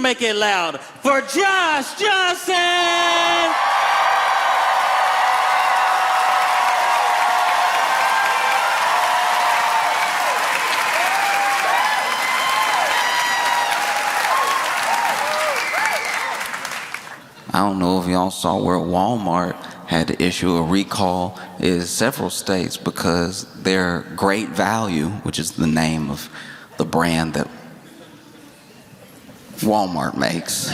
make it loud for Josh Johnson! I don't know if y'all saw where Walmart had to issue a recall in several states because their Great Value, which is the name of the brand that Walmart makes,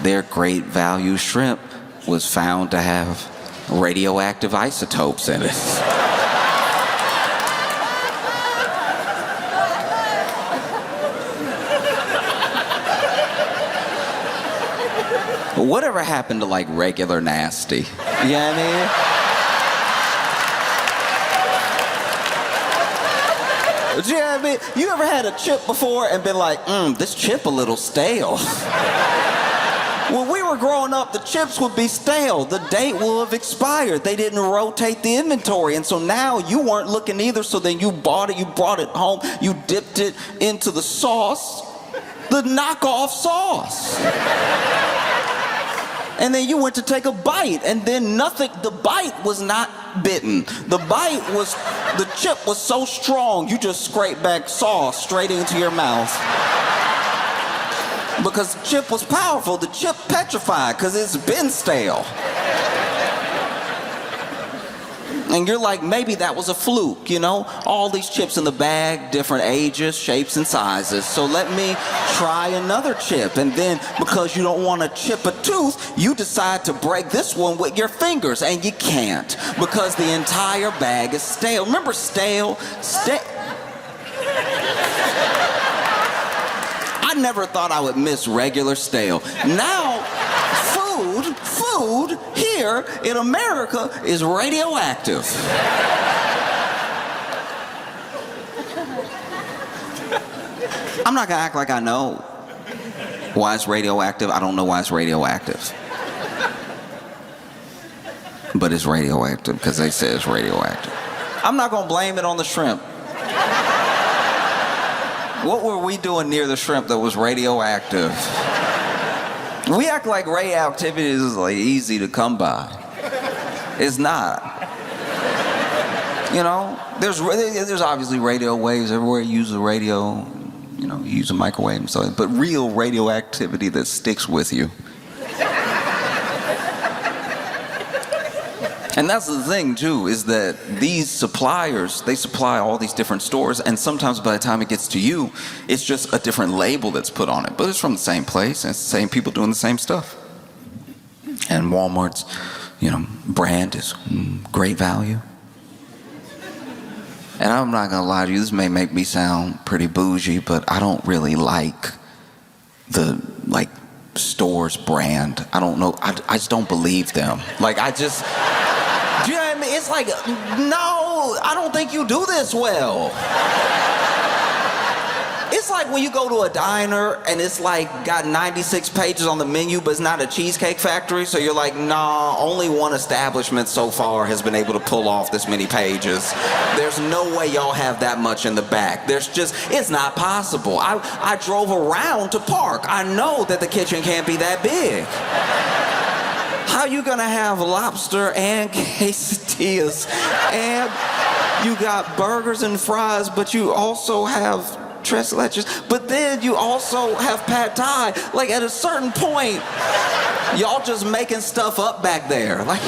their Great Value shrimp was found to have radioactive isotopes in it. Whatever happened to like regular nasty? You know what I mean? Do you know what I mean? You ever had a chip before and been like, this chip a little stale? When we were growing up, the chips would be stale. The date will have expired. They didn't rotate the inventory. And so now you weren't looking either. So then you bought it, you brought it home, you dipped it into the sauce, the knockoff sauce. And then you went to take a bite, and then nothing, the bite was not bitten. The chip was so strong, you just scraped back sauce straight into your mouth. Because the chip was powerful, the chip petrified, because it's been stale. And you're like, maybe that was a fluke, you know? All these chips in the bag, different ages, shapes, and sizes. So let me try another chip. And then, because you don't want to chip a tooth, you decide to break this one with your fingers. And you can't, because the entire bag is stale. Remember stale? I never thought I would miss regular stale. Now, food here in America is radioactive. I'm not gonna act like I know why it's radioactive. I don't know why it's radioactive. But it's radioactive because they say it's radioactive. I'm not gonna blame it on the shrimp. What were we doing near the shrimp that was radioactive? We act like radioactivity is like easy to come by. It's not. You know, there's obviously radio waves everywhere. You use the radio, you know, you use a microwave and so, but real radioactivity that sticks with you. And that's the thing too, is that these suppliers, they supply all these different stores, and sometimes by the time it gets to you, it's just a different label that's put on it. But it's from the same place, and it's the same people doing the same stuff. And Walmart's, you know, brand is Great Value. And I'm not gonna lie to you, this may make me sound pretty bougie, but I don't really like the, store's brand. I don't know, I just don't believe them. Do you know what I mean? It's like, no, I don't think you do this well. It's like when you go to a diner and it's like got 96 pages on the menu, but it's not a Cheesecake Factory. So you're like, nah, only one establishment so far has been able to pull off this many pages. There's no way y'all have that much in the back. It's not possible. I drove around to park. I know that the kitchen can't be that big. How you gonna have lobster and quesadillas and you got burgers and fries, but you also have tres leches, but then you also have pad thai? Like at a certain point, y'all just making stuff up back there. Like,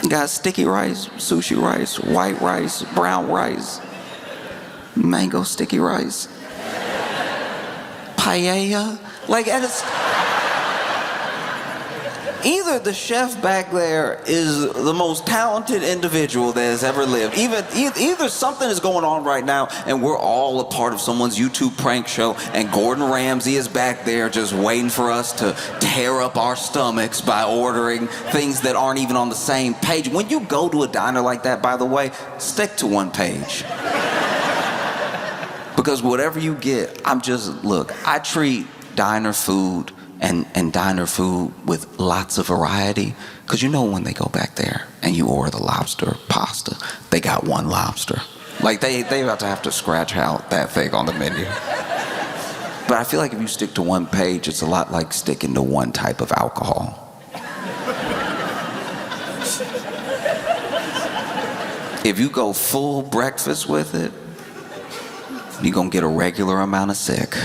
you got sticky rice, sushi rice, white rice, brown rice, mango sticky rice. Paella, either the chef back there is the most talented individual that has ever lived. Either something is going on right now and we're all a part of someone's YouTube prank show and Gordon Ramsay is back there just waiting for us to tear up our stomachs by ordering things that aren't even on the same page. When you go to a diner like that, by the way, stick to one page. Because whatever you get, I treat diner food and diner food with lots of variety. Because you know when they go back there and you order the lobster pasta, they got one lobster. Like they about to have to scratch out that thing on the menu. But I feel like if you stick to one page, it's a lot like sticking to one type of alcohol. If you go full breakfast with it, you're gonna get a regular amount of sick.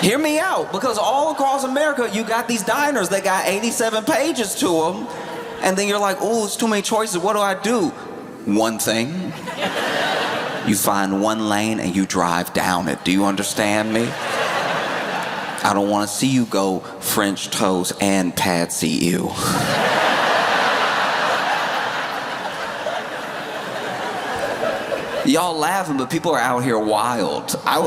Hear me out, because all across America, you got these diners that got 87 pages to them, and then you're like, oh, it's too many choices, what do I do? One thing. You find one lane and you drive down it. Do you understand me? I don't want to see you go French toast and pad see ew. Y'all laughing, but people are out here wild. I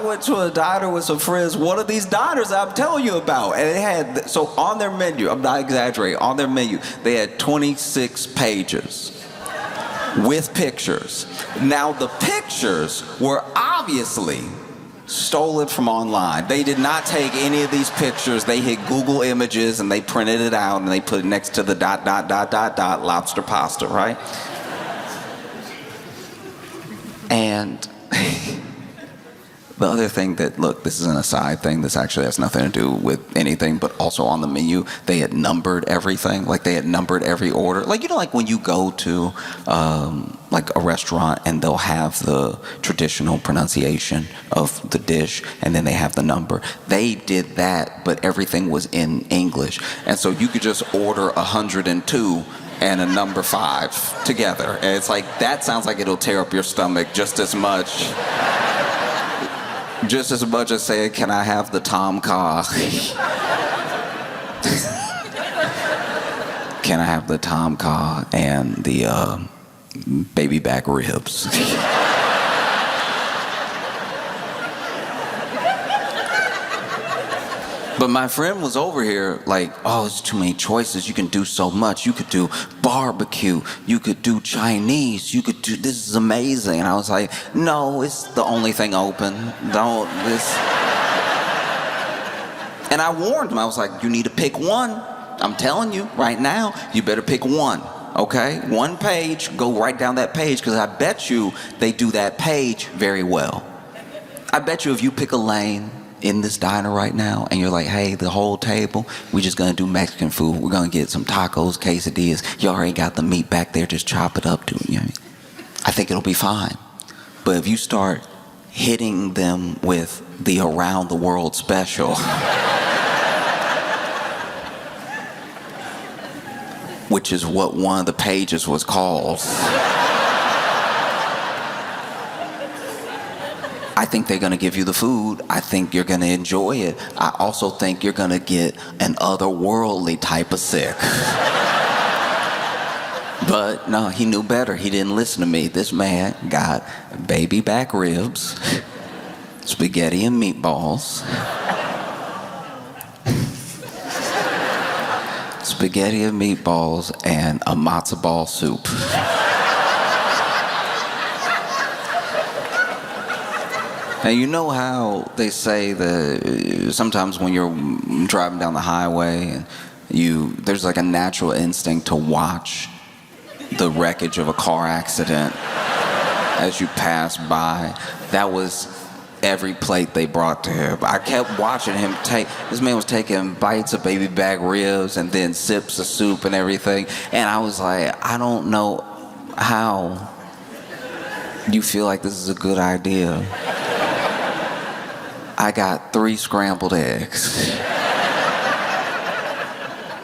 went to a diner with some friends, one of these diners I'm telling you about, and it had, so on their menu, I'm not exaggerating, on their menu, they had 26 pages with pictures. Now the pictures were obviously stolen from online. They did not take any of these pictures. They hit Google Images and they printed it out and they put it next to the ... lobster pasta, right? And the other thing that, look, this is an aside thing. This actually has nothing to do with anything, but also on the menu, they had numbered everything. Like, they had numbered every order. Like, you know, like when you go to, like a restaurant and they'll have the traditional pronunciation of the dish and then they have the number. They did that, but everything was in English. And so you could just order 102 and a number 5 together. And it's like, that sounds like it'll tear up your stomach just as much. Just as much as saying, can I have the Tom Kha? Can I have the Tom Kha and the baby back ribs? But my friend was over here like, oh, it's too many choices. You can do so much. You could do barbecue. You could do Chinese. You could do, this is amazing. And I was like, no, it's the only thing open. Don't, this. And I warned him. I was like, you need to pick one. I'm telling you right now, you better pick one. Okay? One page, go right down that page, because I bet you they do that page very well. I bet you if you pick a lane in this diner right now and you're like, hey, the whole table, we're just gonna do Mexican food. We're gonna get some tacos, quesadillas. You already got the meat back there, just chop it up, dude. You know, I think it'll be fine. But if you start hitting them with the around the world special, which is what one of the pages was called, I think they're going to give you the food. I think you're going to enjoy it. I also think you're going to get an otherworldly type of sick. But no, he knew better. He didn't listen to me. This man got baby back ribs, spaghetti and meatballs, spaghetti and meatballs, and a matzo ball soup. Now, you know how they say that sometimes when you're driving down the highway, there's like a natural instinct to watch the wreckage of a car accident as you pass by. That was every plate they brought to him. I kept watching him this man was taking bites of baby back ribs and then sips of soup and everything. And I was like, I don't know how you feel like this is a good idea. I got 3 scrambled eggs.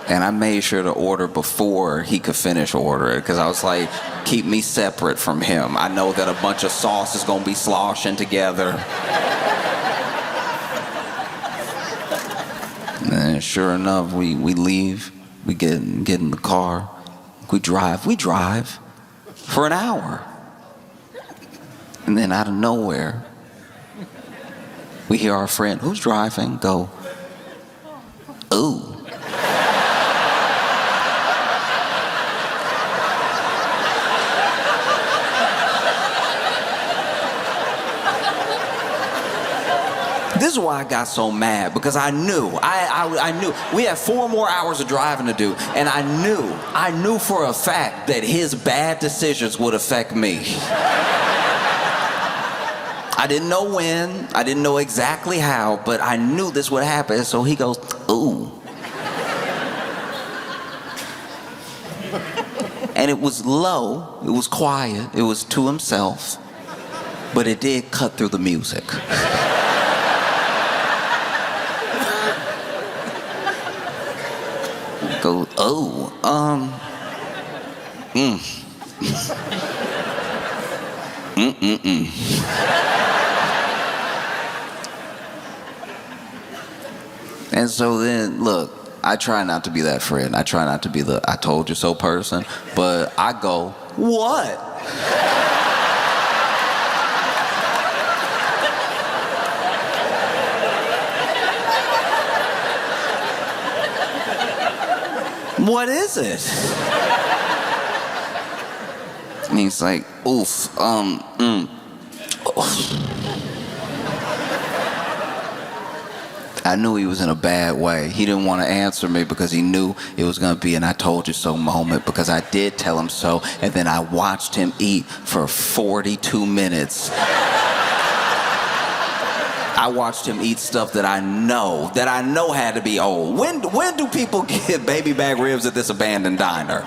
And I made sure to order before he could finish ordering, because I was like, keep me separate from him. I know that a bunch of sauce is gonna be sloshing together. And sure enough, we leave, we get in the car, we drive for an hour. And then out of nowhere, we hear our friend who's driving go, ooh. This is why I got so mad, because I knew. I knew. We had 4 more hours of driving to do, and I knew for a fact that his bad decisions would affect me. I didn't know when, I didn't know exactly how, but I knew this would happen. So he goes, ooh. And it was low, it was quiet, it was to himself, but it did cut through the music. Go, oh, And so then, look, I try not to be that friend. I try not to be the I told you so person, but I go, what? What is it? And he's like, oof, I knew he was in a bad way. He didn't want to answer me because he knew it was going to be an I told you so moment, because I did tell him so, and then I watched him eat for 42 minutes. I watched him eat stuff that I know had to be old. When do people get baby back ribs at this abandoned diner?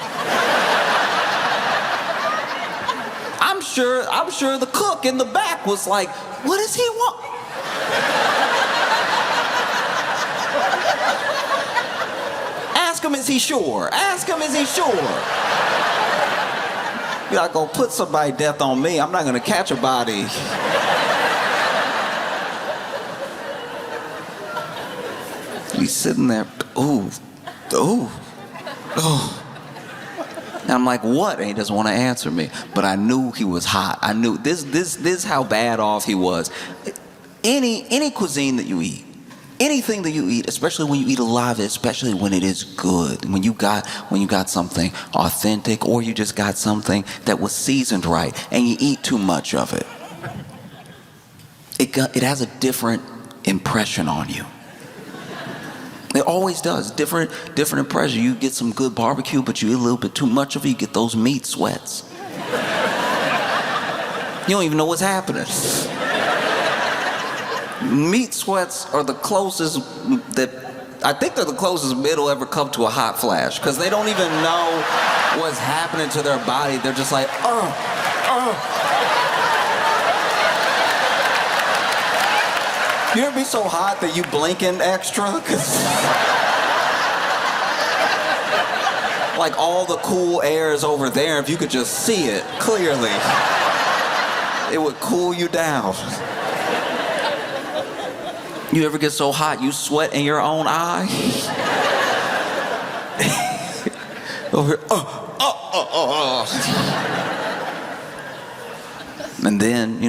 I'm sure the cook in the back was like, what does he want? Ask him, is he sure? Ask him, is he sure? You're not gonna put somebody's death on me. I'm not gonna catch a body. He's sitting there, ooh. And I'm like, what? And he doesn't want to answer me. But I knew he was hot. I knew this is how bad off he was. Any cuisine that you eat, anything that you eat, especially when you eat a lot of it, especially when it is good, when you got something authentic, or you just got something that was seasoned right, and you eat too much of it, it has a different impression on you. It always does. Different impression. You get some good barbecue, but you eat a little bit too much of it, you get those meat sweats. You don't even know what's happening. Meat sweats are the closest I think they're the closest it'll ever come to a hot flash, because they don't even know what's happening to their body. They're just like, You ever be so hot that you blinking extra? Like all the cool air is over there. If you could just see it clearly, it would cool you down. You ever get so hot you sweat in your own eye? Over here, And then,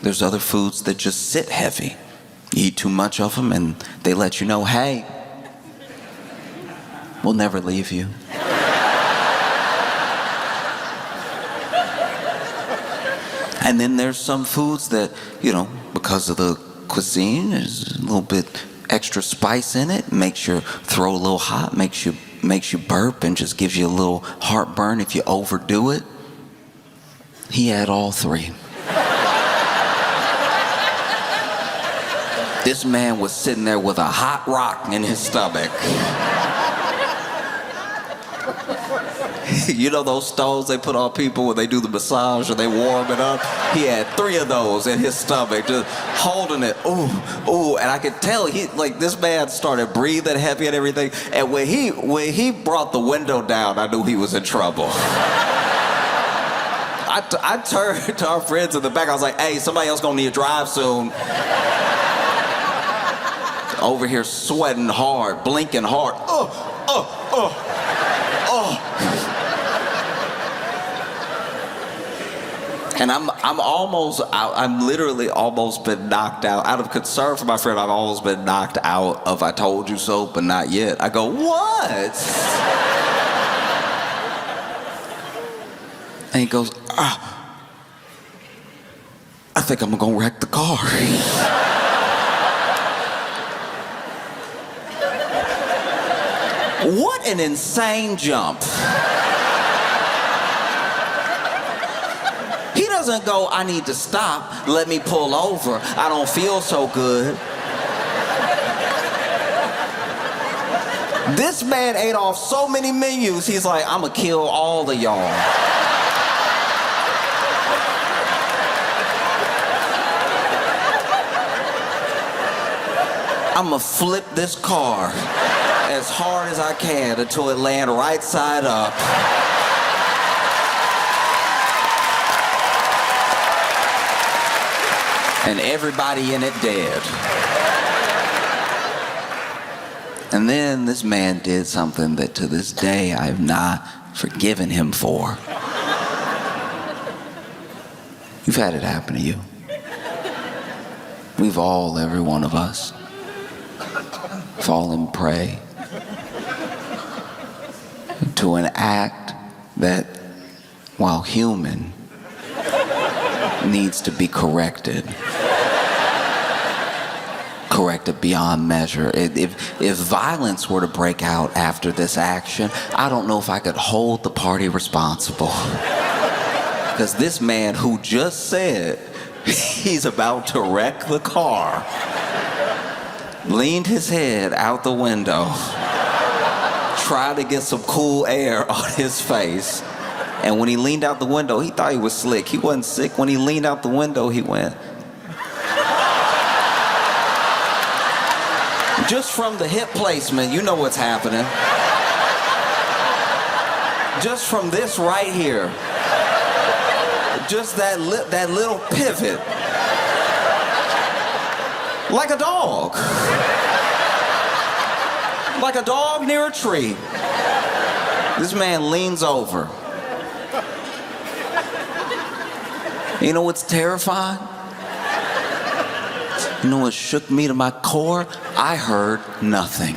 there's other foods that just sit heavy. You eat too much of them and they let you know, hey, we'll never leave you. And then there's some foods that, because of the cuisine, there's a little bit extra spice in it, makes your throat a little hot, makes you burp, and just gives you a little heartburn if you overdo it. He had all three. This man was sitting there with a hot rock in his stomach. You know those stoves they put on people when they do the massage or they warm it up? He had 3 of those in his stomach, just holding it. Ooh, and I could tell this man started breathing heavy and everything. And when he brought the window down, I knew he was in trouble. I turned to our friends in the back. I was like, hey, somebody else gonna need a drive soon. Over here sweating hard, blinking hard. And I'm literally almost been knocked out. Out of concern for my friend, I've almost been knocked out of I told you so, but not yet. I go, what? And he goes, I think I'm gonna wreck the car. What an insane jump. He doesn't go, I need to stop, let me pull over, I don't feel so good. This man ate off so many menus, he's like, I'm gonna kill all of y'all. I'm gonna flip this car as hard as I can until it lands right side up. And everybody in it dead. And then this man did something that to this day I have not forgiven him for. You've had it happen to you. We've all, every one of us, fallen prey to an act that, while human, needs to be corrected. Corrected beyond measure. If violence were to break out after this action, I don't know if I could hold the party responsible. Because this man who just said he's about to wreck the car leaned his head out the window, tried to get some cool air on his face, and when he leaned out the window, he thought he was slick. He wasn't sick. When he leaned out the window, he went. Just from the hip placement, you know what's happening. Just from this right here. Just that little pivot. Like a dog. Like a dog near a tree. This man leans over. You know what's terrifying? You know what shook me to my core? I heard nothing.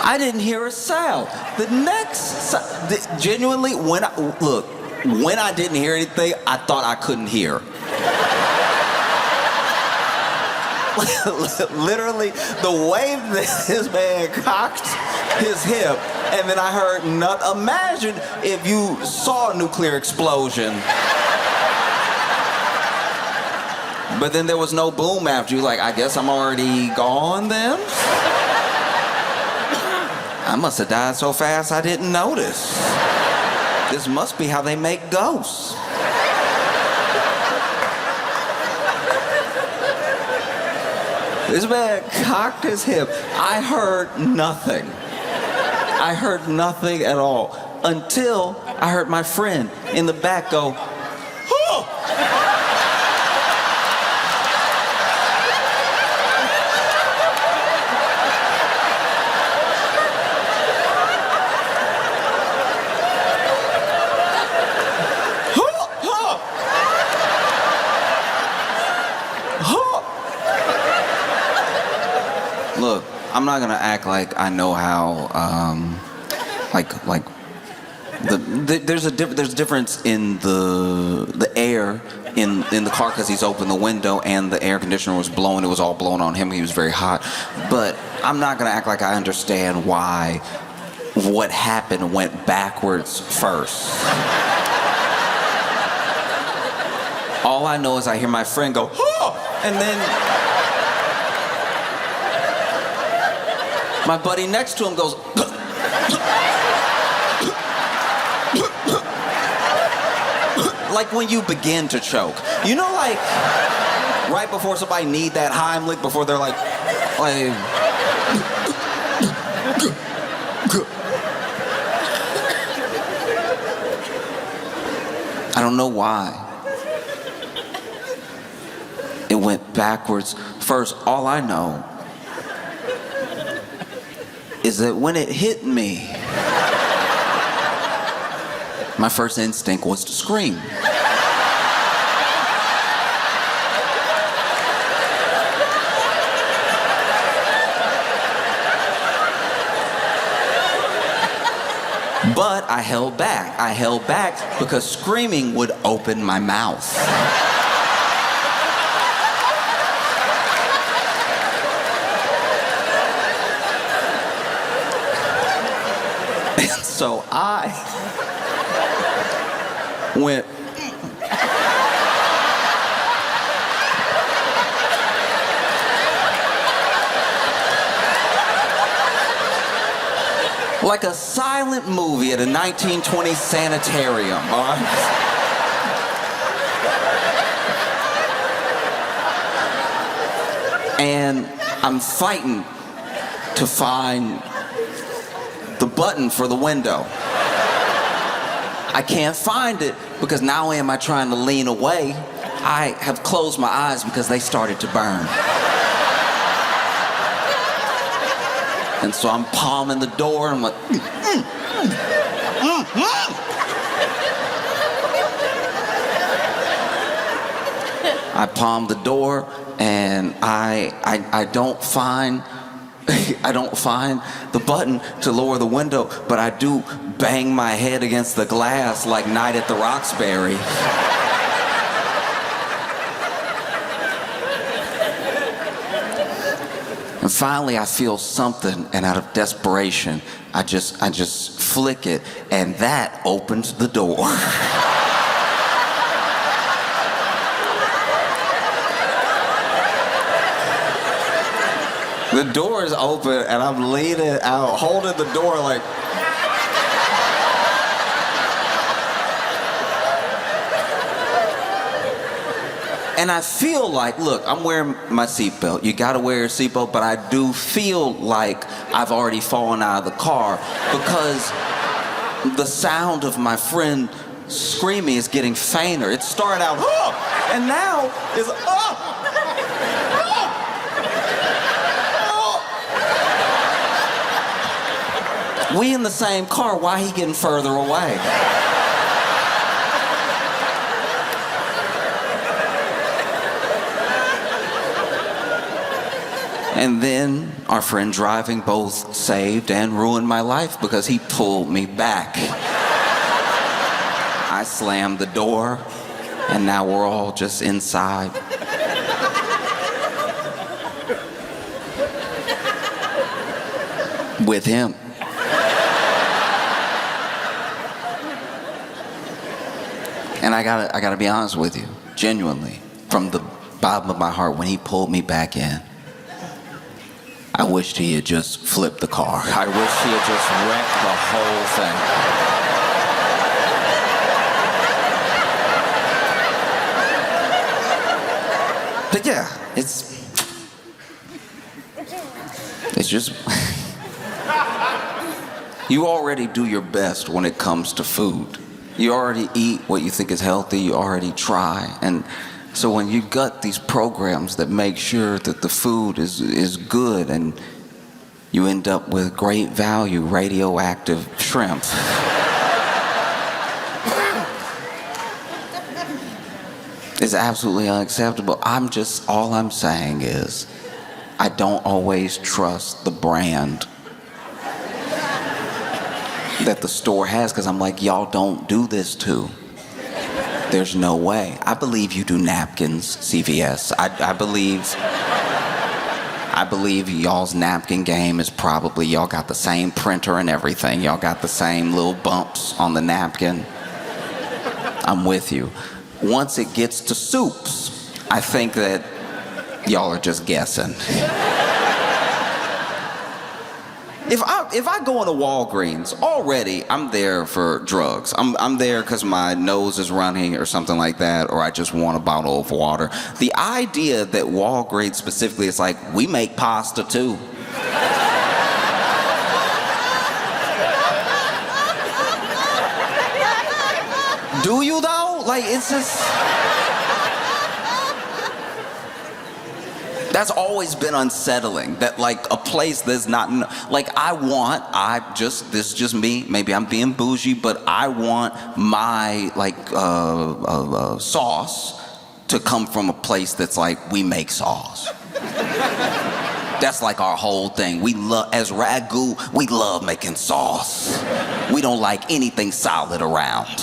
I didn't hear a sound. The next, genuinely, when I didn't hear anything, I thought I couldn't hear. Literally, the way that this man cocked his hip, and then I heard nothing. Imagine if you saw a nuclear explosion, but then there was no boom after you. Like, I guess I'm already gone then? I must have died so fast I didn't notice. This must be how they make ghosts. This man cocked his hip. I heard nothing. I heard nothing at all until I heard my friend in the back go, "Oh!" Look, I'm not gonna act like I know how, there's a difference in the air in the car because he's opened the window and the air conditioner was blowing. It was all blown on him. He was very hot. But I'm not gonna act like I understand why what happened went backwards first. All I know is I hear my friend go, "Oh!" and then my buddy next to him goes, like when you begin to choke. You know, like, right before somebody need that Heimlich, before they're like, I don't know why. It went backwards first. All I know is that when it hit me, my first instinct was to scream. But I held back. I held back because screaming would open my mouth. And so I went, like a silent movie at a 1920s sanitarium. All right? And I'm fighting to find the button for the window. I can't find it because not only am I trying to lean away, I have closed my eyes because they started to burn. And so I'm palming the door and I'm like, I palm the door and I don't find the button to lower the window, but I do bang my head against the glass like Night at the Roxbury. And finally I feel something, and out of desperation, I just flick it, and that opens the door. The door is open, and I'm leaning out, holding the door like... And I feel like, look, I'm wearing my seatbelt. You gotta wear your seatbelt, but I do feel like I've already fallen out of the car because the sound of my friend screaming is getting fainter. It started out, oh, and now is, oh. We in the same car, why he getting further away? And then our friend driving both saved and ruined my life because he pulled me back. I slammed the door, and now we're all just inside. With him. And I gotta be honest with you, genuinely, from the bottom of my heart, when he pulled me back in, I wished he had just flipped the car. I wish he had just wrecked the whole thing. But yeah, it's just, you already do your best when it comes to food. You already eat what you think is healthy, you already try. And so when you got these programs that make sure that the food is good and you end up with great value radioactive shrimp. It's absolutely unacceptable. All I'm saying is, I don't always trust the brand that the store has, because I'm like, y'all don't do this too. There's no way. I believe you do napkins, CVS. I believe y'all's napkin game is probably, y'all got the same printer and everything. Y'all got the same little bumps on the napkin. I'm with you. Once it gets to soups, I think that y'all are just guessing. If I go into Walgreens, already I'm there for drugs. I'm there because my nose is running or something like that, or I just want a bottle of water. The idea that Walgreens specifically is like, we make pasta too. Do you though? Like, it's just... That's always been unsettling, that like a place that's not, like this is just me, maybe I'm being bougie, but I want my sauce to come from a place that's like, we make sauce. That's like our whole thing. We love, as ragu, we love making sauce. We don't like anything solid around.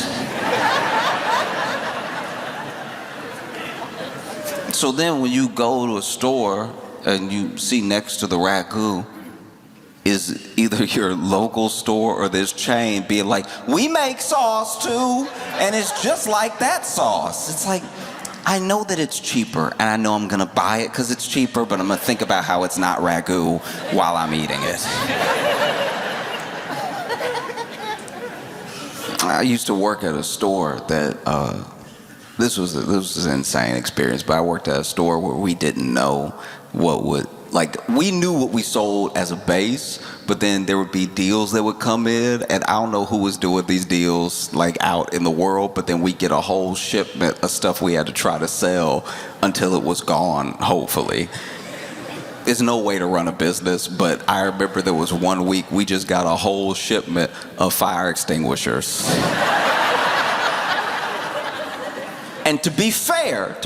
So then when you go to a store and you see next to the ragu is either your local store or this chain being like, we make sauce too, and it's just like that sauce. It's like, I know that it's cheaper, and I know I'm gonna buy it because it's cheaper, but I'm gonna think about how it's not ragu while I'm eating it. I used to work at a store that, this was an insane experience, but I worked at a store where we didn't know what would, like, we knew what we sold as a base, but then there would be deals that would come in, and I don't know who was doing these deals, like, out in the world, but then we'd get a whole shipment of stuff we had to try to sell until it was gone, hopefully. There's no way to run a business, but I remember there was one week we just got a whole shipment of fire extinguishers. And to be fair,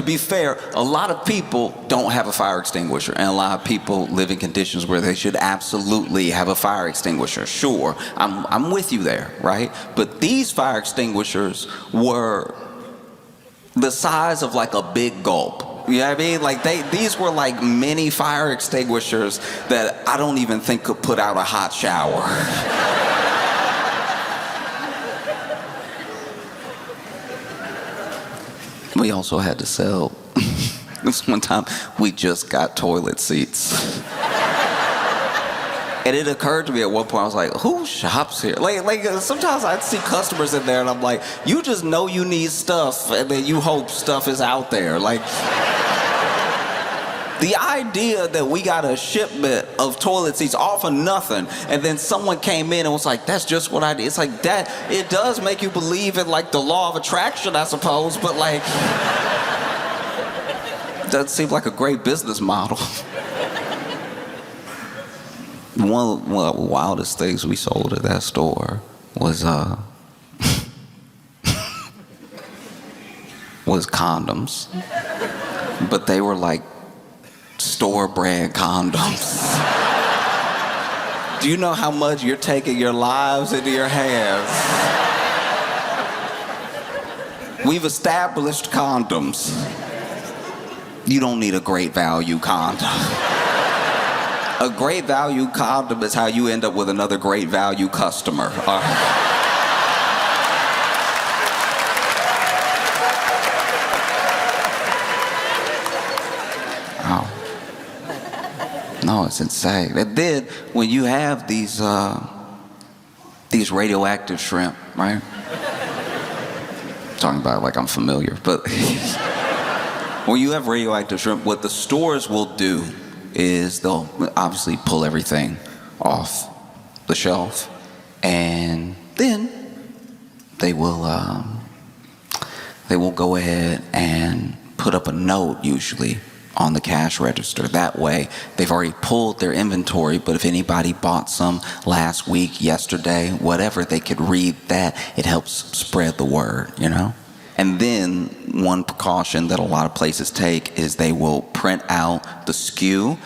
a lot of people don't have a fire extinguisher, and a lot of people live in conditions where they should absolutely have a fire extinguisher. Sure, I'm with you there, right? But these fire extinguishers were the size of like a big gulp. You know what I mean? Like these were like mini fire extinguishers that I don't even think could put out a hot shower. We also had to sell, this one time, we just got toilet seats. And it occurred to me at one point, I was like, who shops here? Like sometimes I'd see customers in there and I'm like, you just know you need stuff and then you hope stuff is out there. Like, the idea that we got a shipment of toilet seats off of nothing, and then someone came in and was like, that's just what I did. It's like that, it does make you believe in like the law of attraction, I suppose, but like, doesn't seem like a great business model. One of the wildest things we sold at that store was was condoms. But they were like store brand condoms. Do you know how much you're taking your lives into your hands? We've established condoms. You don't need a great value condom. A great value condom is how you end up with another great value customer. No, it's insane. And then when you have these radioactive shrimp, right? I'm talking about it like I'm familiar, but when you have radioactive shrimp, what the stores will do is they'll obviously pull everything off the shelf, and then they will go ahead and put up a note, usually on the cash register. That way, they've already pulled their inventory, but if anybody bought some last week, yesterday, whatever, they could read that. It helps spread the word, you know? And then one precaution that a lot of places take is they will print out the SKU,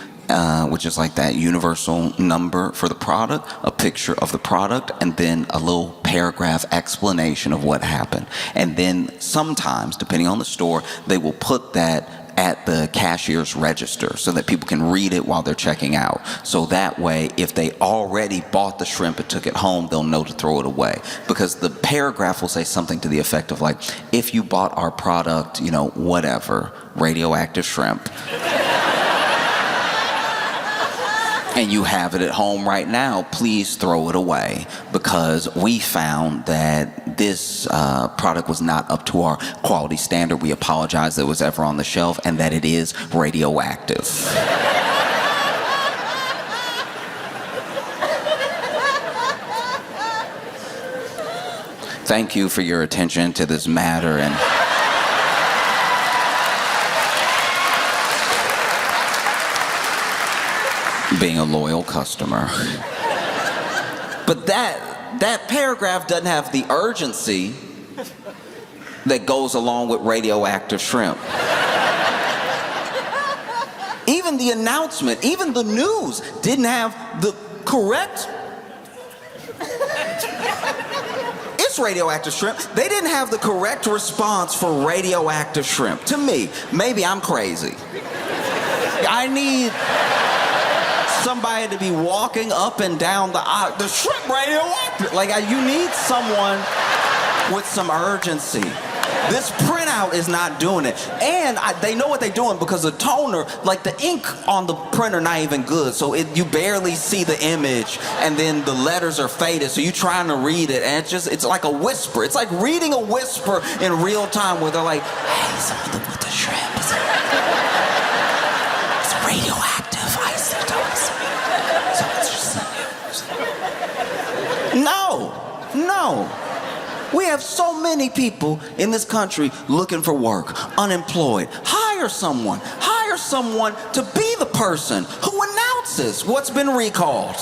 which is like that universal number for the product, a picture of the product, and then a little paragraph explanation of what happened. And then sometimes, depending on the store, they will put that at the cashier's register so that people can read it while they're checking out. So that way, if they already bought the shrimp and took it home, they'll know to throw it away. Because the paragraph will say something to the effect of like, if you bought our product, you know, whatever, radioactive shrimp, and you have it at home right now, please throw it away, because we found that this product was not up to our quality standard. We apologize that it was ever on the shelf, and that it is radioactive. Thank you for your attention to this matter, and being a loyal customer. But that paragraph doesn't have the urgency that goes along with radioactive shrimp. Even the announcement, even the news didn't have the correct. It's radioactive shrimp. They didn't have the correct response for radioactive shrimp. To me, maybe I'm crazy. I need somebody to be walking up and down the aisle. The shrimp radioactive. Like, you need someone with some urgency. This printout is not doing it. And they know what they're doing because the toner, like the ink on the printer not even good. So you barely see the image and then the letters are faded. So you're trying to read it and it's like a whisper. It's like reading a whisper in real time where they're like, hey, something with the shrimp. It's radioactive isotopes. No. We have so many people in this country looking for work, unemployed. Hire someone to be the person who announces what's been recalled.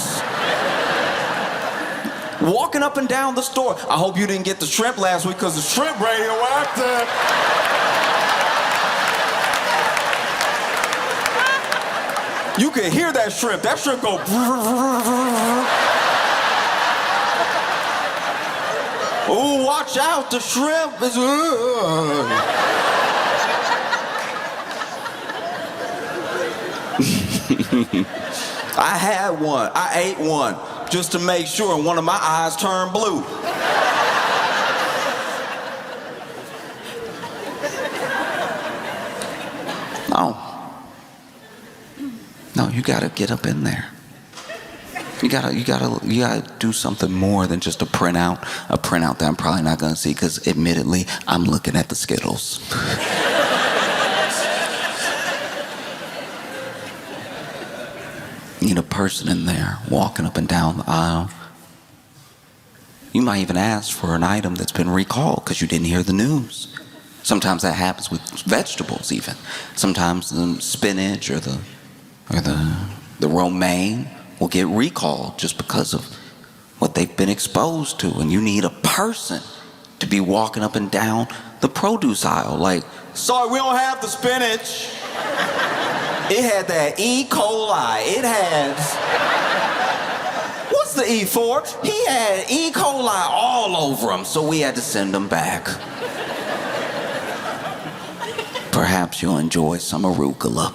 Walking up and down the store. I hope you didn't get the shrimp last week because the shrimp radioactive. You can hear that shrimp. That shrimp go. Oh, watch out, the shrimp is... I had one. I ate one just to make sure, and one of my eyes turned blue. No, you gotta get up in there. You gotta do something more than just a printout that I'm probably not gonna see, because admittedly, I'm looking at the Skittles. You need a person in there walking up and down the aisle. You might even ask for an item that's been recalled because you didn't hear the news. Sometimes that happens with vegetables even. Sometimes the spinach or the romaine will get recalled just because of what they've been exposed to. And you need a person to be walking up and down the produce aisle like, sorry, we don't have the spinach. It had that E. coli. It had... What's the E for? He had E. coli all over him, so we had to send him back. Perhaps you'll enjoy some arugula.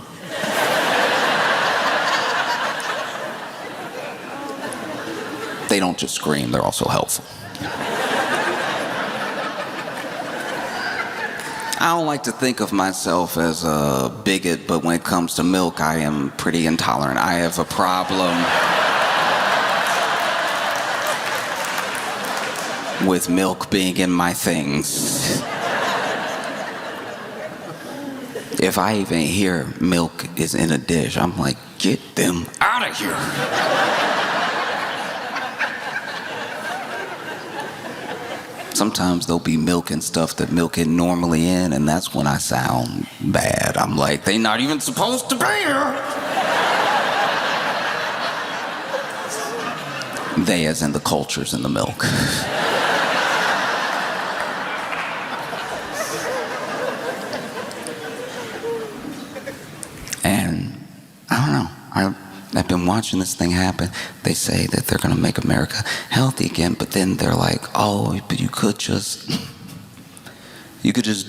They don't just scream, they're also helpful. I don't like to think of myself as a bigot, but when it comes to milk, I am pretty intolerant. I have a problem with milk being in my things. If I even hear milk is in a dish, I'm like, get them out of here. Sometimes there'll be milk and stuff that milk isn't normally in, and that's when I sound bad. I'm like, they not even supposed to be here. They as in the cultures in the milk. And I don't know. I've been watching this thing happen. They say that they're going to make America healthy again, but then they're like, oh, but you could just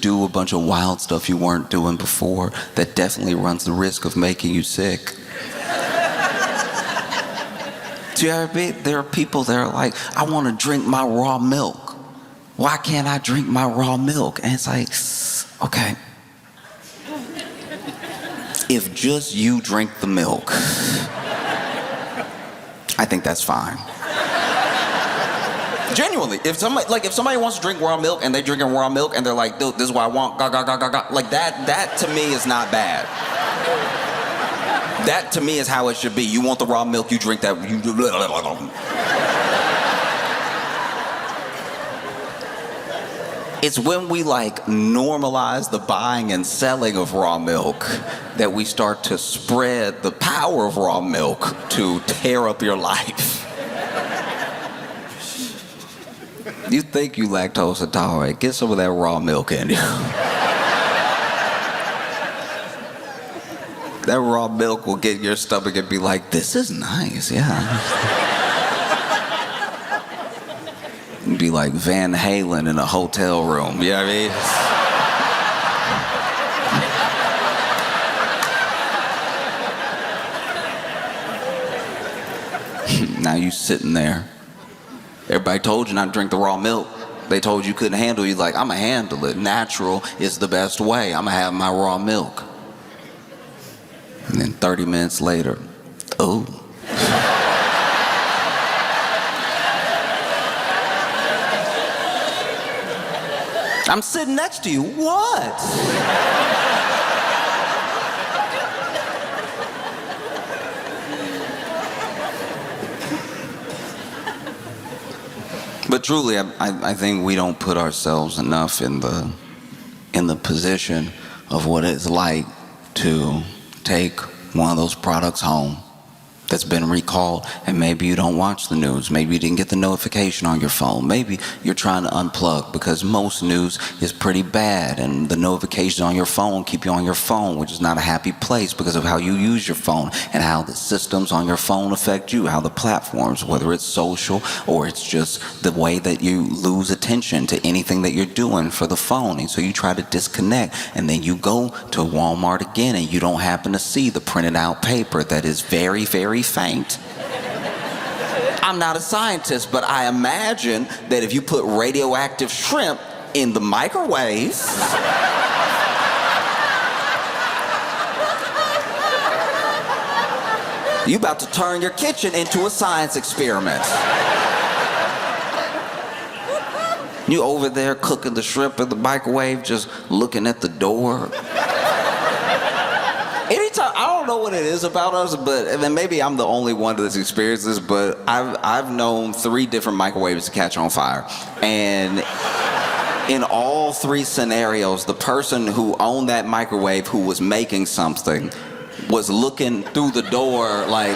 do a bunch of wild stuff you weren't doing before that definitely runs the risk of making you sick. There are people that are like, I want to drink my raw milk. Why can't I drink my raw milk? And it's like, okay. If just you drink the milk, I think that's fine. Genuinely, if somebody wants to drink raw milk and they're drinking raw milk and they're like, dude, this is what I want, like that to me is not bad. That to me is how it should be. You want the raw milk, you drink that. It's when we normalize the buying and selling of raw milk that we start to spread the power of raw milk to tear up your life. You think you lactose intolerant, get some of that raw milk in you. That raw milk will get in your stomach and be like, this is nice, yeah. It'd be like Van Halen in a hotel room, you know what I mean? Now you sitting there. Everybody told you not to drink the raw milk. They told you couldn't handle it. You're like, I'm going to handle it. Natural is the best way. I'm going to have my raw milk. And then 30 minutes later, oh. I'm sitting next to you. What? But truly, I think we don't put ourselves enough in the position of what it's like to take one of those products home that's been recalled, and maybe you don't watch the news, maybe you didn't get the notification on your phone, maybe you're trying to unplug because most news is pretty bad and the notifications on your phone keep you on your phone, which is not a happy place because of how you use your phone and how the systems on your phone affect you, how the platforms, whether it's social or it's just the way that you lose attention to anything that you're doing for the phone. And so you try to disconnect, and then you go to Walmart again and you don't happen to see the printed out paper that is very, very faint. I'm not a scientist, but I imagine that if you put radioactive shrimp in the microwave, you about to turn your kitchen into a science experiment. You over there cooking the shrimp in the microwave, just looking at the door. Anytime, I don't know what it is about us, but and then maybe I'm the only one that's experienced this, but I've known 3 different microwaves to catch on fire. And in all 3 scenarios, the person who owned that microwave, who was making something, was looking through the door like,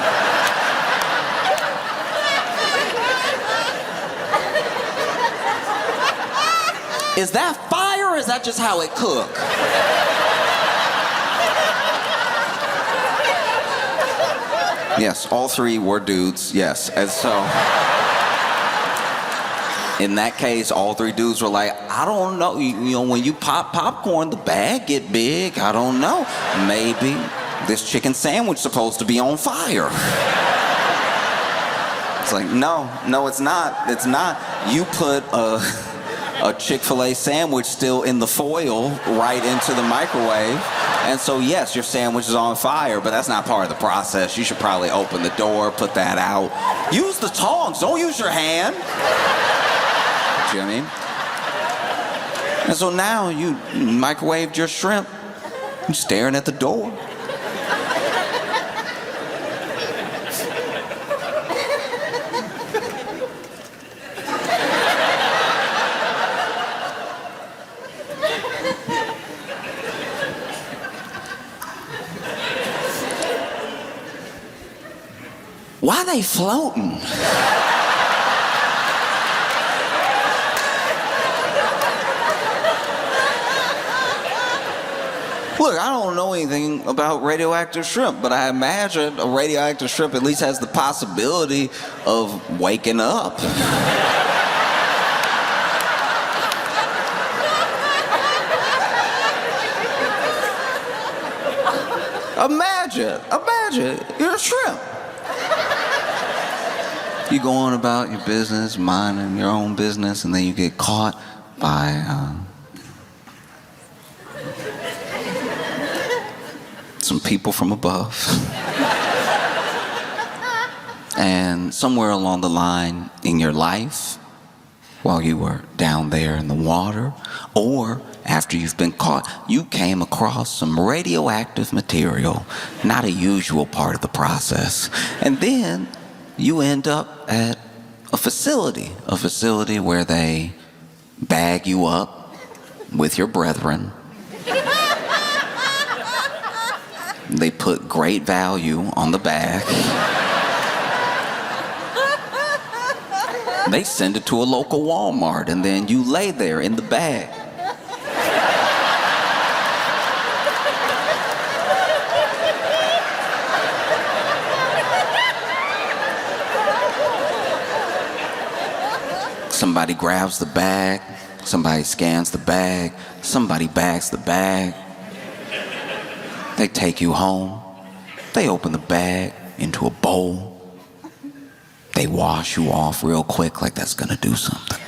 is that fire or is that just how it cook? Yes, all 3 were dudes, yes. And so, in that case, all 3 dudes were like, I don't know, you know, when you pop popcorn, the bag get big, I don't know. Maybe this chicken sandwich supposed to be on fire. It's like, no, it's not. It's not. You put a Chick-fil-A sandwich still in the foil right into the microwave. And so, yes, your sandwich is on fire, but that's not part of the process. You should probably open the door, put that out. Use the tongs. Don't use your hand. You know what I mean? And so now you microwaved your shrimp. You're staring at the door. Why they floating? Look, I don't know anything about radioactive shrimp, but I imagine a radioactive shrimp at least has the possibility of waking up. Imagine, you're a shrimp. You go on about your business, minding your own business, and then you get caught by some people from above. And somewhere along the line in your life, while you were down there in the water, or after you've been caught, you came across some radioactive material, not a usual part of the process. And then you end up at a facility where they bag you up with your brethren. They put great value on the bag. They send it to a local Walmart, and then you lay there in the bag. Somebody grabs the bag, somebody scans the bag, somebody bags the bag. They take you home. They open the bag into a bowl. They wash you off real quick like that's gonna do something.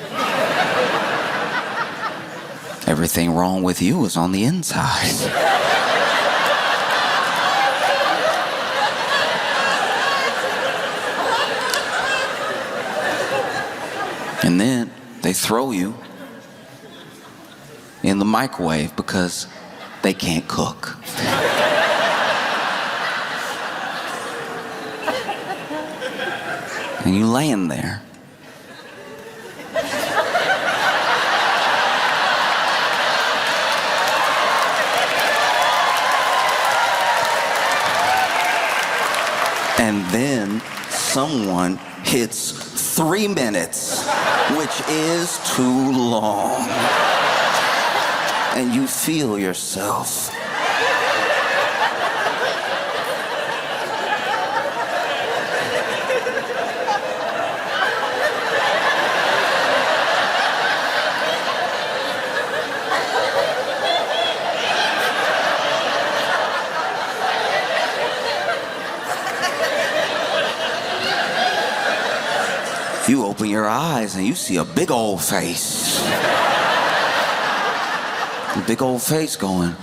Everything wrong with you is on the inside. And then they throw you in the microwave because they can't cook. And you laying there. And then someone hits 3 minutes, which is too long. And you feel yourself. You open your eyes and you see a big old face. A big old face going.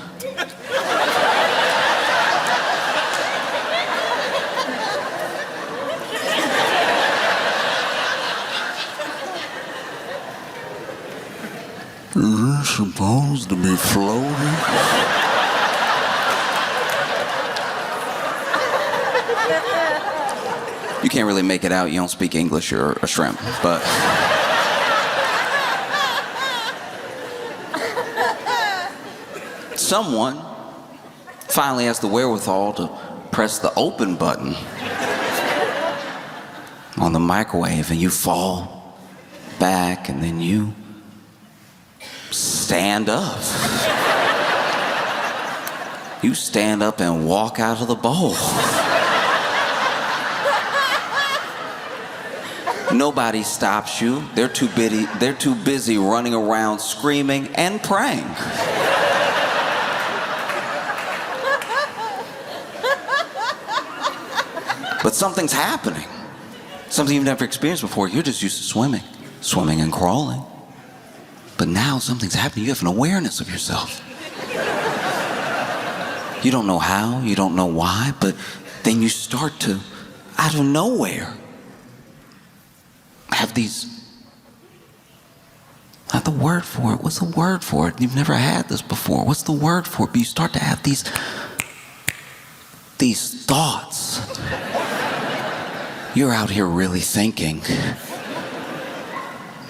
Is this supposed to be floating? You can't really make it out. You don't speak English or shrimp, but someone finally has the wherewithal to press the open button on the microwave, and you fall back, and then you stand up. You stand up and walk out of the bowl. Nobody stops you. They're too busy running around screaming and praying. But something's happening. Something you've never experienced before. You're just used to swimming and crawling. But now something's happening. You have an awareness of yourself. You don't know how, you don't know why, but then you start to, out of nowhere, have the word for it. What's the word for it? You've never had this before. What's the word for it? But you start to have these thoughts. You're out here really thinking.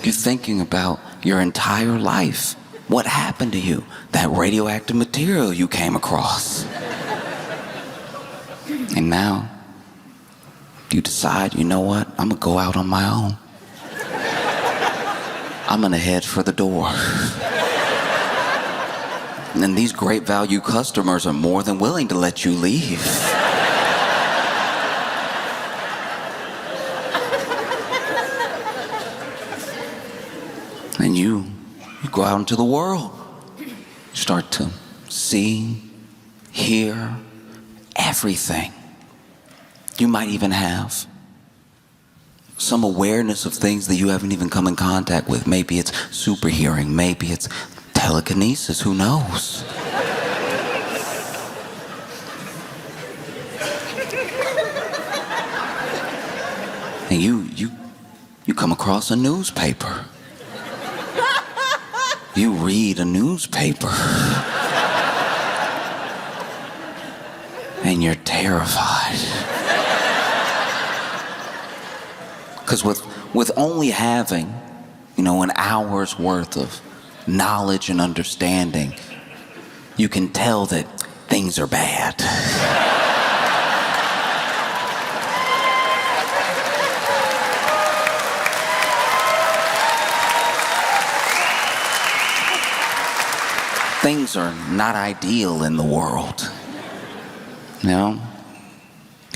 You're thinking about your entire life. What happened to you? That radioactive material you came across. And now, you decide, you know what? I'm gonna go out on my own. I'm gonna head for the door. And these great value customers are more than willing to let you leave. And you go out into the world. You start to see, hear everything. You might even have some awareness of things that you haven't even come in contact with. Maybe it's super hearing, maybe it's telekinesis, who knows? And you come across a newspaper. You read a newspaper. And you're terrified. Because with only having, an hour's worth of knowledge and understanding, you can tell that things are bad. Things are not ideal in the world. You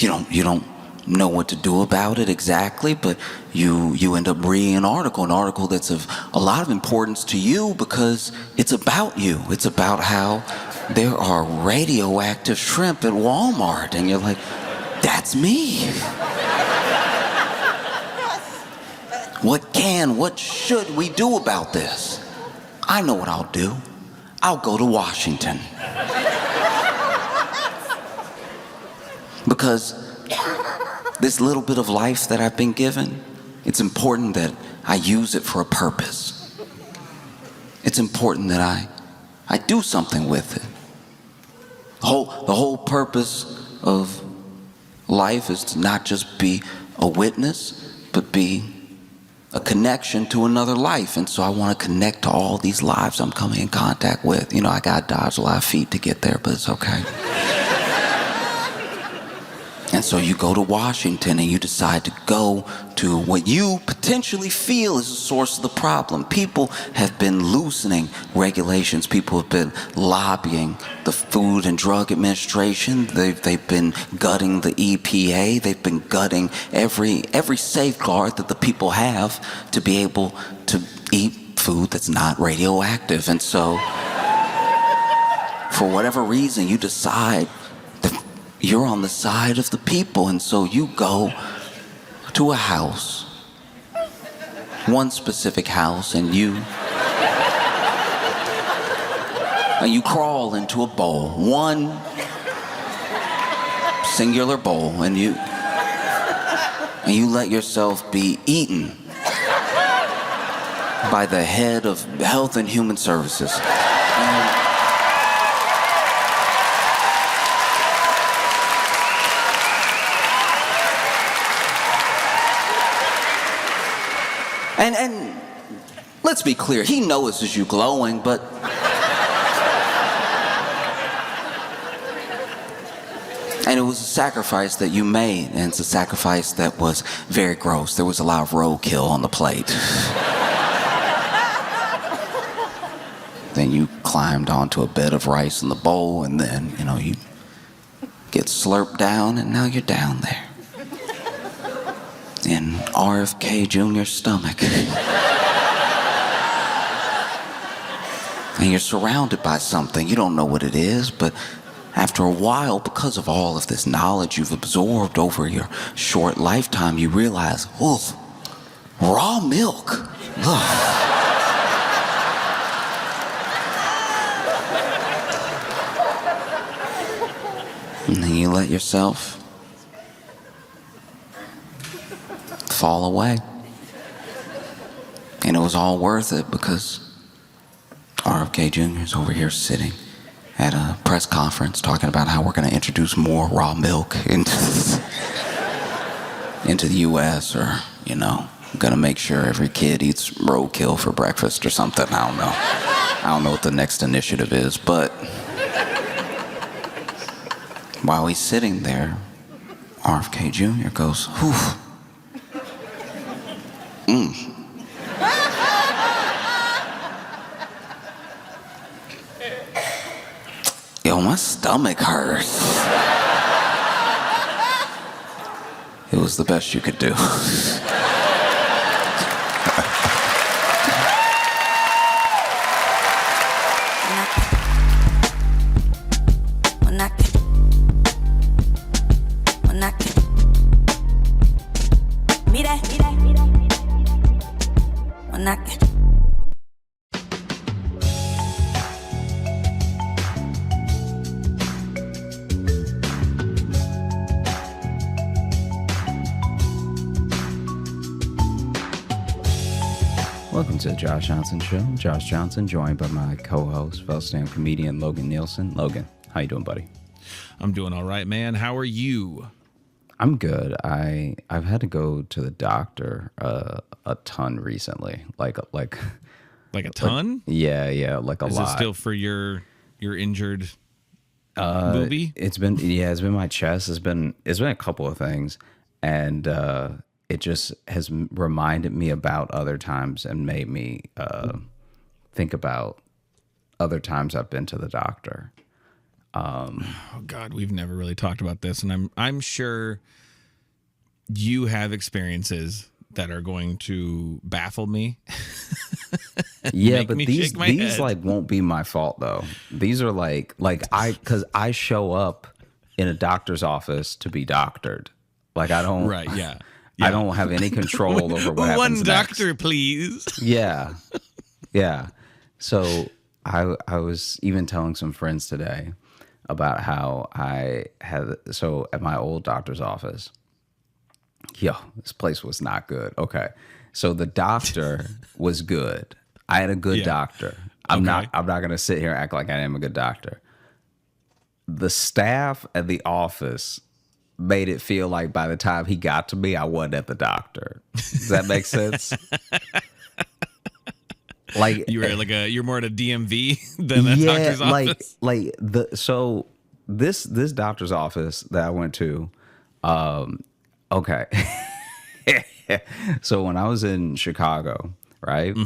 don't know what to do about it exactly, but you end up reading an article that's of a lot of importance to you because it's about you. It's about how there are radioactive shrimp at Walmart, and you're like, that's me. What should we do about this? I know what I'll do. I'll go to Washington. Because this little bit of life that I've been given, it's important that I use it for a purpose. It's important that I do something with it. The whole purpose of life is to not just be a witness, but be a connection to another life. And so I want to connect to all these lives I'm coming in contact with. You know, I got to dodge a lot of feet to get there, but it's okay. And so you go to Washington and you decide to go to what you potentially feel is the source of the problem. People have been loosening regulations. People have been lobbying the Food and Drug Administration. They've been gutting the EPA. They've been gutting every safeguard that the people have to be able to eat food that's not radioactive. And so, for whatever reason, you decide you're on the side of the people, and so you go to a house, one specific house, and you crawl into a bowl, one singular bowl, and you let yourself be eaten by the head of Health and Human Services. And let's be clear, he notices you glowing, but and it was a sacrifice that you made, and it's a sacrifice that was very gross. There was a lot of roadkill on the plate. Then you climbed onto a bed of rice in the bowl, and then, you get slurped down, and now you're down there in RFK Jr.'s stomach. And you're surrounded by something. You don't know what it is, but after a while, because of all of this knowledge you've absorbed over your short lifetime, you realize, oh, raw milk. Ugh. And then you let yourself fall away. And it was all worth it because RFK Jr. is over here sitting at a press conference talking about how we're going to introduce more raw milk into the U.S. or, going to make sure every kid eats roadkill for breakfast or something. I don't know. I don't know what the next initiative is, but while he's sitting there, RFK Jr. goes, whew. Yo, my stomach hurts. It was the best you could do. Welcome to the Josh Johnson Show. Josh Johnson, joined by my co-host, fellow stand-up comedian Logan Nielsen. Logan, how you doing, buddy? I'm doing all right, man. How are you? I'm good. I've had to go to the doctor a ton recently. Like a ton? Yeah, like a lot. Is it still for your injured boobie? It's been my chest. It's been a couple of things, and it just has reminded me about other times and made me think about other times I've been to the doctor. Oh God, we've never really talked about this, and I'm sure you have experiences that are going to baffle me. Yeah, Make but me these shake my these head. like won't be my fault though. These are because I show up in a doctor's office to be doctored. Like I don't Right, yeah. I don't have any control over what happens One next. doctor, please. Yeah. Yeah. So I was even telling some friends today about how at my old doctor's office. Yo, this place was not good. Okay. So the doctor was good. I had a good Yeah. doctor. I'm Okay. not gonna sit here and act like I am a good doctor. The staff at the office made it feel like by the time he got to me, I wasn't at the doctor. Does that make sense? Like You're more at a DMV than a doctor's office. This doctor's office that I went to, okay. So when I was in Chicago, right?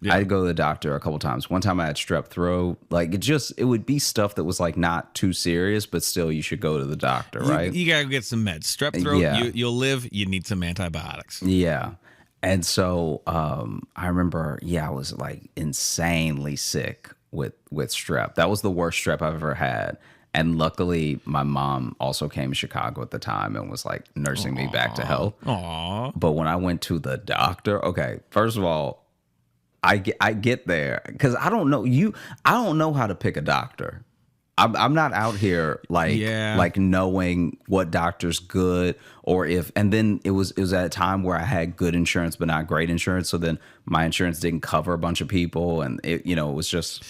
Yeah. I'd go to the doctor a couple times. One time I had strep throat. Like it would be stuff that was like not too serious, but still you should go to the doctor, right? You gotta get some meds. Strep throat. Yeah. You'll live. You need some antibiotics. Yeah. And so I remember, I was like insanely sick with strep. That was the worst strep I've ever had. And luckily, my mom also came to Chicago at the time and was like nursing me back to health. Aw. But when I went to the doctor, okay, first of all, I get there because I don't know how to pick a doctor. I'm not out here like knowing what doctor's good or if. And then it was at a time where I had good insurance but not great insurance. So then my insurance didn't cover a bunch of people, and it was just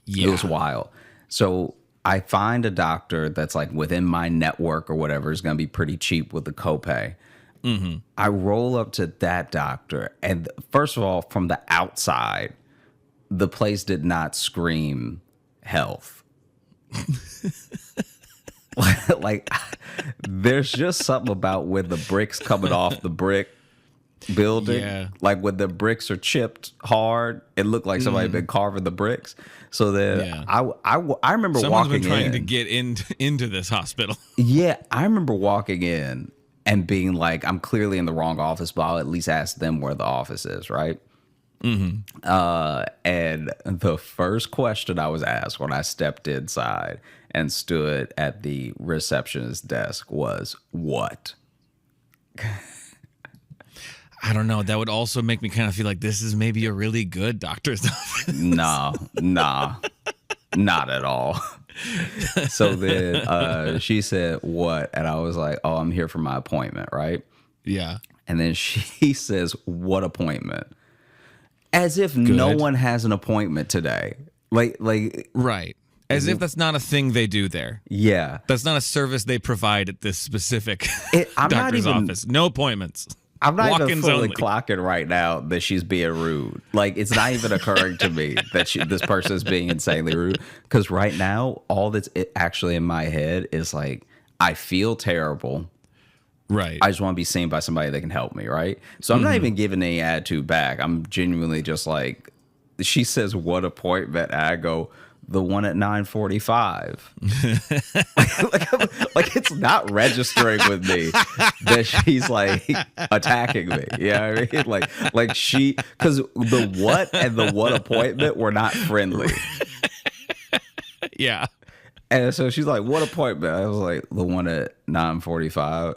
it was wild. So I find a doctor that's like within my network or whatever is going to be pretty cheap with the copay. Mm-hmm. I roll up to that doctor, and first of all, from the outside, the place did not scream health. Like there's just something about when the bricks coming off the brick building, like when the bricks are chipped hard, it looked like somebody been carving the bricks. So then I remember Someone's walking been trying in to get into this hospital. Yeah, I remember walking in and being like, I'm clearly in the wrong office, but I'll at least ask them where the office is, right? Mm-hmm. And the first question I was asked when I stepped inside and stood at the receptionist's desk was, what? I don't know. That would also make me kind of feel like this is maybe a really good doctor's office. Nah, not at all. So then she said, what? And I was like, oh, I'm here for my appointment, right? Yeah. And then she says, what appointment? As if no one has an appointment today. Like Right. As if that's not a thing they do there. Yeah. That's not a service they provide at this specific I'm doctor's not even, office. No appointments. I'm not even Walk-ins fully only. clocking right now that she's being rude. Like, it's not even occurring to me that this person is being insanely rude. Because right now, all that's actually in my head is like, I feel terrible. Right. I just want to be seen by somebody that can help me, right? So I'm not even giving any attitude back. I'm genuinely just like, she says, what appointment? And I go, the one at 9:45. like it's not registering with me that she's like attacking me. You know what I mean? Like she, because the what and the what appointment were not friendly. Yeah. And so she's like, what appointment? I was like, the one at 9:45.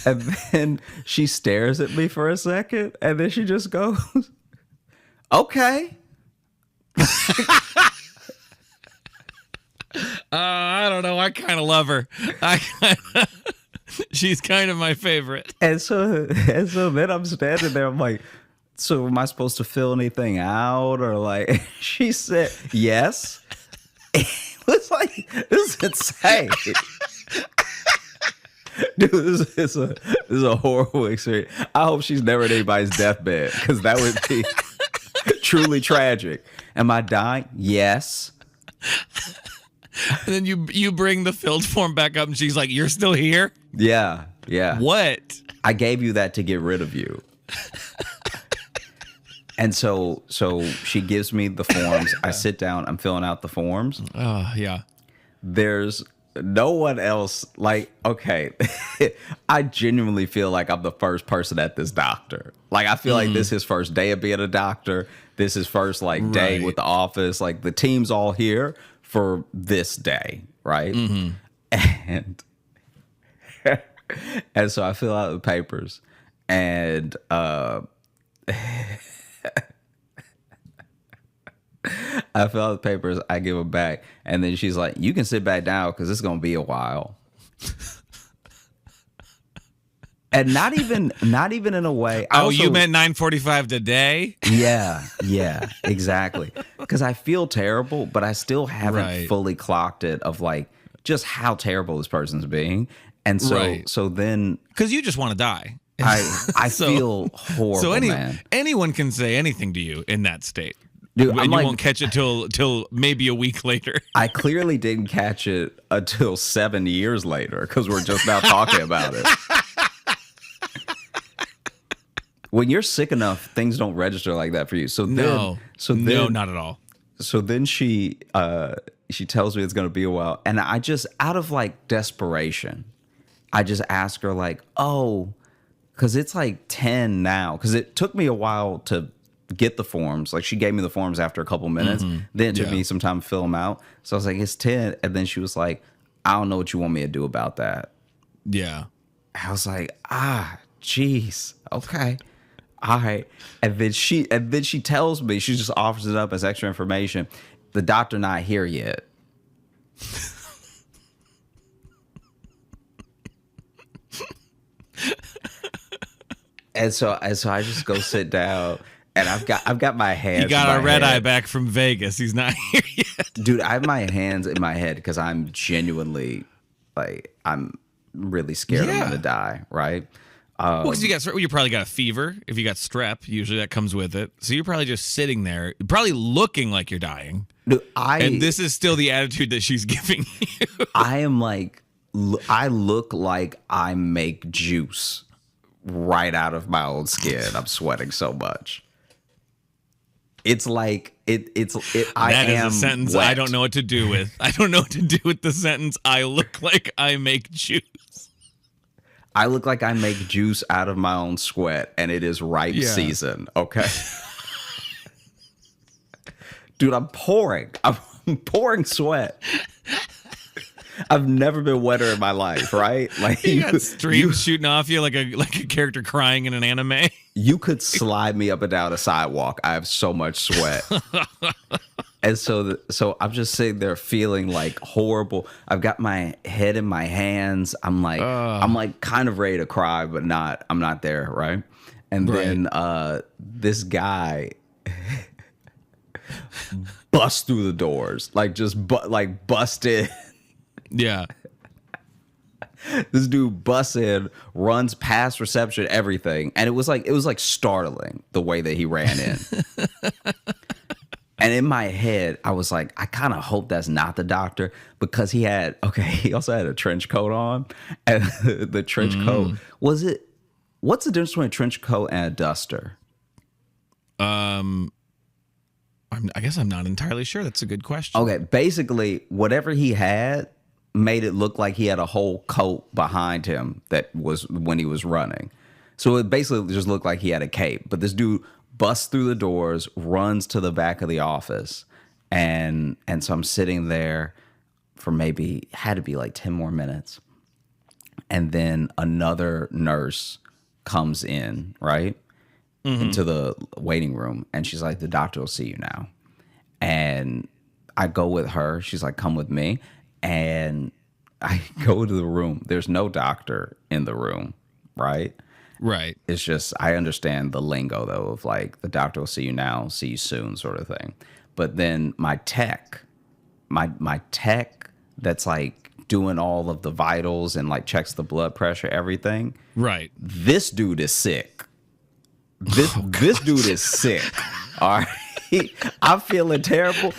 And then she stares at me for a second, and then she just goes, okay. I don't know. I kind of love her. She's kind of my favorite. And so then I'm standing there. I'm like, so am I supposed to fill anything out? Or like, she said, yes. It was like, this is insane. Dude, this is a horrible experience. I hope she's never at anybody's deathbed, because that would be truly tragic. Am I dying? Yes. And then you bring the filled form back up, and she's like, "You're still here? Yeah. What? I gave you that to get rid of you." And so she gives me the forms. I sit down. I'm filling out the forms. Yeah. There's no one else, like, okay, I genuinely feel like I'm the first person at this doctor. Like, I feel like this is his first day of being a doctor. This is first, like, day Right. with the office. Like, the team's all here for this day, right? And and so I fill out the papers, and I fill out the papers, I give them back, and then she's like, "You can sit back down because it's gonna be a while." And not even in a way. I Oh, also, you meant 9:45 today? yeah, exactly. Because I feel terrible, but I still haven't Right. fully clocked it of like just how terrible this person's being, and so Right. so then Because you just want to die. I So- feel horrible, So man. anyone can say anything to you in that state. Dude, And I'm you like, won't catch it till maybe a week later. I clearly didn't catch it until 7 years later because we're just now talking about it. When you're sick enough, things don't register like that for you. So then, No, not at all. So then she tells me it's gonna be a while, and I just, out of like desperation, I just ask her like, "Oh, because it's like 10 now." Because it took me a while to get the forms. Like she gave me the forms after a couple minutes. Then it took Yeah. me some time to fill them out. So I was like, "It's 10," and then she was like, "I don't know what you want me to do about that." Yeah. I was like, jeez, okay, all right. And then she tells me, she just offers it up as extra information. The doctor not here yet. and so I just go sit down, and I've got my hands. He got in a my red eye head. back from Vegas. He's not here yet. Dude. I have my hands in my head because I'm genuinely like I'm really scared I'm Yeah. gonna die. Right. Well, because you probably got a fever. If you got strep, usually that comes with it. So you're probably just sitting there, probably looking like you're dying. Dude, And this is still the attitude that she's giving you. I am like, I look like I make juice right out of my own skin. I'm sweating so much. It's like I That is am a sentence wet. I don't know what to do with. I don't know what to do with the sentence, I look like I make juice. I look like I make juice out of my own sweat, and it is ripe season. Okay, dude, I'm pouring sweat. I've never been wetter in my life, right? Like You got streams shooting off you like a character crying in an anime. you could slide me up and down a sidewalk. I have so much sweat. And so I'm just sitting there feeling like horrible. I've got my head in my hands. I'm like kind of ready to cry, but not. I'm not there, right? And then this guy busts through the doors, like just bust in. Yeah. This dude busts in, runs past reception, everything, and it was like startling the way that he ran in. And in my head, I was like, I kind of hope that's not the doctor because he also had a trench coat on, and the trench coat what's the difference between a trench coat and a duster? I guess I'm not entirely sure. That's a good question. Okay, basically, whatever he had made it look like he had a whole coat behind him that was when he was running. So it basically just looked like he had a cape. But this dude busts through the doors, runs to the back of the office, and so I'm sitting there for maybe had to be like 10 more minutes. And then another nurse comes in, right? Into the waiting room, and she's like, the doctor will see you now. And I go with her. She's like, come with me. And I go to the room. There's no doctor in the room, right? Right. It's just, I understand the lingo though of like the doctor will see you now, see you soon sort of thing. But then my tech that's like doing all of the vitals and like checks the blood pressure, everything. Right. This dude is sick. This dude is sick. All right. I'm feeling terrible.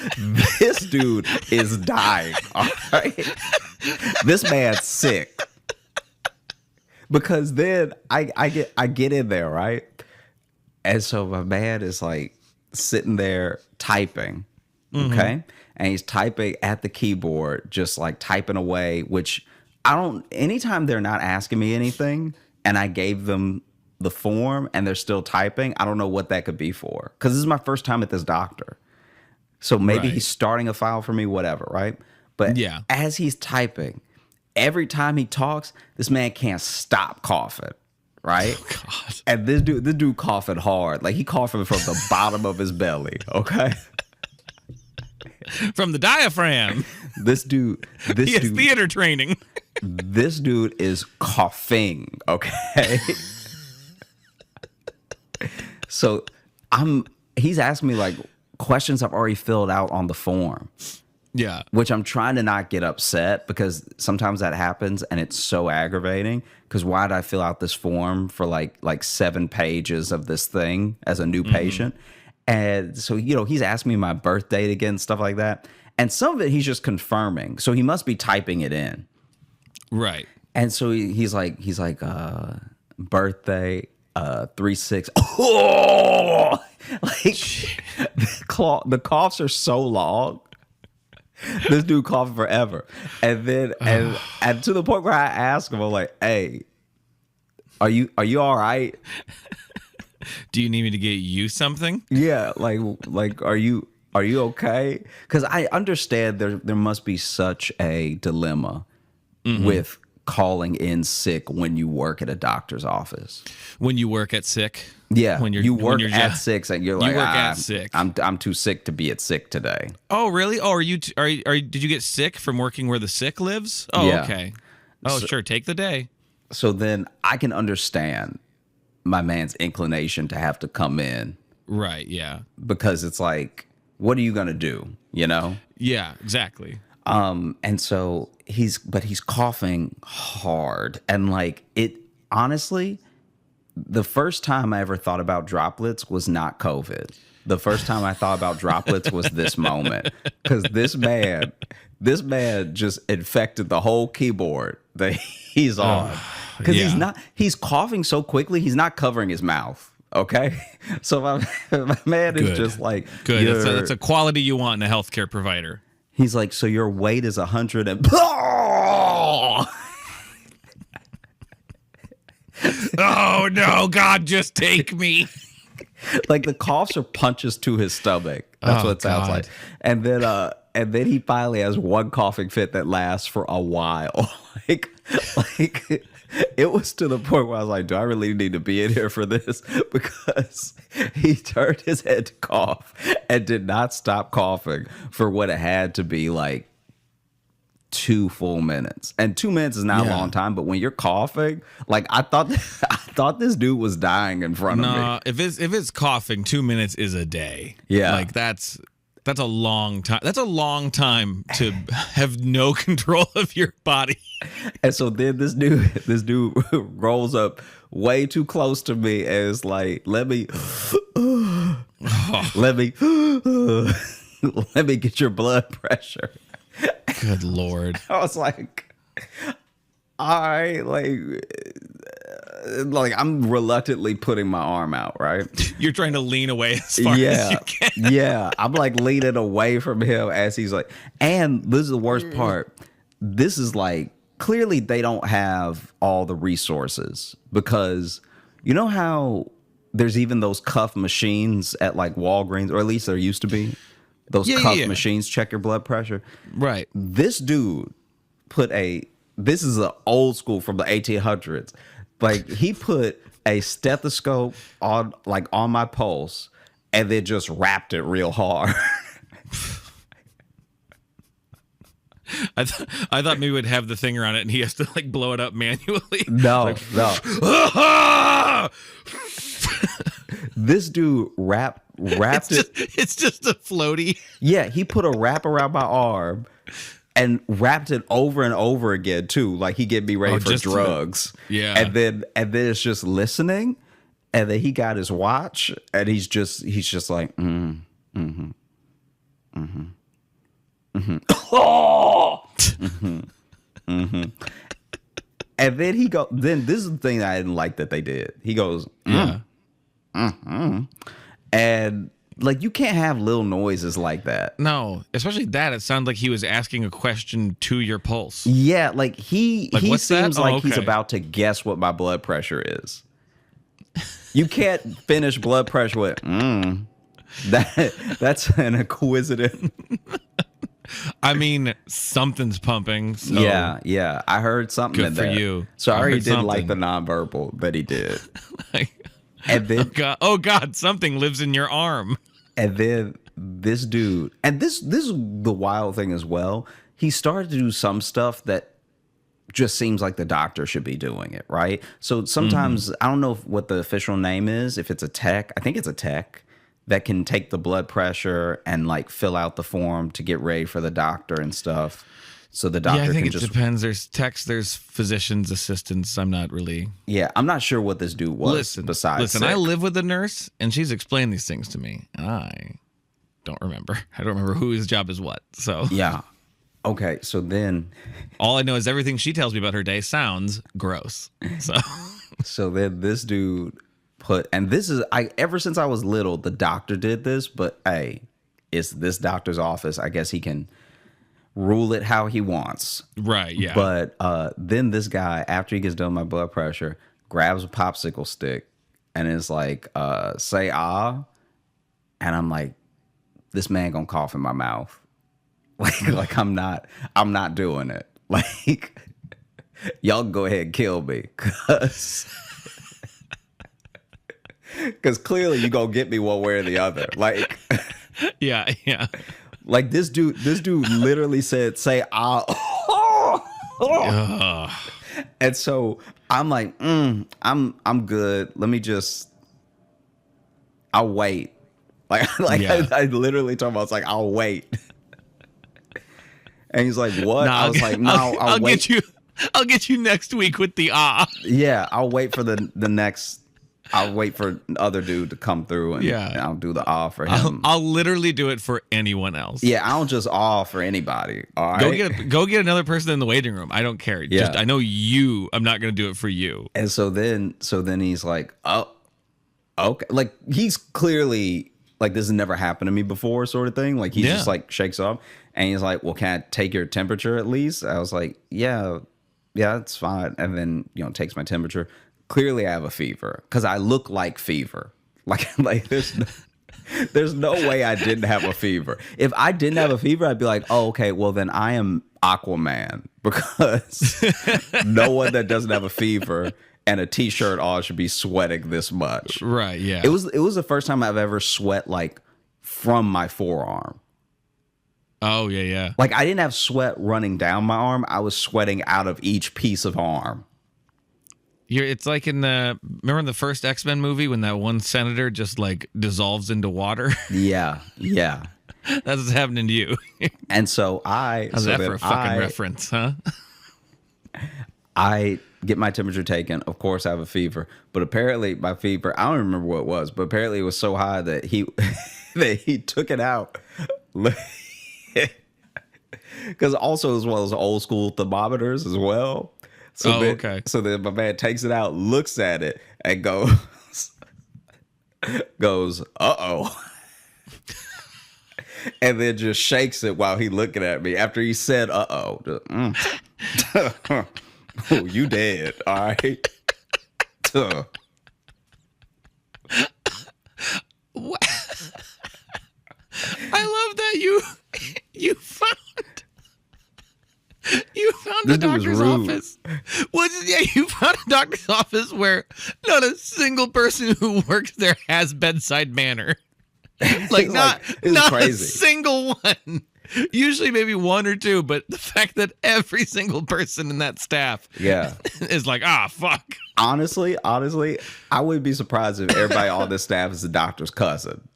This dude is dying. All right. This man's sick. Because then I get in there, right? And so my man is like sitting there typing, Okay. And he's typing at the keyboard, just like typing away, which anytime they're not asking me anything and I gave them the form and they're still typing, I don't know what that could be for. Because this is my first time at this doctor. So maybe Right. he's starting a file for me, whatever, right? But as he's typing, every time he talks, this man can't stop coughing, right? Oh, God. And this dude coughing hard. Like he coughing from the bottom of his belly, okay? From the diaphragm. This dude, He has theater training. this dude is coughing, okay? So he's asking me like questions I've already filled out on the form. Yeah. Which I'm trying to not get upset because sometimes that happens and it's so aggravating. Because why did I fill out this form for like 7 pages of this thing as a new patient? And so, he's asking me my birth date again, stuff like that. And some of it he's just confirming. So he must be typing it in. Right. And so he's like, birthday, 3/6. Oh! Like the coughs are so long. This dude coughing forever. And then and to the point where I ask him, I'm like, hey, are you all right? Do you need me to get you something? Yeah, like are you okay? Because I understand there must be such a dilemma with calling in sick when you work at a doctor's office. When you work at sick? Yeah, When you work you're at sick and you're like, you work at sick. I'm too sick to be at sick today. Oh, really? Oh, did you get sick from working where the sick lives? Oh, Yeah. okay. Oh, sure. Take the day. So then I can understand my man's inclination to have to come in Right. Yeah. because it's like, what are you gonna do? Yeah, exactly. And so he's coughing hard and like it honestly, the first time I ever thought about droplets was not COVID. The first time I thought about droplets was this moment. Because this man just infected the whole keyboard that he's on. Because he's coughing so quickly, he's not covering his mouth. Okay. So my man is just like, good. That's a quality you want in a healthcare provider. He's like, so your weight is 100 and Oh no, God, just take me. like the coughs are punches to his stomach. That's what it sounds like. And then he finally has one coughing fit that lasts for a while. like it was to the point where I was like, do I really need to be in here for this? Because he turned his head to cough and did not stop coughing for what it had to be like 2 full minutes. And 2 minutes is not a long time, but when you're coughing, like I thought this dude was dying in front of me. If it's coughing, 2 minutes is a day. Yeah. Like that's a long time. That's a long time to have no control of your body. And so then this dude rolls up way too close to me and is like, let me get your blood pressure. Good Lord. I was like, all right, like I'm reluctantly putting my arm out, right? You're trying to lean away as far as you can. Yeah. I'm like leaning away from him as he's like, and this is the worst part. This is like, clearly they don't have all the resources because you know how there's even those cuff machines at like Walgreens, or at least there used to be. Those cuff machines check your blood pressure. Right. This dude this is an old school from the 1800s. Like he put a stethoscope on my pulse and then just wrapped it real hard. I thought maybe we'd have the thing around it and he has to like blow it up manually. No. This dude wrapped it. It's just a floaty. Yeah, he put a wrap around my arm and wrapped it over and over again too. Like he get me ready for drugs. Yeah. And then it's just listening. And then he got his watch and he's just like, oh! And then then this is the thing that I didn't like that they did. He goes, and like you can't have little noises like that. No, especially that. It sounded like he was asking a question to your pulse. Yeah, like he what's that? seems like he's okay. about to guess what my blood pressure is. You can't finish blood pressure with that's an inquisitive. I mean, something's pumping. So Yeah. I heard something Good in for there. you. So I I already heard didn't like the something. nonverbal that he did. like, And then oh God, something lives in your arm. And then this dude, and this is the wild thing as well. He started to do some stuff that just seems like the doctor should be doing it, right? So sometimes I don't know what the official name is. If it's a tech, I think it's a tech that can take the blood pressure and like fill out the form to get ready for the doctor and stuff. So the doctor Yeah, I think can it depends. There's techs, there's physicians, assistants. I'm not really. Yeah, I'm not sure what this dude was. Besides, I live with a nurse, and she's explained these things to me. I don't remember. I don't remember whose job is what. So yeah. Okay, so then all I know is everything she tells me about her day sounds gross. So then this dude and this is ever since I was little, the doctor did this, but hey, it's this doctor's office. I guess he can rule it how he wants. Right, yeah. But then this guy, after he gets done with my blood pressure, grabs a popsicle stick and is like, say ah. And I'm like, this man gonna cough in my mouth. Like I'm not doing it. Like y'all go ahead and kill me. Cause clearly you gonna get me one way or the other. Like yeah. Like this dude literally said, say and so I'm like, I'm good. Let me I'll wait. Yeah. I literally told him, I was like, I'll wait. And he's like, what? I was like, no, I'll wait. I'll get you next week with the Yeah, I'll wait for the next. I'll wait for the other dude to come through and I'll do the for him. I'll literally do it for anyone else. Yeah, I don't just for anybody. All right. Go get another person in the waiting room. I don't care. Yeah. Just, I know you. I'm not gonna do it for you. And so then he's like, oh, okay. Like he's clearly like this has never happened to me before, sort of thing. Like he just like shakes off and he's like, well, can I take your temperature at least? I was like, yeah, it's fine. And then takes my temperature. Clearly, I have a fever because I look like fever. Like there's no way I didn't have a fever. If I didn't have a fever, I'd be like, oh, okay, well then I am Aquaman because no one that doesn't have a fever and a t-shirt on should be sweating this much. Right? Yeah. It was the first time I've ever sweat like from my forearm. Oh yeah. Like I didn't have sweat running down my arm. I was sweating out of each piece of arm. It's like remember in the first X-Men movie when that one senator just like dissolves into water? Yeah. That's what's happening to you. And so how's that for a fucking reference, huh? I get my temperature taken. Of course, I have a fever, but apparently my fever, I don't remember what it was, but apparently it was so high that he took it out. Because also as well as old school thermometers as well. So okay. So then my man takes it out, looks at it, and goes, uh-oh. And then just shakes it while he looking at me. After he said, uh-oh. Oh, you dead, all right? What? I love that you found This a dude was doctor's rude. office. You found a doctor's office where not a single person who works there has bedside manner. Like not crazy. a single one. Usually maybe one or two, but the fact that every single person in that staff is like, fuck. Honestly, I wouldn't be surprised if everybody on this staff is the doctor's cousin.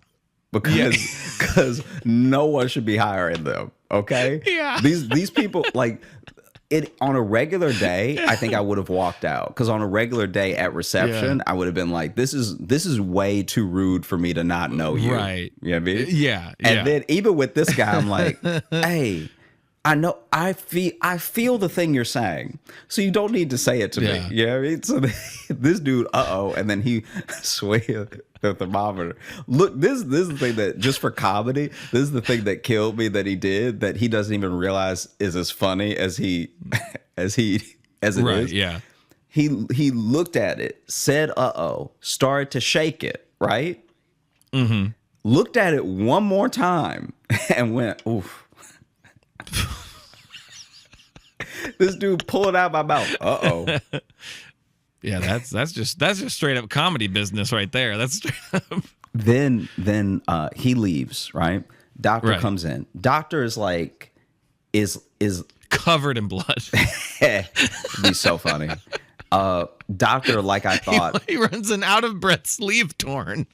Because no one should be hiring them. Okay? Yeah. These people, like, on a regular day, I think I would have walked out. Because on a regular day at reception, I would have been like, this is way too rude for me to not know you. Right. You know what I mean? Yeah. And then even with this guy, I'm like, hey, I feel the thing you're saying. So you don't need to say it to me. You know what I mean? So this dude, and then he the thermometer. Look, this is the thing that, just for comedy, this is the thing that killed me that he did, that he doesn't even realize is as funny as it is. Yeah. He looked at it, said uh-oh, started to shake it, right? Mm-hmm. Looked at it one more time and went, oof. This dude pulled out my mouth. Uh-oh. Yeah, that's just straight up comedy business right there. That's straight up. Then he leaves, right? Doctor Right. comes in. Doctor is like, is Covered in blood. it'd be so funny. Doctor, like I thought. He runs an out of breath sleeve torn.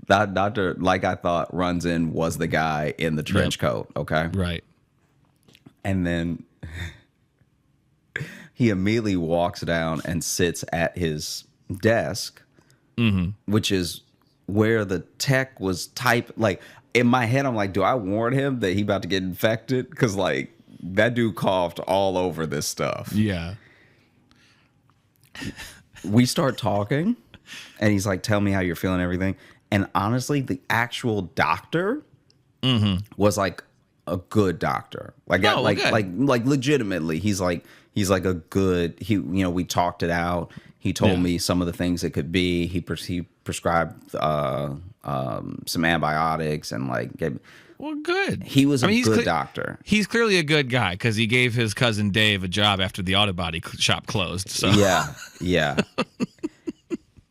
That doctor, like I thought, runs in, was the guy in the trench coat, okay? Right. And then he immediately walks down and sits at his desk, which is where the tech was like, in my head, I'm like, do I warn him that he about to get infected? Because, like, that dude coughed all over this stuff. Yeah. We start talking, and he's like, tell me how you're feeling and everything. And honestly, the actual doctor was like a good doctor. Like, Oh, like, good. like legitimately, he's like a good, we talked it out. He told me some of the things it could be. He prescribed some antibiotics and like Well, good. he was a he's good doctor. He's clearly a good guy because he gave his cousin Dave a job after the auto body shop closed. So Yeah.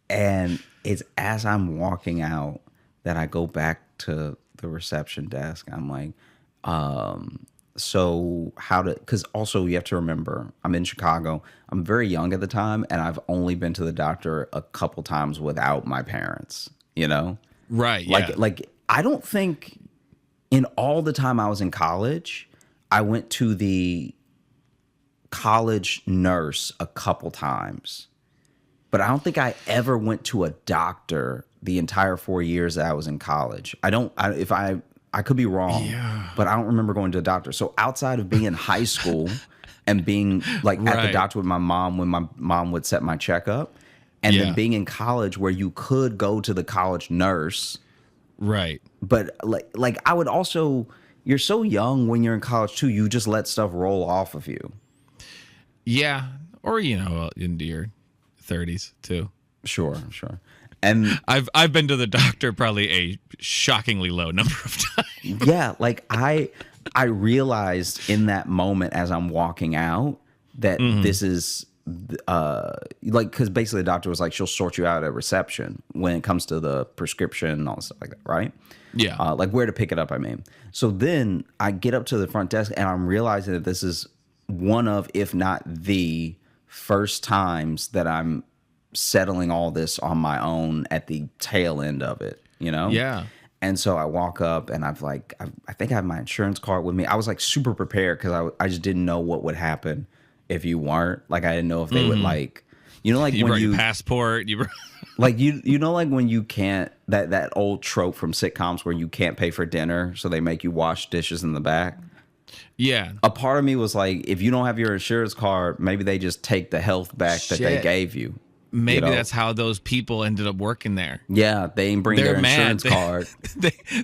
And it's as I'm walking out that I go back to the reception desk. I'm like, so because also you have to remember, I'm in Chicago. I'm very young at the time, and I've only been to the doctor a couple times without my parents, Right. Yeah. Like I don't think in all the time I was in college, I went to the college nurse a couple times. But I don't think I ever went to a doctor the entire 4 years that I was in college. I could be wrong, but I don't remember going to a doctor. So outside of being in high school and being like at the doctor with my mom when my mom would set my checkup, and then being in college where you could go to the college nurse. Right. But like I would also, you're so young when you're in college too, you just let stuff roll off of you. Yeah. Or, into your 30s too. Sure. And I've been to the doctor probably a shockingly low number of times. yeah, like I realized in that moment as I'm walking out that this is like, because basically the doctor was like, she'll sort you out at reception when it comes to the prescription and all stuff like that, right? Yeah. Like where to pick it up, I mean. So then I get up to the front desk and I'm realizing that this is one of, if not the first times that I'm settling all this on my own at the tail end of it, Yeah. And so I walk up and I think I have my insurance card with me. I was like super prepared because I just didn't know what would happen if you weren't. Like I didn't know if they would like, like You when brought you your passport. like like when you can't, that old trope from sitcoms where you can't pay for dinner, so they make you wash dishes in the back. Yeah. A part of me was like, if you don't have your insurance card, maybe they just take the health back that they Shit. gave you. Maybe that's how those people ended up working there. Yeah, they ain't bring They're their mad. insurance card.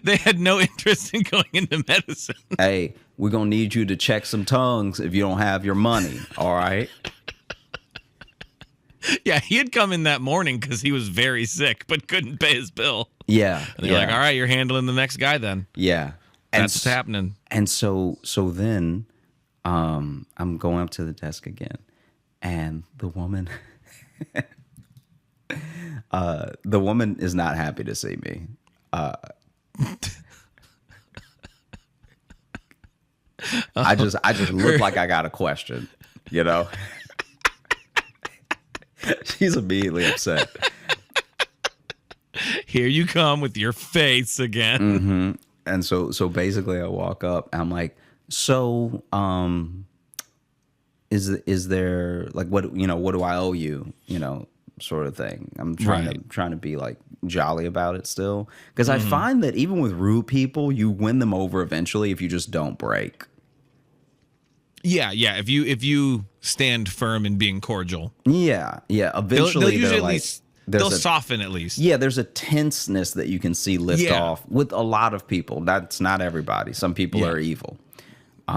They had no interest in going into medicine. Hey, we're gonna need you to check some tongues if you don't have your money. All right. Yeah, he had come in that morning because he was very sick but couldn't pay his bill. Yeah. And they're like, all right, you're handling the next guy then. Yeah. That's what's happening. And so then I'm going up to the desk again, and the woman is not happy to see me. I just look like I got a question, She's immediately upset. Here you come with your face again. And so basically I walk up and I'm like, so is there like what do I owe you, sort of thing. I'm trying to be like jolly about it still, because I find that even with rude people, you win them over eventually if you just don't break. Yeah. If you stand firm in being cordial, Yeah. Eventually, they'll usually they're at like, least there's they'll a soften at least. yeah, there's a tenseness that you can see lift Yeah. off with a lot of people. That's not everybody. Some people Yeah. are evil.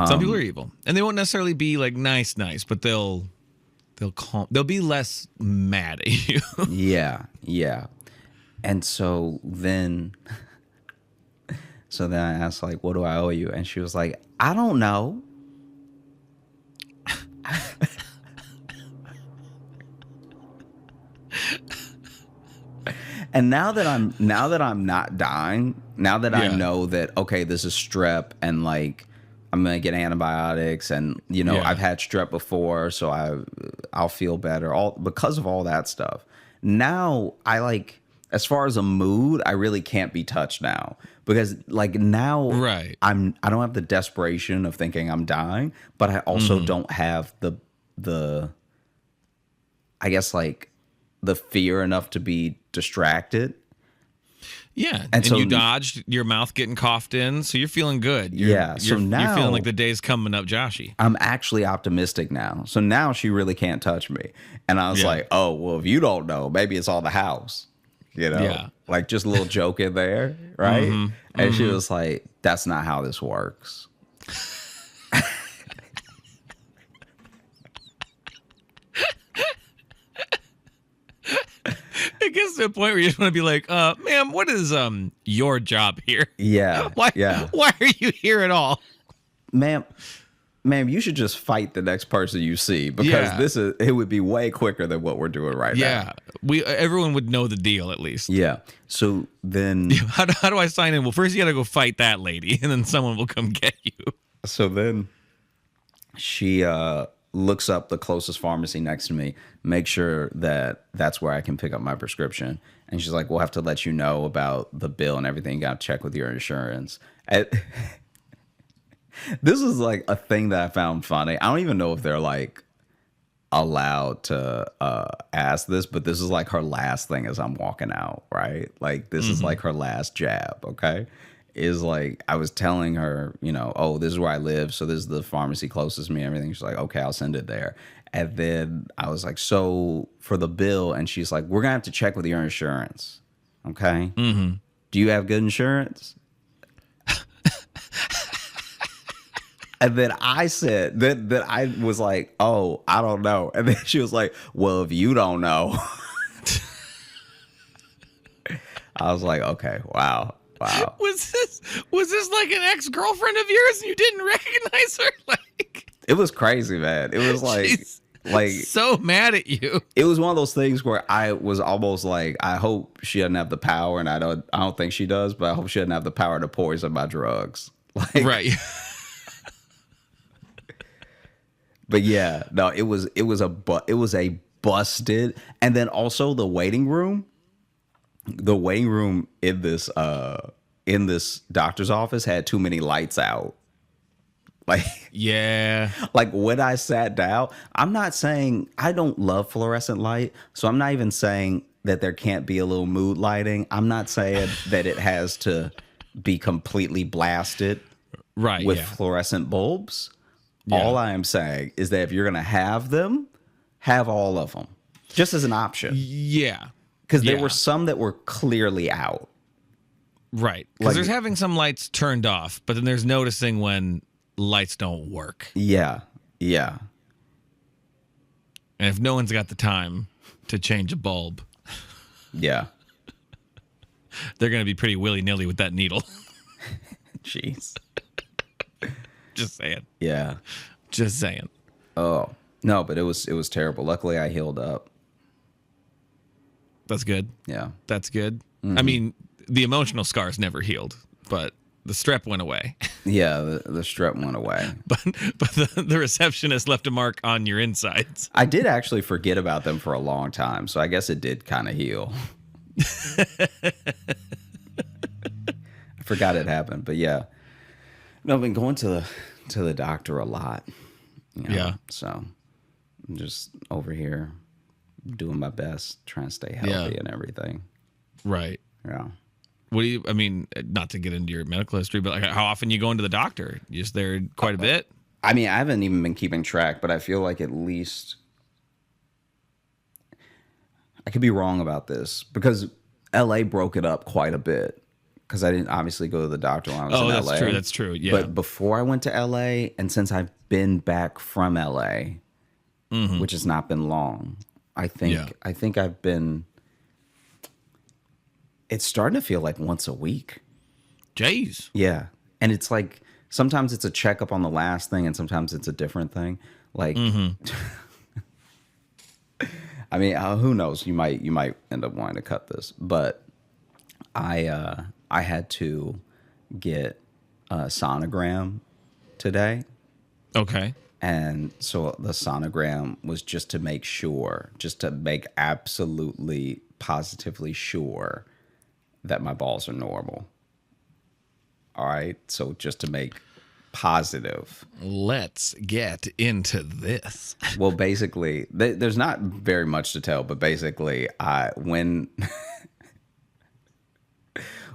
Some people are evil, and they won't necessarily be like nice, but they'll be less mad at you. Yeah. And so then I asked, like, what do I owe you? And she was like, I don't know. And now that I'm not dying, now that I Yeah. know that, okay, this is strep, and like I'm gonna get antibiotics, and Yeah. I've had strep before, so I'll feel better, all because of all that stuff. Now I like, as far as a mood, I really can't be touched now, because like now Right. I don't have the desperation of thinking I'm dying, but I also don't have the I guess like the fear enough to be distracted. Yeah, And so- you dodged your mouth getting coughed in, so you're feeling good. You're now feeling like the day's coming up, Joshy. I'm actually optimistic now. So now she really can't touch me. And I was Yeah. like, oh, well, if you don't know, maybe it's all the house. Yeah. Like just a little joke in there, right? And she was like, that's not how this works. It gets to a point where you just want to be like, ma'am, what is your job here? Yeah. Why Yeah. why are you here at all? Ma'am, you should just fight the next person you see, because Yeah. it would be way quicker than what we're doing right now. Yeah. Everyone would know the deal at least. Yeah. So then How do I sign in? Well, first you got to go fight that lady, and then someone will come get you. So then she looks up the closest pharmacy next to me, make sure that that's where I can pick up my prescription. And she's like, we'll have to let you know about the bill and everything. You got to check with your insurance. This is like a thing that I found funny. I don't even know if they're like allowed to ask this, but this is like her last thing as I'm walking out, right? Like this is like her last jab, okay? Is like, I was telling her, oh, this is where I live, so this is the pharmacy closest to me and everything. She's like, okay, I'll send it there. And then I was like, so for the bill, and she's like, we're gonna have to check with your insurance, okay? Do you have good insurance? And then I said that I was like, oh, I don't know. And then she was like, well, if you don't know. I was like, okay, wow. Was this like an ex-girlfriend of yours and you didn't recognize her? Like, It was crazy, man. It was like, she's like so mad at you. it was one of those things where I was almost like, I hope she doesn't have the power, and I don't think she does, but I hope she doesn't have the power to poison my drugs. Like, Right. But yeah, no, it was a busted. And then also the waiting room in this doctor's office had too many lights out. Like, Yeah. like when I sat down, I'm not saying I don't love fluorescent light, so I'm not even saying that there can't be a little mood lighting. I'm not saying that it has to be completely blasted Right. with yeah. fluorescent bulbs. Yeah. All I am saying is that if you're going to have them, have all of them, just as an option. Yeah. Because there Yeah. were some that were clearly out. Right. Because Like- there's having some lights turned off, but then there's noticing when lights don't work. Yeah. And if no one's got the time to change a bulb, Yeah. they're going to be pretty willy-nilly with that needle. Jeez. Just saying. Yeah. Just saying. Oh, no, but it was terrible. Luckily I healed up. That's good. Yeah. That's good. I mean, the emotional scars never healed, but the strep went away. Yeah, the strep went away. but the receptionist left a mark on your insides. I did actually forget about them for a long time, so I guess it did kind of heal. I forgot it happened, but yeah. No, I've been going to the doctor a lot. Yeah. So I'm just over here doing my best, trying to stay healthy and everything. Right. Yeah. What do you, I mean, not to get into your medical history, but like how often you go into the doctor? You just there quite a bit? I mean, I haven't even been keeping track, but I feel like at least I could be wrong about this because LA broke it up quite a bit because I didn't obviously go to the doctor when I was in that's LA. true. That's true. Yeah. But before I went to LA, and since I've been back from LA, which has not been long, I think I've been. It's starting to feel like once a week. Jeez. Yeah, and it's like sometimes it's a checkup on the last thing, and sometimes it's a different thing. Like, I mean, who knows? You might end up wanting to cut this, but I had to get a sonogram today. Okay. And so the sonogram was just to make absolutely positively sure that my balls are normal. All right. So just to make positive. Let's get into this. Well, basically, there's not very much to tell, but basically,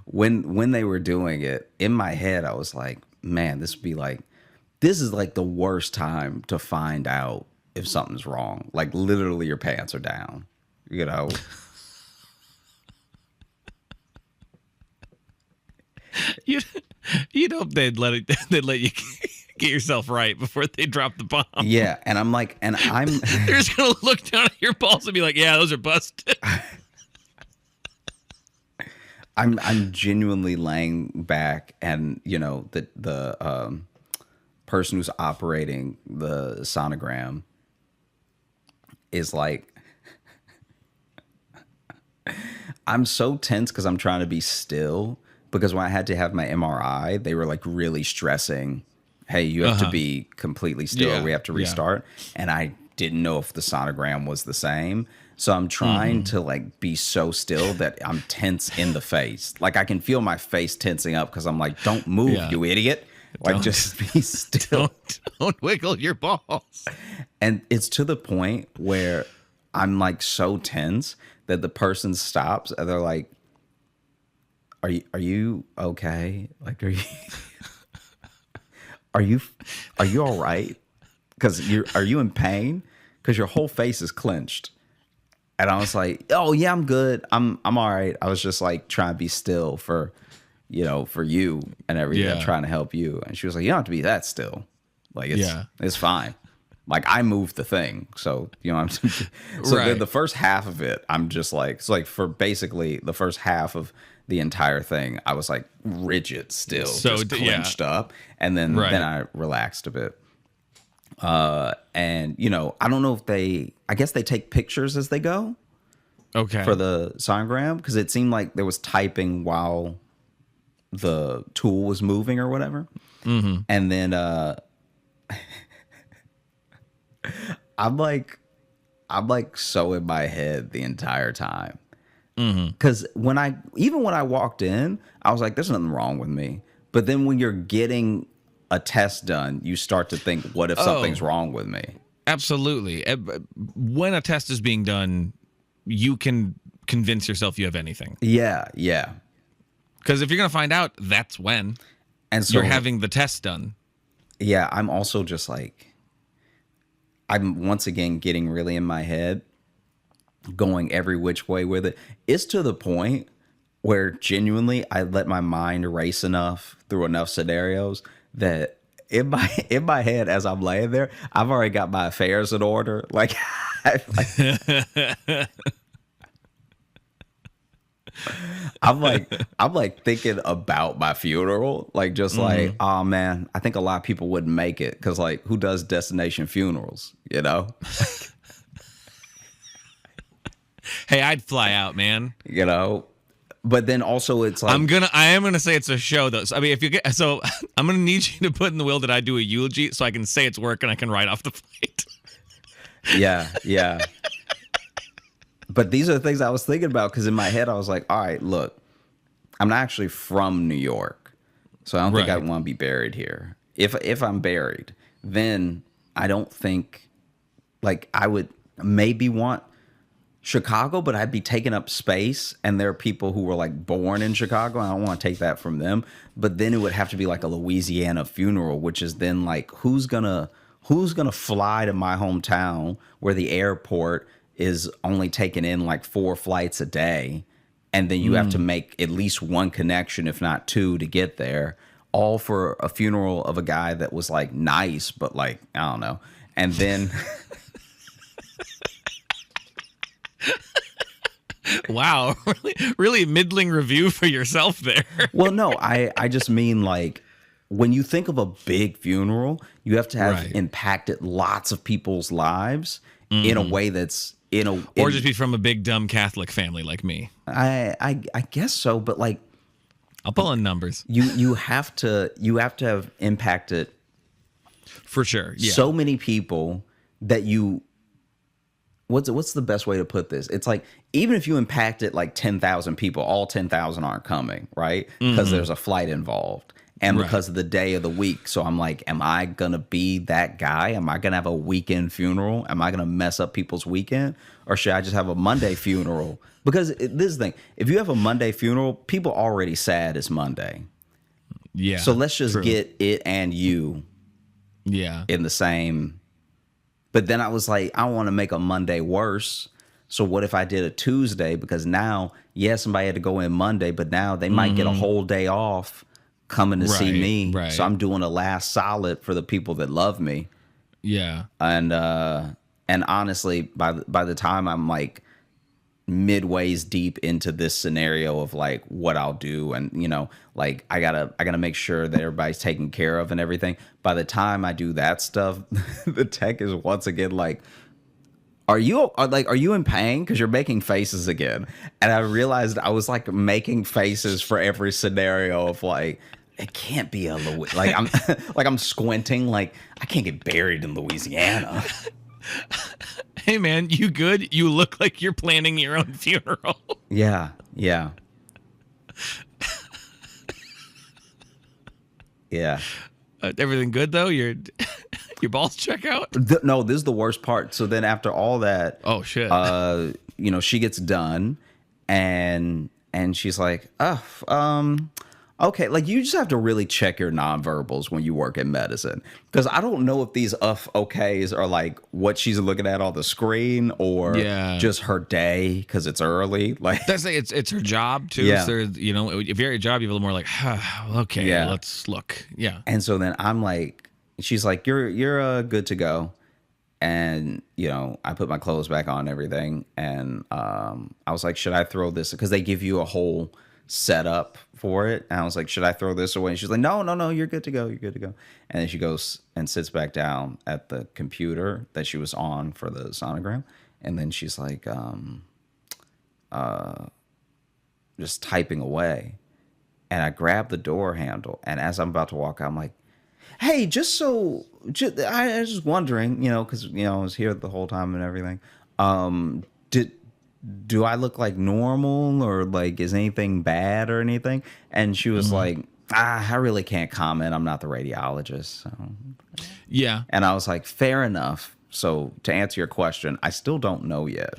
when they were doing it in my head, I was like, man, this is like the worst time to find out if something's wrong. Like literally your pants are down, you know? You'd hope they'd let you get yourself right before they drop the bomb. Yeah. And I'm like, they're just going to look down at your balls and be like, yeah, those are busted. I'm genuinely laying back, and you know the person who's operating the sonogram is like, I'm so tense because I'm trying to be still. Because when I had to have my MRI, they were like really stressing, hey, you have to be completely still, or we have to restart. And I didn't know if the sonogram was the same. So I'm trying to like be so still that I'm tense in the face. Like I can feel my face tensing up because I'm like, don't move, you idiot. Like just be still. Don't wiggle your balls. And it's to the point where I'm like so tense that the person stops and they're like, Are you okay? Like, are you all right? Because are you in pain? Because your whole face is clenched. And I was like, oh yeah, I'm good. I'm all right. I was just like trying to be still for you and everything. I'm trying to help you. And she was like, you don't have to be that still. Like it's fine. Like I moved the thing. So, you know, the first half of it, I'm just like, it's like for basically the first half of the entire thing, I was like rigid still, just clenched up. And then I relaxed a bit. And you know, I don't know if I guess they take pictures as they go. Okay. For the sonogram, because it seemed like there was typing while the tool was moving or whatever. And then I'm like so in my head the entire time. Because when I walked in, I was like, there's nothing wrong with me. But then when you're getting a test done, you start to think, what if something's wrong with me? Absolutely. When a test is being done, you can convince yourself you have anything. Yeah. Because if you're going to find out, that's when. And so you're having the test done. Yeah, I'm also just like, I'm once again getting really in my head, going every which way with it. It's to the point where genuinely I let my mind race enough through enough scenarios that in my head as I'm laying there, I've already got my affairs in order. Like, I'm like thinking about my funeral, like just like, oh man, I think a lot of people wouldn't make it because like who does destination funerals, you know? Hey, I'd fly out, man. You know, but then also it's like I am gonna say it's a show though. So, I mean, I'm gonna need you to put in the will that I do a eulogy so I can say it's work and I can write off the flight. Yeah. But these are the things I was thinking about because in my head I was like, all right, look, I'm not actually from New York, so I don't think I want to be buried here. If I'm buried, then I don't think like I would maybe want Chicago, but I'd be taking up space, and there are people who were like born in Chicago. I don't want to take that from them, but then it would have to be like a Louisiana funeral, which is then like who's gonna fly to my hometown where the airport is only taking in like 4 flights a day, and then you have to make at least one connection, if not 2, to get there, all for a funeral of a guy that was like nice, but like I don't know, and then. Wow, really middling review for yourself there. Well, no, I just mean like when you think of a big funeral, you have to have impacted lots of people's lives in a way that's or just be from a big dumb Catholic family like me. I guess so, but like I'll pull in numbers. You have to have impacted for sure. Yeah. So many people that you. What's the best way to put this? It's like even if you impacted like 10,000 people, all 10,000 aren't coming, right? Because there's a flight involved and because of the day of the week. So I'm like, am I gonna be that guy? Am I gonna have a weekend funeral? Am I gonna mess up people's weekend, or should I just have a Monday funeral? Because this is the thing: if you have a Monday funeral, people already sad it's Monday. Yeah. So let's just get it and you. Yeah. In the same. But then I was like, I don't want to make a Monday worse. So what if I did a Tuesday? Because now, somebody had to go in Monday, but now they might get a whole day off coming to see me. Right. So I'm doing a last solid for the people that love me. Yeah. And honestly, by the time I'm like midways deep into this scenario of like what I'll do, and like I gotta make sure that everybody's taken care of and everything. By the time I do that stuff, the tech is once again like, are you in pain? Because you're making faces again. And I realized I was like making faces for every scenario of like, it can't be a like I'm like I'm squinting, like I can't get buried in Louisiana. Hey man, you good? You look like you're planning your own funeral. Yeah. Yeah. Everything good though? Your balls check out? No, this is the worst part. So then after all that, oh shit. She gets done and she's like, okay, like you just have to really check your nonverbals when you work in medicine, because I don't know if these okays are like what she's looking at on the screen or just her day because it's early. Like that's like it's her job too. Yeah. So if you're at your job, you're a little more like, okay, let's look. Yeah. And so then I'm like, she's like, you're good to go. And I put my clothes back on and everything, and I was like, should I throw this? Because they give you a whole setup for it, and I was like, should I throw this away? And she's like, no, you're good to go. And then she goes and sits back down at the computer that she was on for the sonogram, and then she's like just typing away, and I grabbed the door handle, and as I'm about to walk out, I'm like, hey, I was just wondering, because I was here the whole time and everything, do I look like normal, or like is anything bad or anything? And she was like, I really can't comment. I'm not the radiologist. So. Yeah. And I was like, fair enough. So to answer your question, I still don't know yet.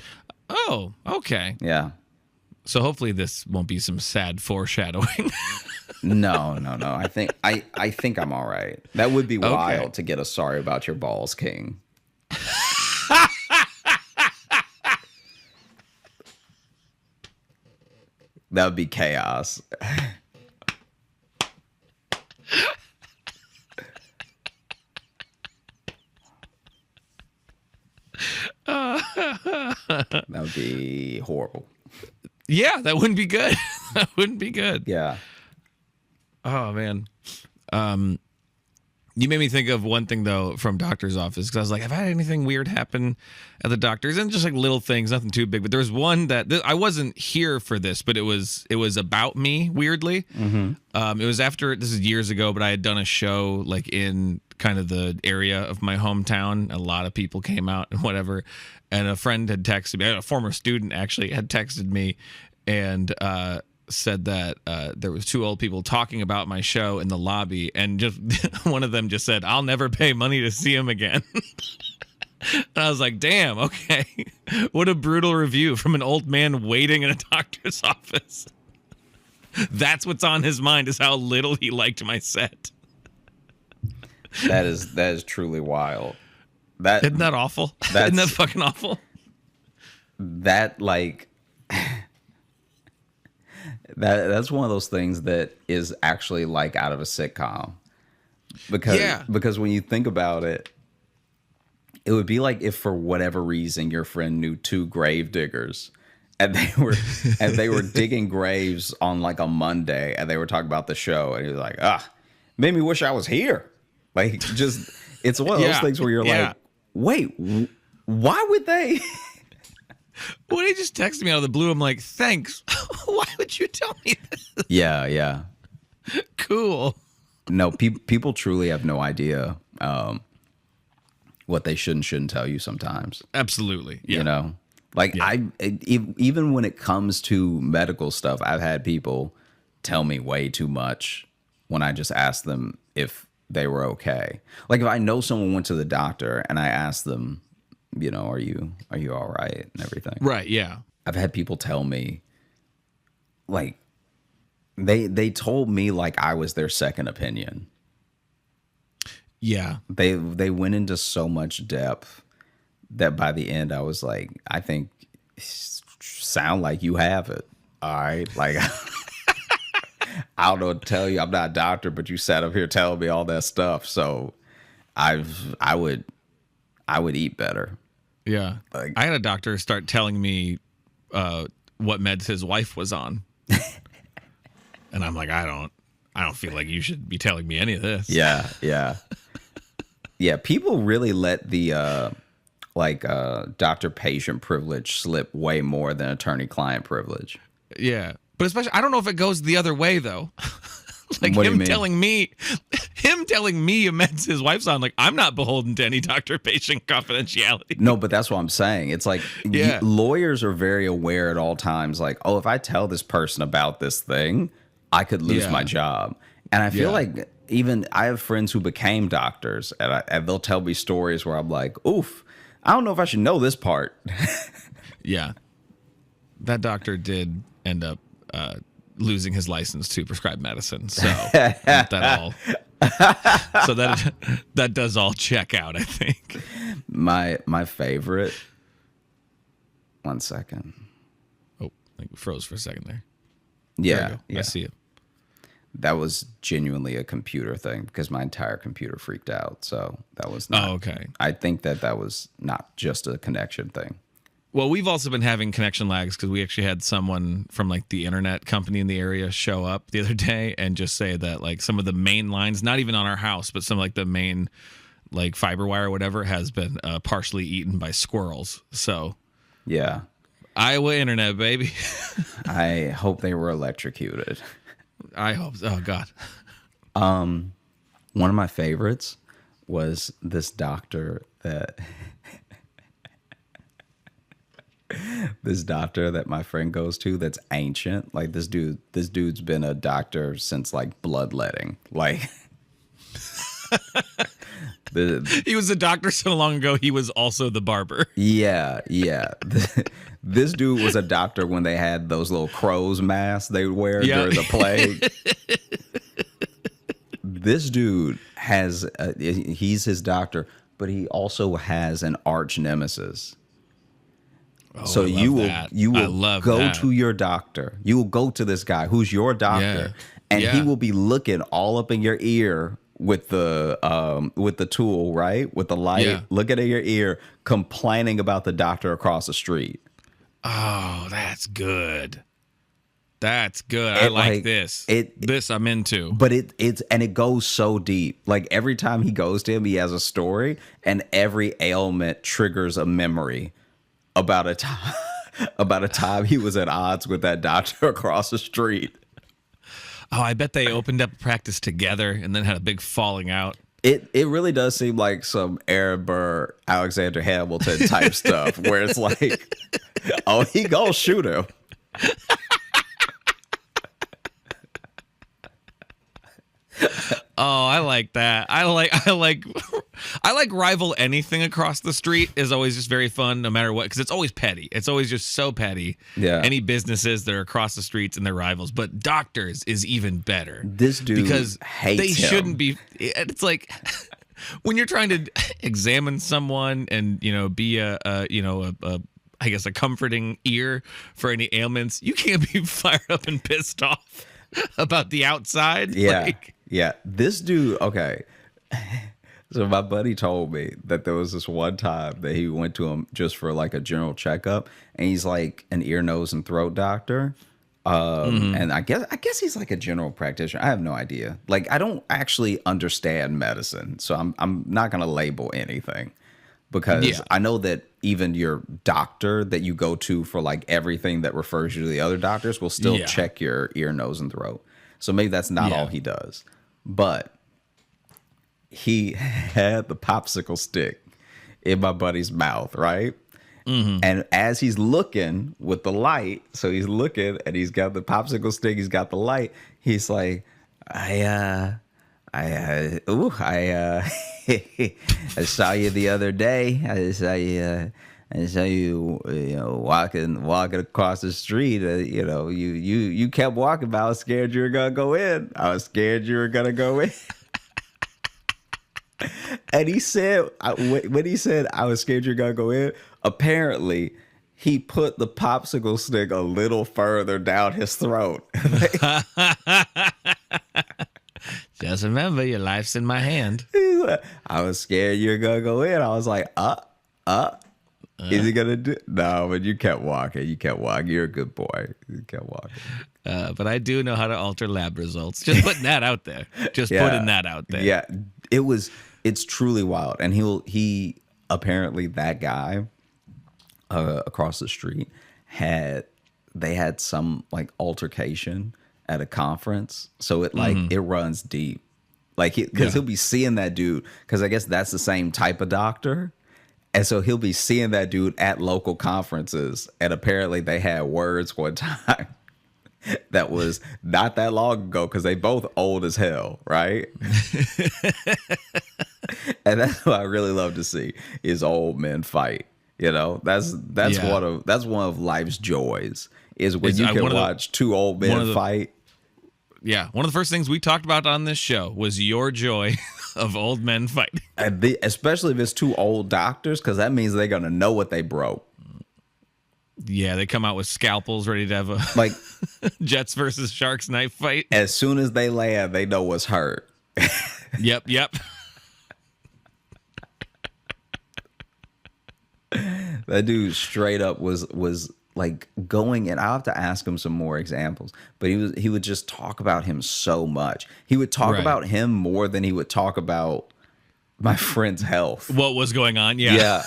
Oh, okay. Yeah. So hopefully this won't be some sad foreshadowing. No. I think I'm all right. That would be wild to get a sorry about your balls, King. That would be chaos. That would be horrible. Yeah, that wouldn't be good. That wouldn't be good. Yeah. Oh man. You made me think of one thing though from doctor's office, because I was like, have I had anything weird happen at the doctor's? And just like little things, nothing too big. But there was one that I wasn't here for this, but it was about me weirdly. Mm-hmm. It was after, this is years ago, but I had done a show like in kind of the area of my hometown. A lot of people came out and whatever. And a friend had texted me, a former student actually had texted me and said that there was 2 old people talking about my show in the lobby, and just one of them just said, I'll never pay money to see him again. And I was like, damn, okay. What a brutal review from an old man waiting in a doctor's office. That's what's on his mind, is how little he liked my set. That is truly wild. Isn't that awful? Isn't that fucking awful? That like that's one of those things that is actually like out of a sitcom. Because when you think about it, it would be like if for whatever reason your friend knew two grave diggers and they were digging graves on like a Monday and they were talking about the show and you're like, made me wish I was here. Like, just, it's one of those things where you're like, wait, why would they? When he just texted me out of the blue, I'm like, thanks. Why would you tell me this? Yeah. Cool. No, people truly have no idea what they should and shouldn't tell you sometimes. Absolutely. Yeah. You know, like even when it comes to medical stuff, I've had people tell me way too much when I just ask them if they were okay. Like if I know someone went to the doctor and I ask them, you know, are you all right and everything. Right. Yeah. I've had people tell me like they told me like I was their second opinion. Yeah. They went into so much depth that by the end I was like, I think sound like you have it. All right. Like I don't know what to tell you. I'm not a doctor, but you sat up here telling me all that stuff. So I would eat better. Yeah. Like, I had a doctor start telling me what meds his wife was on. And I'm like, I don't feel like you should be telling me any of this. Yeah. Yeah, people really let the doctor-patient privilege slip way more than attorney-client privilege. Yeah. But especially, I don't know if it goes the other way, though. Like What do you him mean? telling me meds his wife's on, like, I'm not beholden to any doctor-patient confidentiality. No, but that's what I'm saying. It's like lawyers are very aware at all times, like, oh, if I tell this person about this thing, I could lose my job. And I feel like even I have friends who became doctors, and they'll tell me stories where I'm like, oof, I don't know if I should know this part. Yeah. That doctor did end up losing his license to prescribe medicine. So that does all check out, I think. My favorite. One second. Oh, I think we froze for a second there. Yeah. I see it. That was genuinely a computer thing because my entire computer freaked out. So that was not. Oh, okay. I think that was not just a connection thing. Well, we've also been having connection lags because we actually had someone from like the internet company in the area show up the other day and just say that like some of the main lines, not even on our house, but some like the main like fiber wire or whatever has been partially eaten by squirrels. So Yeah. Iowa internet, baby. I hope they were electrocuted. I hope so. Oh, God. One of my favorites was this doctor that my friend goes to that's ancient. Like this dude's been a doctor since like bloodletting. Like He was a doctor so long ago, he was also the barber. Yeah. This dude was a doctor when they had those little crow's masks they would wear during the plague. This dude has, he's his doctor, but he also has an arch nemesis. Oh, So you will go to your doctor. You will go to this guy who's your doctor, and he will be looking all up in your ear with the tool, right? With the light, looking at your ear, complaining about the doctor across the street. Oh, that's good. That's good. I like this. This I'm into. But it goes so deep. Like every time he goes to him, he has a story, and every ailment triggers a memory about a time he was at odds with that doctor across the street. Oh, I bet they opened up practice together and then had a big falling out. It really does seem like some Aaron Burr, Alexander Hamilton type stuff where it's like, oh, he gonna shoot him. Oh, I like that. I I like rival anything across the street is always just very fun, no matter what, because it's always petty. It's always just so petty. Yeah. Any businesses that are across the streets and their rivals, but doctors is even better. This dude because hates they him. shouldn't be. It's like when you're trying to examine someone and be I guess a comforting ear for any ailments. You can't be fired up and pissed off about the outside. Yeah. Yeah. This dude, okay. So my buddy told me that there was this one time that he went to him just for like a general checkup, and he's like an ear, nose, and throat doctor. And I guess he's like a general practitioner. I have no idea. Like, I don't actually understand medicine, so I'm not gonna label anything, because I know that even your doctor that you go to for like everything that refers you to the other doctors will still check your ear, nose, and throat. So maybe that's not all he does. But he had the popsicle stick in my buddy's mouth, right? And as he's looking with the light, so he's looking and he's got the popsicle stick, he's got the light, he's like, I saw you the other day. I saw you, walking across the street. You kept walking, but I was scared you were gonna go in. And he said, when he said I was scared you were gonna go in, apparently he put the popsicle stick a little further down his throat. Just remember, your life's in my hand. He's like, I was scared you were gonna go in. I was like, is he gonna do? No, but you kept walking. You're a good boy. You kept walking. But I do know how to alter lab results. Just putting that out there. Putting that out there. Yeah, it's truly wild. And he apparently, that guy across the street had some like altercation at a conference. So it it runs deep. Like, because he'll be seeing that dude, because I guess that's the same type of doctor. And so he'll be seeing that dude at local conferences. And apparently they had words one time that was not that long ago, because they both old as hell, right? And that's what I really love to see, is old men fight. That's one of life's joys, is when you can watch two old men fight. Yeah, one of the first things we talked about on this show was your joy of old men fighting. Especially if it's two old doctors, because that means they're going to know what they broke. Yeah, they come out with scalpels ready to have a like Jets versus Sharks knife fight. As soon as they land, they know what's hurt. Yep. That dude straight up was like going, and I'll have to ask him some more examples, but he would just talk about him so much. He would talk about him more than he would talk about my friend's health. What was going on? Yeah.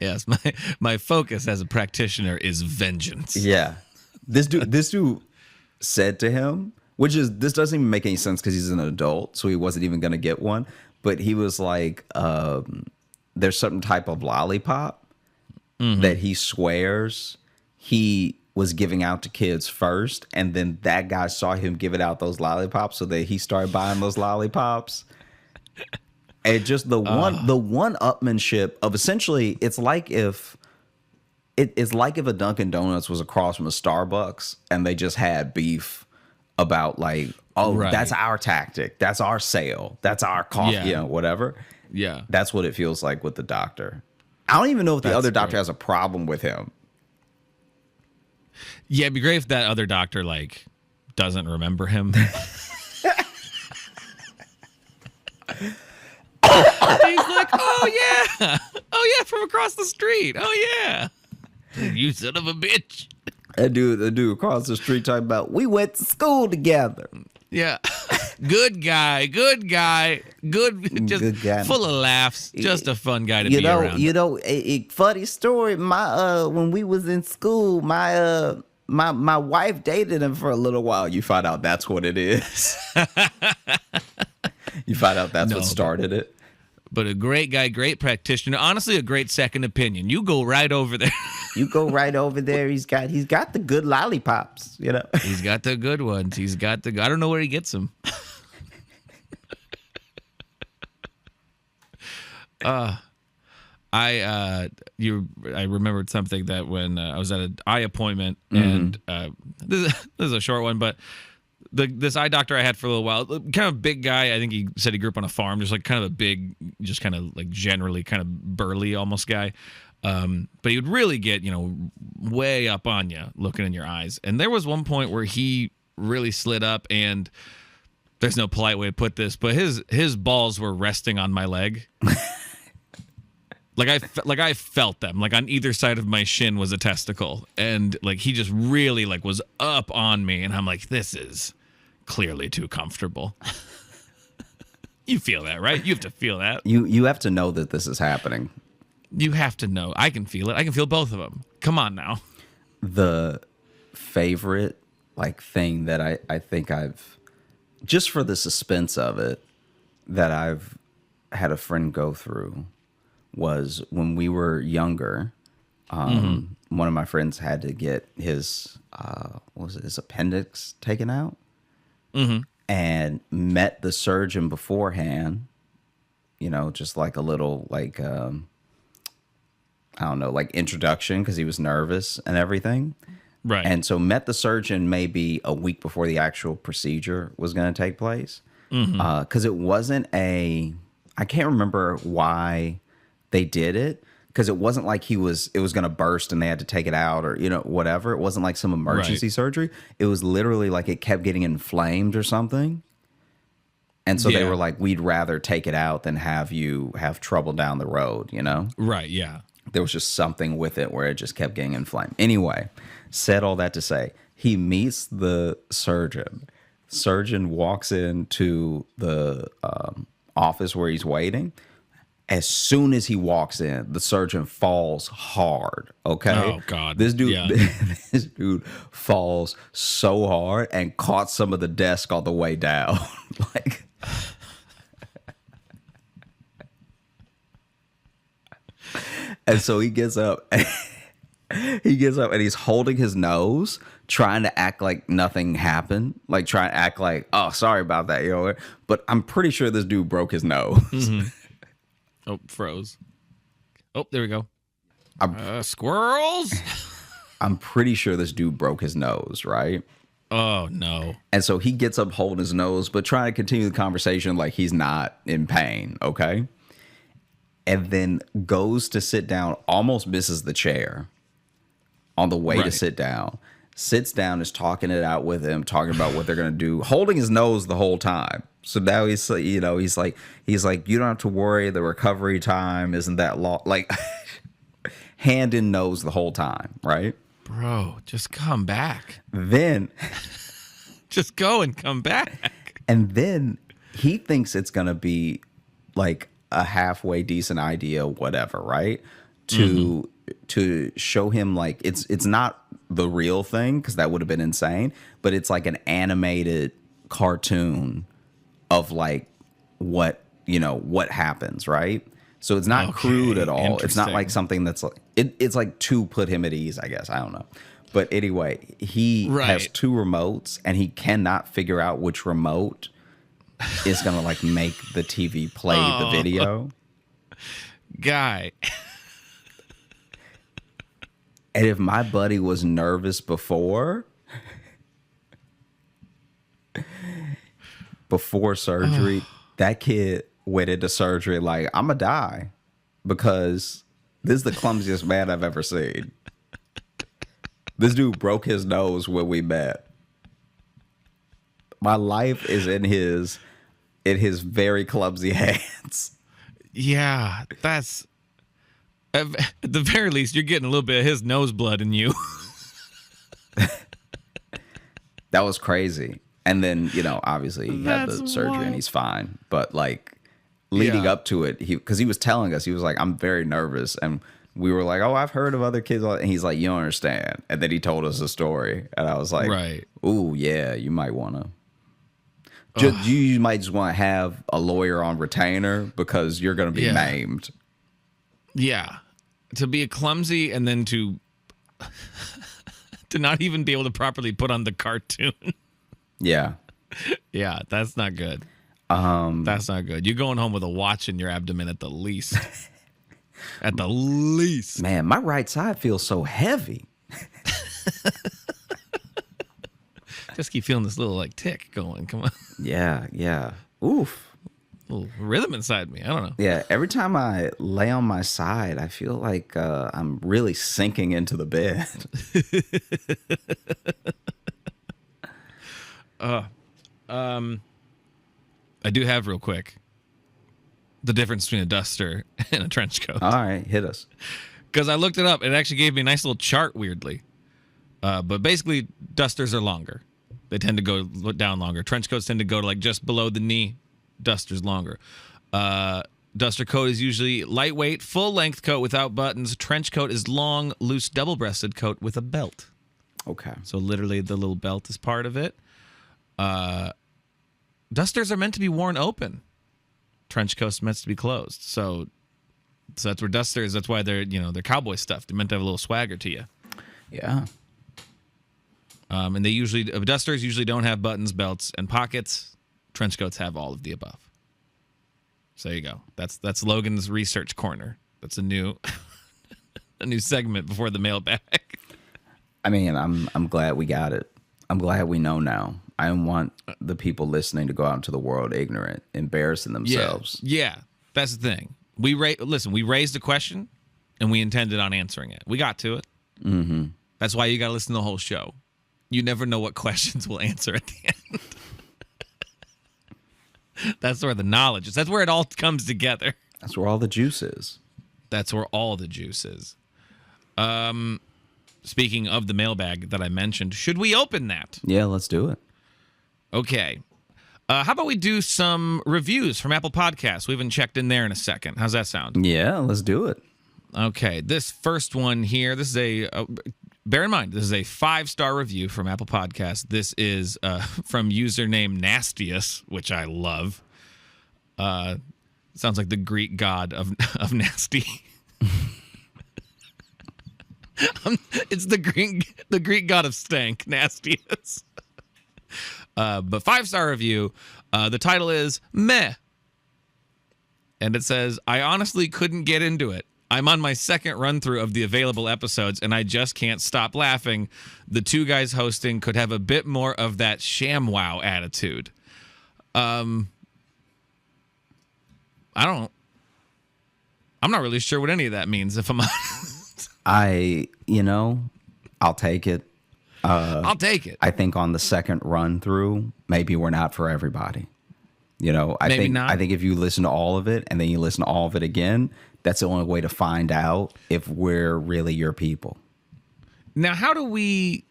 Yes, my focus as a practitioner is vengeance. Yeah. This dude said to him, this doesn't even make any sense because he's an adult, so he wasn't even going to get one. But he was like, there's certain type of lollipop that he swears he was giving out to kids first. And then that guy saw him giving out those lollipops, so that he started buying those lollipops. And just the one-upmanship of, essentially, it's like if a Dunkin' Donuts was across from a Starbucks and they just had beef about like, that's our tactic, that's our sale, that's our coffee, whatever. Yeah, that's what it feels like with the doctor. I don't even know if the other doctor has a problem with him. Yeah, it'd be great if that other doctor like doesn't remember him. He's like, oh yeah, from across the street. Oh yeah, you son of a bitch. The dude across the street talking about, we went to school together. Yeah. Good guy. Just good guy. Full of laughs. Just a fun guy to be around. A funny story. When we was in school, my wife dated him for a little while. You find out that's what it is. You find out that's what started it. But a great guy, great practitioner. Honestly, a great second opinion. You go right over there. You go right over there. He's got the good lollipops, you know. He's got the good ones. I don't know where he gets them. I remembered something that when I was at an eye appointment, and this is a short one, but this eye doctor I had for a little while, kind of big guy. I think he said he grew up on a farm, just like kind of a big, just kind of like generally kind of burly almost guy. But he would really get, way up on you looking in your eyes. And there was one point where he really slid up, and there's no polite way to put this, but his balls were resting on my leg. I felt them, like on either side of my shin was a testicle, and like he just really like was up on me, and I'm like, this is clearly too comfortable. You feel that, right? You have to feel that. You have to know that this is happening. You have to know. I can feel it. I can feel both of them. Come on now. The favorite thing that I think I've, just for the suspense of it, that I've had a friend go through was when we were younger. One of my friends had to get his his appendix taken out, and met the surgeon beforehand. Just like a little I don't know, introduction, because he was nervous and everything. Right. And so met the surgeon maybe a week before the actual procedure was going to take place. Because it wasn't I can't remember why they did it, because it wasn't like it was going to burst and they had to take it out, or whatever. It wasn't like some emergency surgery. It was literally like it kept getting inflamed or something, and so they were like, we'd rather take it out than have you have trouble down the road. Right. Yeah. There was just something with it where it just kept getting inflamed. Anyway, said all that to say, he meets the surgeon. Surgeon walks into the office where he's waiting. As soon as he walks in, the surgeon falls hard. Okay. Oh God. This dude falls so hard and caught some of the desk on the way down. And so he gets up. He gets up and he's holding his nose, trying to act like nothing happened, trying to act like, oh, sorry about that, But I'm pretty sure this dude broke his nose. Oh, froze. Oh, there we go. Squirrels. I'm pretty sure this dude broke his nose, right? Oh, no. And so he gets up holding his nose, but trying to continue the conversation like he's not in pain, okay? And then goes to sit down, almost misses the chair on the way to sit down. Sits down, is talking it out with him, talking about what they're going to do, holding his nose the whole time. So now he's like, you don't have to worry. The recovery time isn't that long. Hand in nose the whole time, right? Bro, just come back. Then just go and come back. And then he thinks it's going to be a halfway decent idea, whatever, right? To show him it's not the real thing, because that would have been insane, but it's like an animated cartoon of what happens, right? So it's not crude at all. It's not like something that's it's like to put him at ease, I guess. I don't know. But anyway, he has two remotes and he cannot figure out which remote is going to make the TV play the video. Guy. And if my buddy was nervous before surgery, that kid went into surgery like, I'm going to die, because this is the clumsiest man I've ever seen. This dude broke his nose when we met. My life is in his very clumsy hands. Yeah, that's... At the very least, you're getting a little bit of his nose blood in you. That was crazy. And then, obviously he had the surgery and he's fine. But leading up to it, because he was telling us, he was like, I'm very nervous. And we were like, oh, I've heard of other kids. And he's like, you don't understand. And then he told us a story. And I was like, ooh, yeah, you might want to. You might just want to have a lawyer on retainer, because you're going to be maimed. Yeah. To be a clumsy and then to to not even be able to properly put on the cartoon. Yeah. Yeah, that's not good. That's not good. You're going home with a watch in your abdomen at the least. At the least. Man, my right side feels so heavy. Just keep feeling this little like tick going. Come on. Yeah. Oof. A little rhythm inside me. I don't know. Yeah, every time I lay on my side, I feel like I'm really sinking into the bed. I do have real quick the difference between a duster and a trench coat. All right, hit us. Because I looked it up. It actually gave me a nice little chart, weirdly. But basically, dusters are longer. They tend to go down longer. Trench coats tend to go to like just below the knee. Dusters longer. Duster coat is usually lightweight, full-length coat without buttons. Trench coat is long, loose, double-breasted coat with a belt. Okay. So literally the little belt is part of it. Dusters are meant to be worn open. Trench coats meant to be closed. So that's where dusters, that's why they're cowboy stuff. They're meant to have a little swagger to you. Yeah. And dusters usually don't have buttons, belts, and pockets. Trench coats have all of the above. So there you go. That's Logan's research corner. That's a new segment before the mailbag. I mean, I'm glad we got it. I'm glad we know now. I don't want the people listening to go out into the world ignorant, embarrassing themselves. Yeah, that's the thing. We raised a question, and we intended on answering it. We got to it. Mm-hmm. That's why you got to listen to the whole show. You never know what questions we'll answer at the end. That's where the knowledge is. That's where it all comes together. That's where all the juice is. That's where all the juice is. Speaking of the mailbag that I mentioned, should we open that? Yeah, let's do it. Okay. How about we do some reviews from Apple Podcasts? We haven't checked in there in a second. How's that sound? Yeah, let's do it. Okay. This first one here, this is bear in mind, this is a 5-star review from Apple Podcasts. This is from username Nastius, which I love. Sounds like the Greek god of nasty. It's the Greek god of stank, Nastius. But 5-star review. The title is Meh. And it says, I honestly couldn't get into it. I'm on my second run through of the available episodes, and I just can't stop laughing. The two guys hosting could have a bit more of that ShamWow attitude. I'm not really sure what any of that means, if I'm honest. I'll take it. I'll take it. I think on the second run through, maybe we're not for everybody. I think if you listen to all of it and then you listen to all of it again, that's the only way to find out if we're really your people. Now, how do we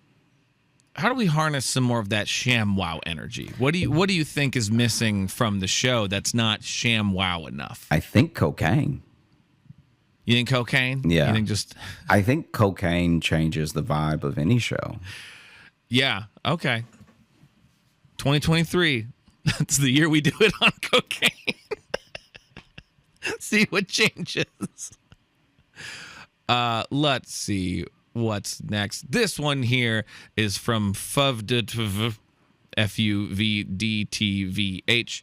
harness some more of that ShamWow energy? What do you think is missing from the show that's not ShamWow enough? I think cocaine. You think cocaine? Yeah. You think I think cocaine changes the vibe of any show. Yeah. Okay. 2023. That's the year we do it on cocaine. See what changes. Let's see what's next. This one here is from Fuvdtvh, Fuvdtvh.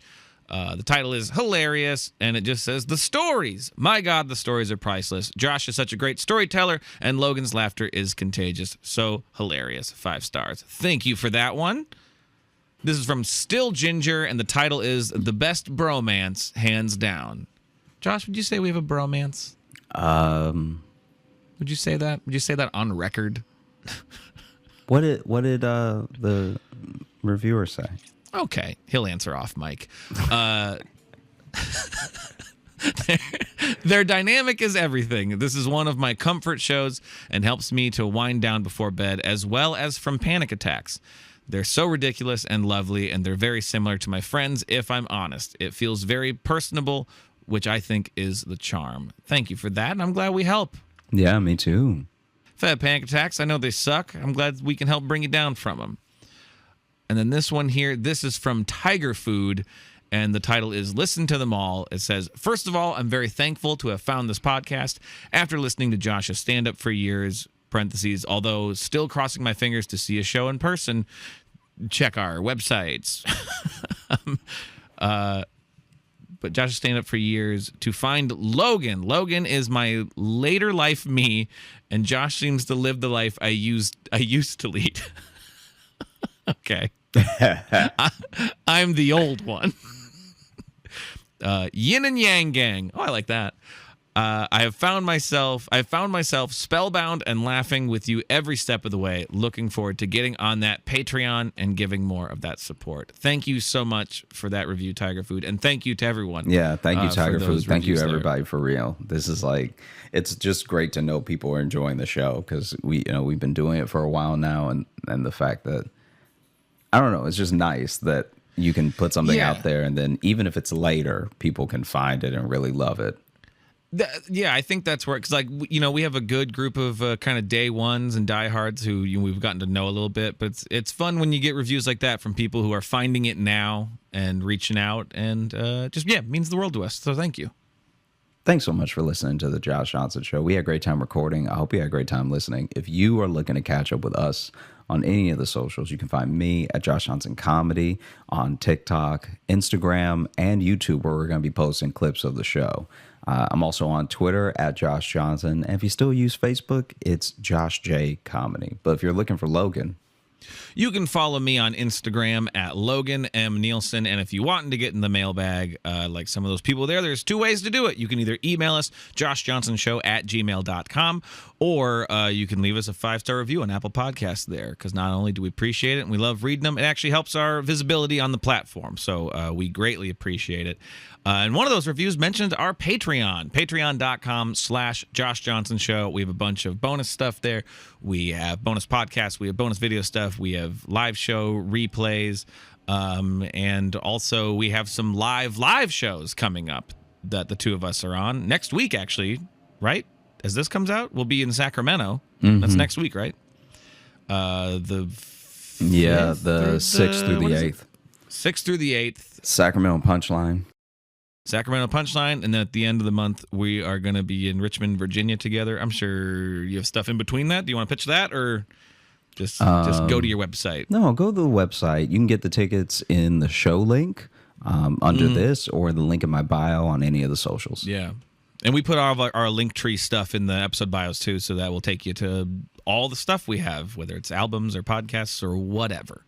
The title is Hilarious, and it just says, The stories. My God, the stories are priceless. Josh is such a great storyteller, and Logan's laughter is contagious. So hilarious. 5 stars. Thank you for that one. This is from Still Ginger, and the title is The Best Bromance, Hands Down. Josh, would you say we have a bromance? Would you say that? Would you say that on record? What did the reviewer say? Okay, he'll answer off mic. Their dynamic is everything. This is one of my comfort shows and helps me to wind down before bed, as well as from panic attacks. They're so ridiculous and lovely, and they're very similar to my friends, if I'm honest. It feels very personable, which I think is the charm. Thank you for that, and I'm glad we help. Yeah, me too. If I have panic attacks, I know they suck. I'm glad we can help bring you down from them. And then this one here, this is from Tiger Food, and the title is Listen to Them All. It says, First of all, I'm very thankful to have found this podcast. After listening to Josh's stand-up for years, parentheses, although still crossing my fingers to see a show in person. Check our websites. But Josh has stayed up for years to find Logan. Logan is my later life me, and Josh seems to live the life I used to lead. Okay. I'm the old one. Yin and Yang gang. Oh, I like that. I found myself spellbound and laughing with you every step of the way. Looking forward to getting on that Patreon and giving more of that support. Thank you so much for that review, Tiger Food, and thank you to everyone. Yeah, thank you, Tiger Food. Thank you, there. everybody, for real. This is like, it's just great to know people are enjoying the show because we've been doing it for a while now, and the fact that, I don't know, it's just nice that you can put something out there, and then even if it's later, people can find it and really love it. Yeah, I think that's where, because we have a good group of kind of day ones and diehards who we've gotten to know a little bit, but it's fun when you get reviews like that from people who are finding it now and reaching out, and it means the world to us. So thank you. Thanks so much for listening to the Josh Johnson Show. We had a great time recording. I hope you had a great time listening. If you are looking to catch up with us on any of the socials, you can find me at Josh Johnson Comedy on TikTok, Instagram, and YouTube, where we're going to be posting clips of the show. I'm also on Twitter at Josh Johnson. And if you still use Facebook, it's Josh J Comedy. But if you're looking for Logan, you can follow me on Instagram at Logan M. Nielsen. And if you want to get in the mailbag, like some of those people there's two ways to do it. You can either email us, joshjohnsonshow@gmail.com, or you can leave us a 5-star review on Apple Podcasts there, because not only do we appreciate it and we love reading them, it actually helps our visibility on the platform. So we greatly appreciate it. And one of those reviews mentioned our Patreon, patreon.com/Josh Johnson Show. We have a bunch of bonus stuff there. We have bonus podcasts. We have bonus video stuff. We have live show replays. And also we have some live shows coming up that the two of us are on next week, actually, right? As this comes out, we'll be in Sacramento. Mm-hmm. That's next week, right? The 6th through the 8th. 6th through the 8th. Sacramento Punchline, and then at the end of the month, we are going to be in Richmond, Virginia together. I'm sure you have stuff in between that. Do you want to pitch that, or just go to your website? No, go to the website. You can get the tickets in the show link under this, or the link in my bio on any of the socials. Yeah. And we put all of our Linktree stuff in the episode bios too, so that will take you to all the stuff we have, whether it's albums or podcasts or whatever.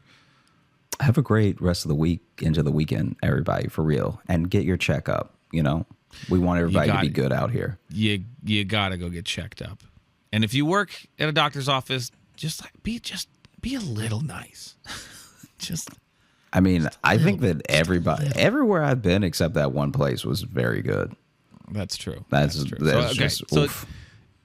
Have a great rest of the week into the weekend, everybody, for real. And get your checkup, We want everybody to be good out here. You got to go get checked up. And if you work at a doctor's office, just be a little nice. I think that everywhere I've been except that one place was very good. That's true. That's true. Oof.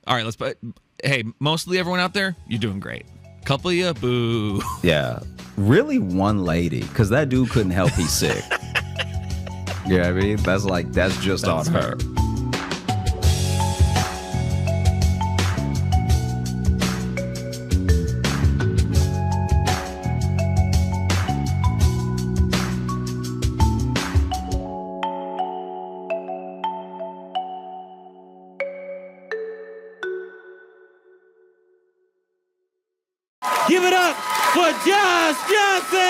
All right, hey, mostly everyone out there, you're doing great. Couple of you, boo. Yeah. Really one lady, because that dude couldn't help he's sick. You know what I mean? That's just on her. Give it up for Josh Johnson!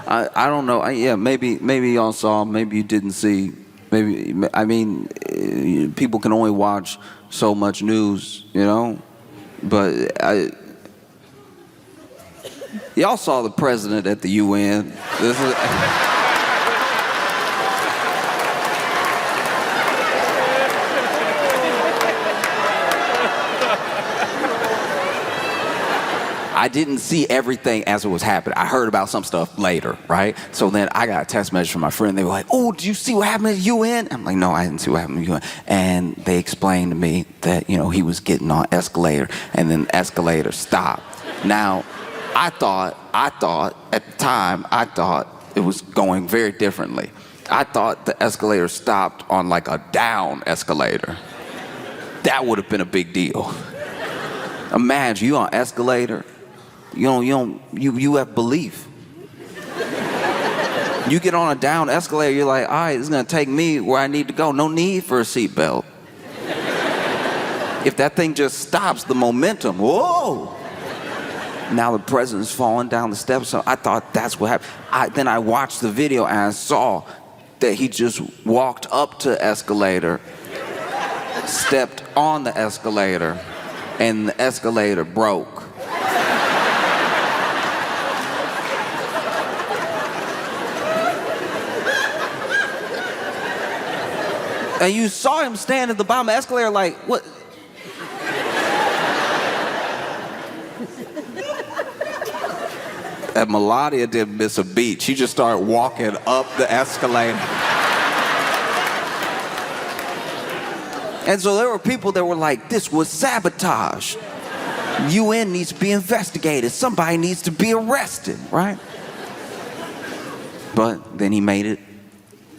I don't know. Maybe y'all saw. Maybe you didn't see. People can only watch so much news, But y'all saw the president at the UN. This is. I didn't see everything as it was happening. I heard about some stuff later, right? So then I got a text message from my friend. They were like, "Oh, did you see what happened at the UN?" I'm like, "No, I didn't see what happened at the UN." And they explained to me that, he was getting on escalator, and then the escalator stopped. Now, I thought at the time, it was going very differently. I thought the escalator stopped on like a down escalator. That would have been a big deal. Imagine you on escalator. You have belief. You get on a down escalator, you're like, all right, this is gonna take me where I need to go. No need for a seatbelt. If that thing just stops, the momentum, whoa! Now the president's falling down the steps. So I thought that's what happened. Then I watched the video and I saw that he just walked up to the escalator, stepped on the escalator, and the escalator broke. And you saw him stand at the bottom of the escalator like, what? And Melania didn't miss a beat. She just started walking up the escalator. And so there were people that were like, this was sabotage. UN needs to be investigated. Somebody needs to be arrested, right? But then he made it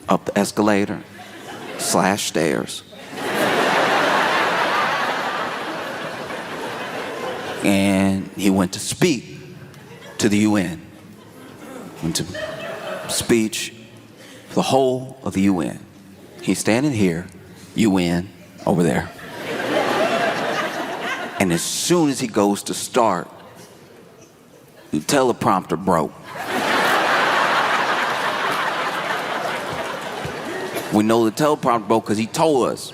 up the escalator / stairs. And he went to speak to the UN. Went to speech for the whole of the UN. He's standing here, UN over there. And as soon as he goes to start, the teleprompter broke. We know the teleprompter broke because he told us.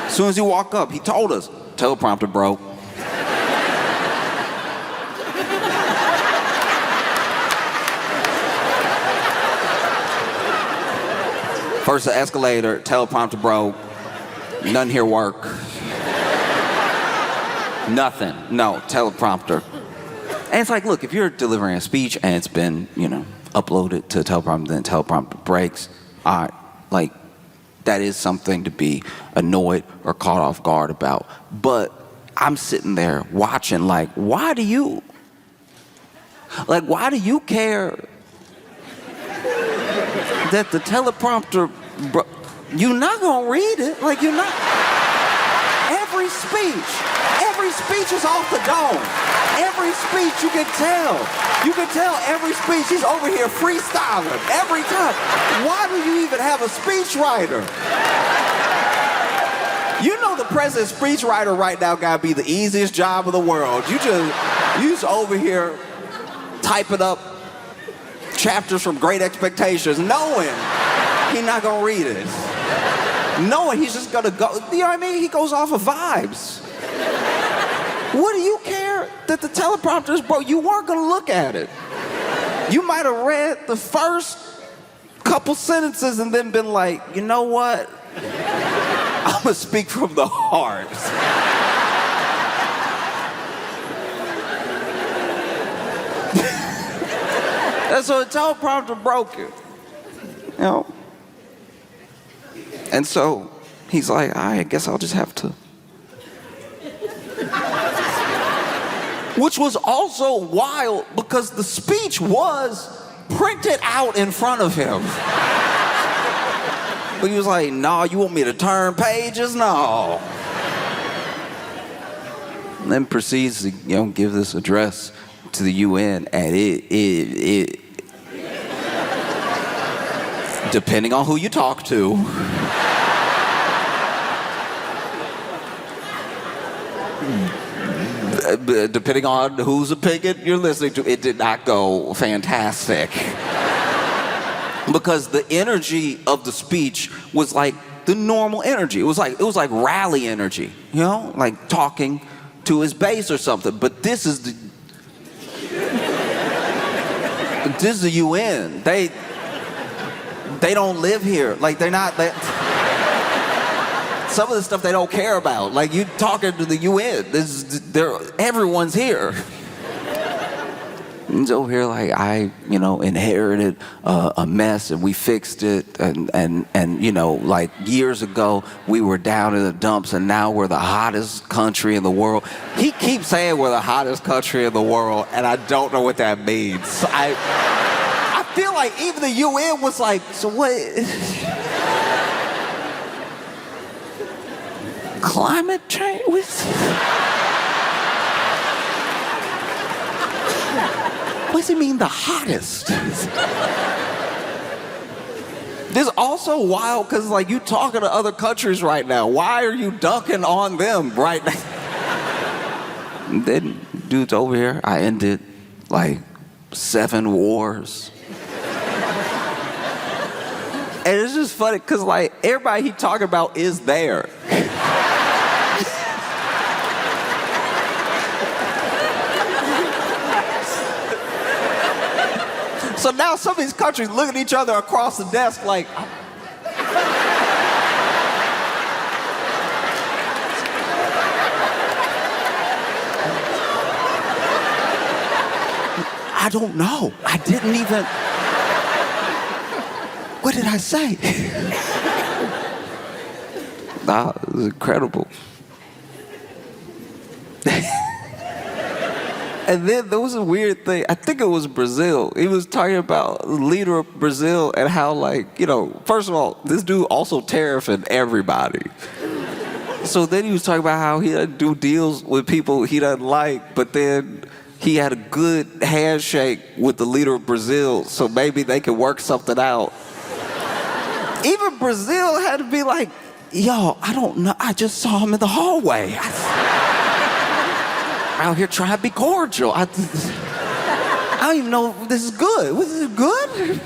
As soon as he walked up, he told us, teleprompter broke. First the escalator, teleprompter broke. Nothing here work. Nothing. No, teleprompter. And it's like, look, if you're delivering a speech and it's been, uploaded to a teleprompter, then teleprompter breaks, all right, like, that is something to be annoyed or caught off guard about. But I'm sitting there watching, like, why do you care that the teleprompter, you're not gonna read it, like you're not. Every speech is off the dome. Every speech you can tell every speech he's over here freestyling every time. Why do you even have a speechwriter? You know the president's speechwriter right now gotta be the easiest job in the world. You just over here typing up chapters from Great Expectations, knowing he's not gonna read it. Knowing he's just gonna go, you know what I mean? He goes off of vibes. What do you care that the teleprompter's broke? You weren't gonna look at it. You might have read the first couple sentences and then been like, you know what? I'm gonna speak from the heart. And so the teleprompter broke it, And so he's like, I guess I'll just have to. Which was also wild because the speech was printed out in front of him. But he was like, no, you want me to turn pages? No. And then proceeds to, give this address to the UN, and it depending on who you talk to, depending on whose opinion you're listening to, it did not go fantastic. Because the energy of the speech was like the normal energy. It was like rally energy, like talking to his base or something. But this is the UN. They don't live here. Like they're not. Some of the stuff they don't care about. Like you talking to the UN. Everyone's here. He's over here like I inherited a mess and we fixed it and like years ago we were down in the dumps and now we're the hottest country in the world. He keeps saying we're the hottest country in the world and I don't know what that means. I feel like even the UN was like, so what? Climate change? What does he mean the hottest? This is also wild because, like, you talking to other countries right now. Why are you dunking on them right now? Then dudes over here, I ended like 7 wars. And it's just funny because, like, everybody he talking about is there. So now some of these countries look at each other across the desk like, I don't know. I didn't even. What did I say? Nah, it was incredible. And then there was a weird thing. I think it was Brazil. He was talking about the leader of Brazil and how, like, you know, first of all, this dude also tariffing everybody. So then he was talking about how he doesn't do deals with people he doesn't like, but then he had a good handshake with the leader of Brazil, so maybe they could work something out. Even Brazil had to be like, yo, I don't know. I just saw him in the hallway. Out here trying to be cordial. I don't even know if this is good. Was it good?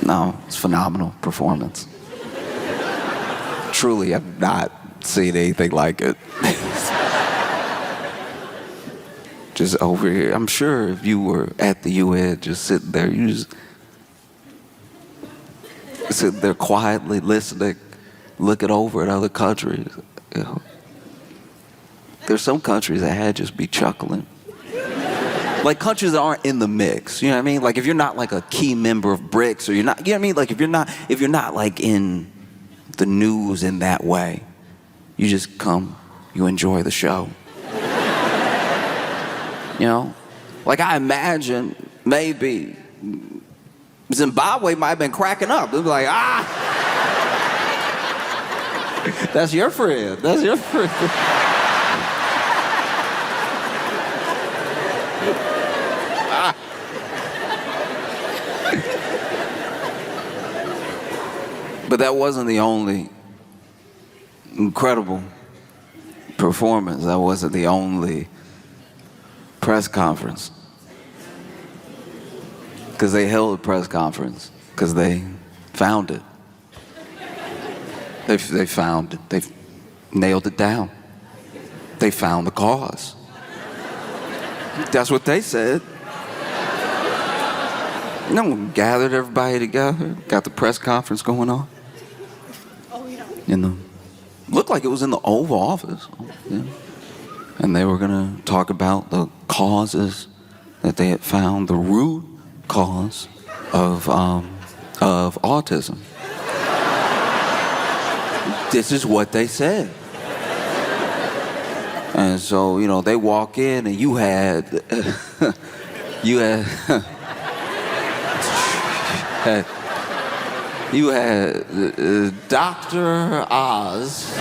No, it's phenomenal performance. Truly, I've not seen anything like it. Just over here. I'm sure if you were at the UN just sitting there, you just sitting there quietly listening, looking over at other countries. You know. There's some countries that had just be chuckling. Like countries that aren't in the mix, you know what I mean? Like if you're not like a key member of BRICS, or you're not, you know what I mean? Like if you're not like in the news in that way, you just come, you enjoy the show. You know? Like I imagine maybe Zimbabwe might have been cracking up. They'd be like, that's your friend. That's your friend. But that wasn't the only incredible performance. That wasn't the only press conference. Because they held a press conference. Because they found it. They found it. They nailed it down. They found the cause. That's what they said. And then we gathered everybody together, got the press conference going on. Looked like it was in the Oval Office. Yeah. And they were gonna talk about the causes that they had found, the root cause of autism. This is what they said. And so, you know, they walk in and you had Dr. Oz.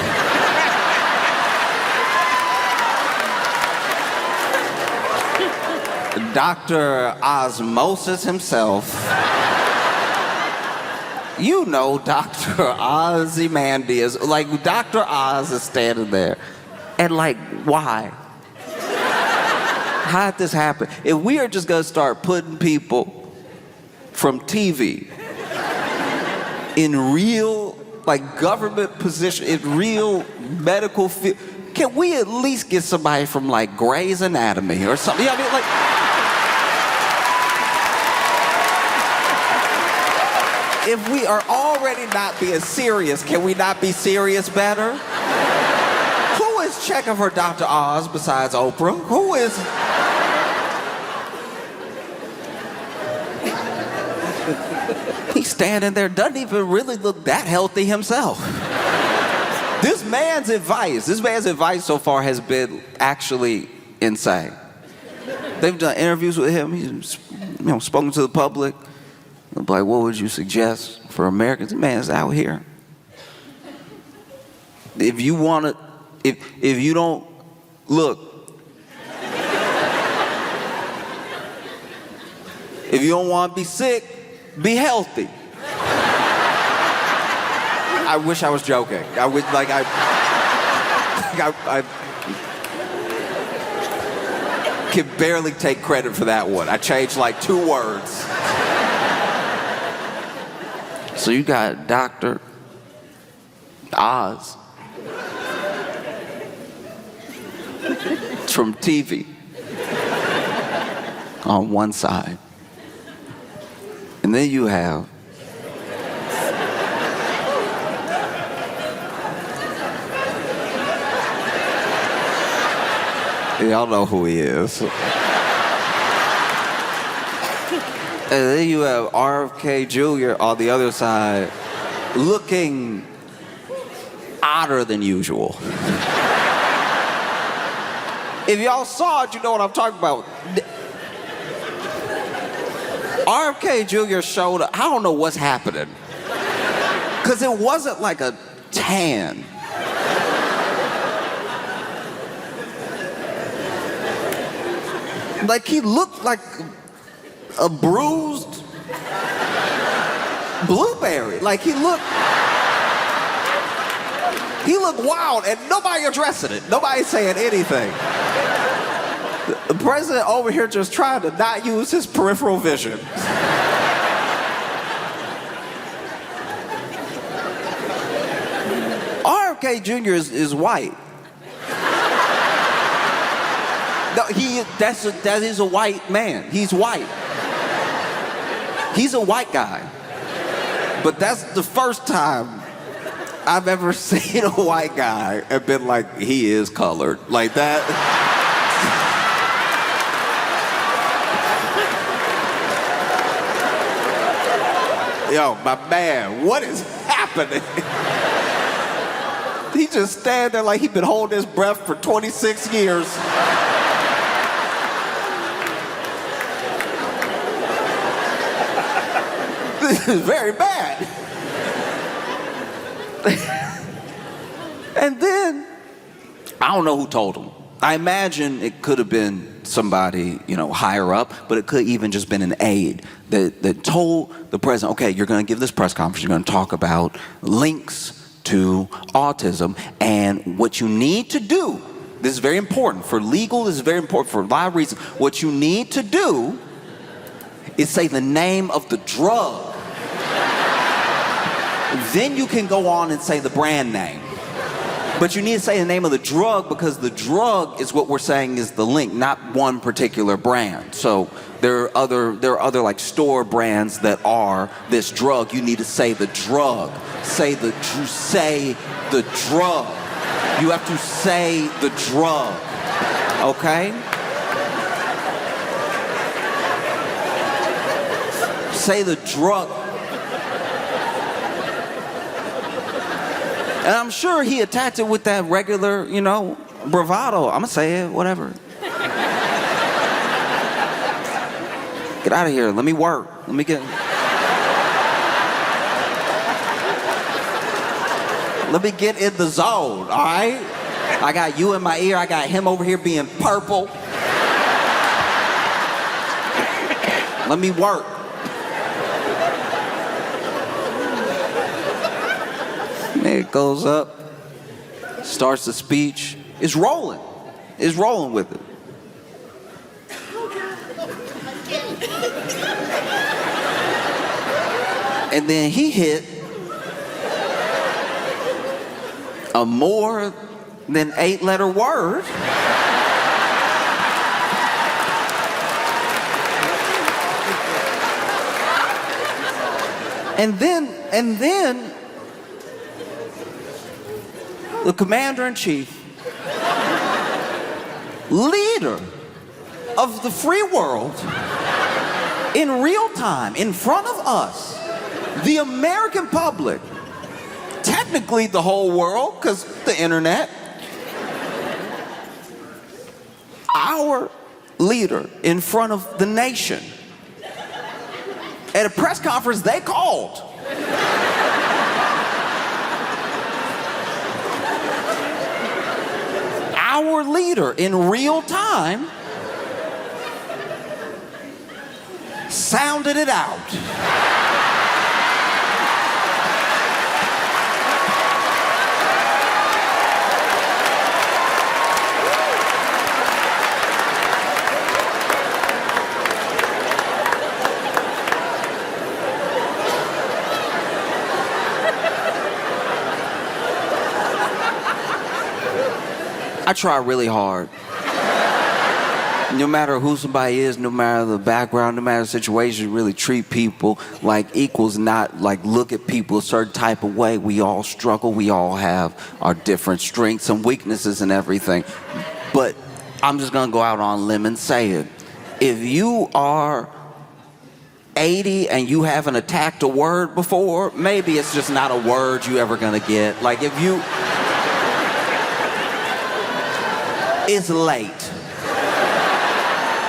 Dr. Osmosis himself. You know Dr. Ozymandias. Like, Dr. Oz is standing there. And like, why? How did this happen? If we are just gonna start putting people from TV in real, like, government position, in real medical field, can we at least get somebody from like Grey's Anatomy or something? You know what I mean? Like, if we are already not being serious, can we not be serious better? Who is checking for Dr. Oz besides Oprah? Who is? He's standing there, doesn't even really look that healthy himself. This man's advice so far has been actually insane. They've done interviews with him. He's, you know, spoken to the public. Like, what would you suggest for Americans? The man's out here. If you want to, if you don't, look, If you don't want to be sick, be healthy. I wish I was joking. I would like I can barely take credit for that one. I changed like 2 words. So you got Dr. Oz from TV on one side. And then you have y'all know who he is. And then you have RFK Jr. on the other side, looking odder than usual. If y'all saw it, you know what I'm talking about. RFK Jr. showed up. I don't know what's happening. Because it wasn't like a tan. Like he looked like a bruised blueberry. Like he looked wild and nobody addressing it. Nobody saying anything. The president over here just trying to not use his peripheral vision. RFK Jr. is white. No, that is a white man. He's white. He's a white guy. But that's the first time I've ever seen a white guy and been like, he is colored. Like that. Yo, my man, what is happening? He just stand there like he been holding his breath for 26 years. This is very bad. And then, I don't know who told him. I imagine it could have been somebody, higher up, but it could even just been an aide that told the president, okay, you're going to give this press conference, you're going to talk about links to autism, and what you need to do, this is very important, for legal, this is very important for a lot of reasons, what you need to do is say the name of the drug. Then you can go on and say the brand name. But you need to say the name of the drug because the drug is what we're saying is the link, not one particular brand. So there are other like store brands that are this drug. You need to say the drug. Say the drug. You have to say the drug. Okay? Say the drug. And I'm sure he attacked it with that regular, bravado. I'm gonna say it, whatever. Get out of here. Let me work. Let me get in the zone, all right? I got you in my ear. I got him over here being purple. Let me work. It goes up, starts the speech, is rolling with it. And then he hit a more than 8-letter word. And then the commander-in-chief, leader of the free world, in real time, in front of us, the American public, technically the whole world, because the internet, our leader in front of the nation, at a press conference they called. Our leader in real time sounded it out. I try really hard. No matter who somebody is, no matter the background, no matter the situation, really treat people like equals, not like look at people a certain type of way. We all struggle. We all have our different strengths and weaknesses and everything. But I'm just going to go out on a limb and say it. If you are 80 and you haven't attacked a word before, maybe it's just not a word you ever going to get. Like if you... It's late.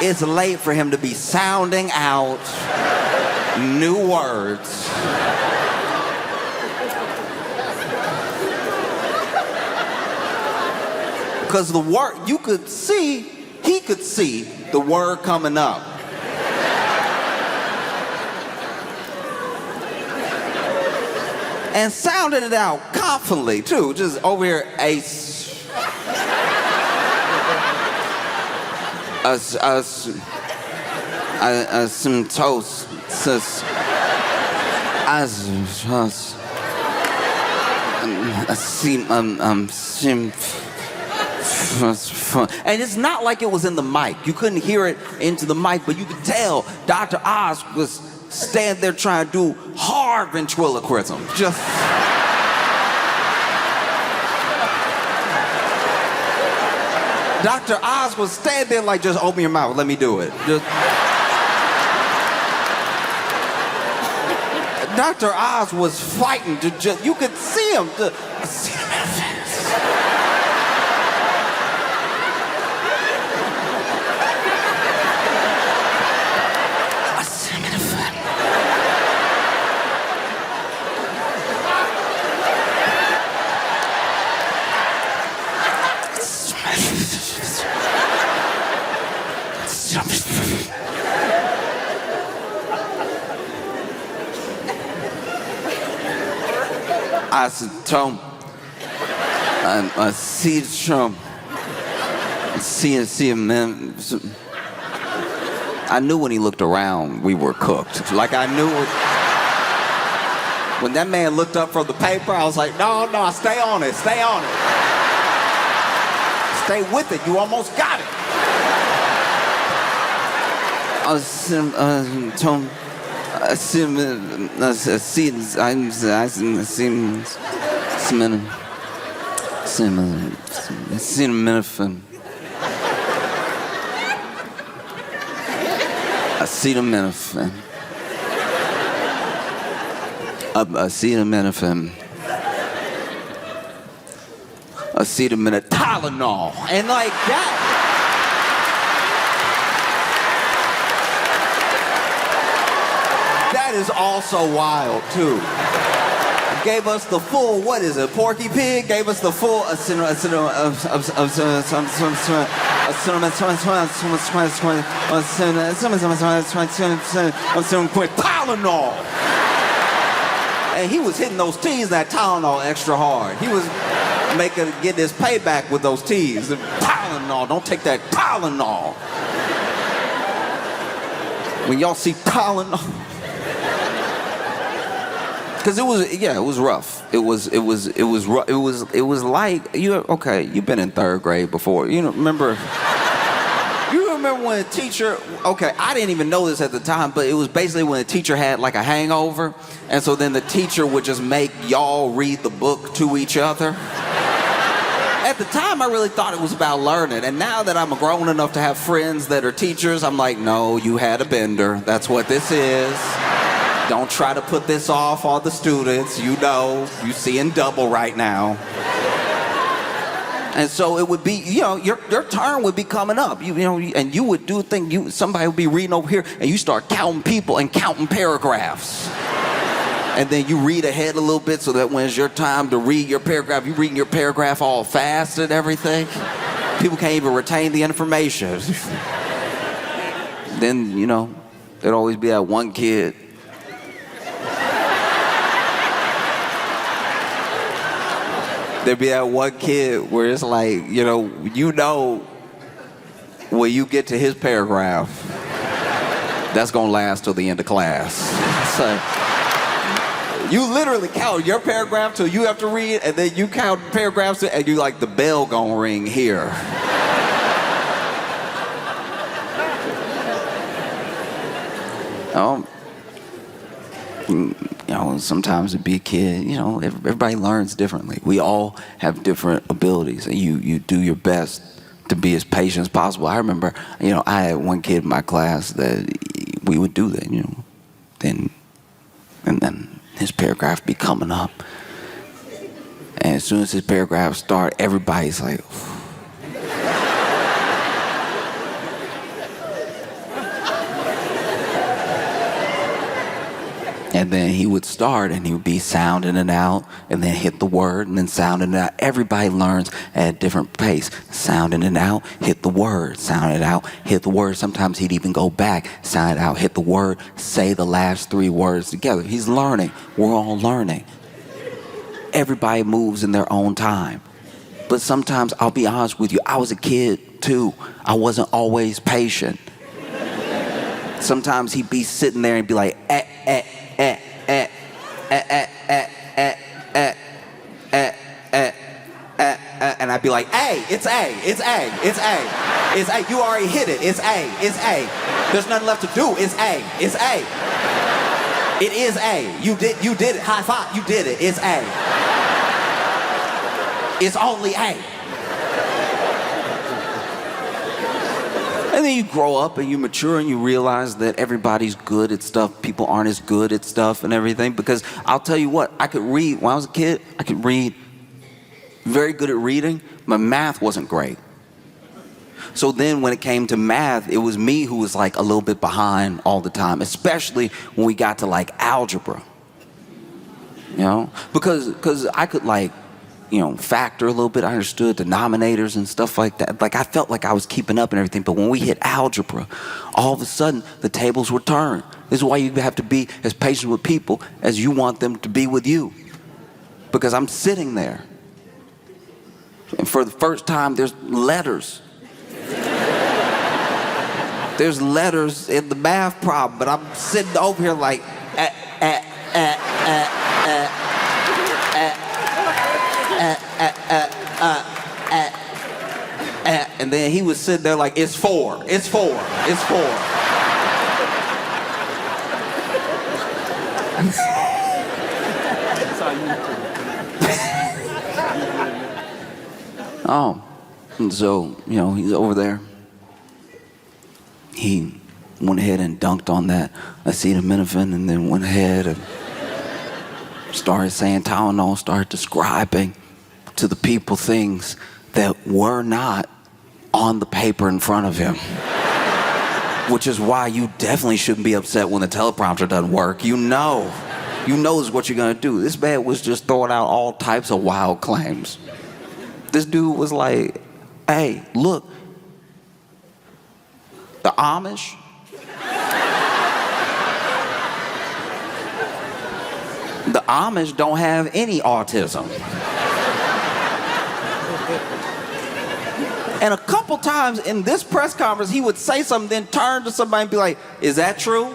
It's late for him to be sounding out new words. Because the word, he could see the word coming up. And sounded it out confidently too, just over here, some toast, and it's not like it was in the mic. You couldn't hear it into the mic, but you could tell Dr. Oz was standing there trying to do hard ventriloquism. Just... Dr. Oz was standing there like, just open your mouth, let me do it. Just... Dr. Oz was fighting to just, you could see him. I said, Tom, I see the Trump. See him, man. I knew when he looked around, we were cooked. Like I knew it. When that man looked up from the paper, I was like, no, stay on it, stay on it. Stay with it, you almost got it. I was, Tom, I see him, I see him minute. I see the minute. I see the minute. I see the minute Tylenol, and like that. That is also wild too. Gave us the full, what is it, Porky Pig? Gave us the full Tylenol. And he was hitting those T's, that Tylenol, extra hard. He was getting his payback with those T's. Tylenol, don't take that Tylenol. When y'all see Tylenol. Because it was rough. It was like, you've been in third grade before. You remember when a teacher, I didn't even know this at the time, but it was basically when a teacher had like a hangover, and so then the teacher would just make y'all read the book to each other. At the time, I really thought it was about learning, and now that I'm grown enough to have friends that are teachers, I'm like, no, you had a bender. That's what this is. Don't try to put this off on the students. You know, you seeing double right now. And so it would be, your turn would be coming up. And you would do a thing. Somebody would be reading over here, and you start counting people and counting paragraphs. And then you read ahead a little bit so that when it's your time to read your paragraph, you're reading your paragraph all fast and everything. People can't even retain the information. Then, There'd always be that one kid. There'd be that one kid where it's like, when you get to his paragraph, that's gonna last till the end of class. So you literally count your paragraph till you have to read, and then you count paragraphs, and you like, the bell gonna ring here. Sometimes to be a kid, everybody learns differently. We all have different abilities, and you do your best to be as patient as possible. I remember, I had one kid in my class that we would do that, and then his paragraph be coming up, and as soon as his paragraph start, everybody's like, and then he would start and he would be sounding it out and then hit the word and then sounding it out. Everybody learns at a different pace. Sounding it out, hit the word. Sound it out, hit the word. Sometimes he'd even go back, sound it out, hit the word, say the last 3 words together. He's learning. We're all learning. Everybody moves in their own time. But sometimes, I'll be honest with you, I was a kid too. I wasn't always patient. Sometimes he'd be sitting there and be like, and I'd be like, A, it's A, it's A, it's A, it's A. You already hit it. It's A, it's A. There's nothing left to do. It's A, it's A. It is A. You did it. High five. You did it. It's A. It's only A. And then you grow up and you mature and you realize that everybody's good at stuff. People aren't as good at stuff and everything. Because I'll tell you what, I could read, when I was a kid, I could read, very good at reading. My math wasn't great. So then when it came to math, it was me who was like a little bit behind all the time, especially when we got to like algebra. Because I could factor a little bit. I understood denominators and stuff like that. Like, I felt like I was keeping up and everything. But when we hit algebra, all of a sudden, the tables were turned. This is why you have to be as patient with people as you want them to be with you. Because I'm sitting there. And for the first time, there's letters. There's letters in the math problem. But I'm sitting over here like, and then he was sitting there like, it's 4, it's 4, it's 4. And so, he's over there. He went ahead and dunked on that acetaminophen and then went ahead and started saying Tylenol, started describing to the people things that were not on the paper in front of him. Which is why you definitely shouldn't be upset when the teleprompter doesn't work. You know is what you're gonna do. This man was just throwing out all types of wild claims. This dude was like, hey, look, the Amish, don't have any autism. And a couple times in this press conference, he would say something, then turn to somebody and be like, is that true?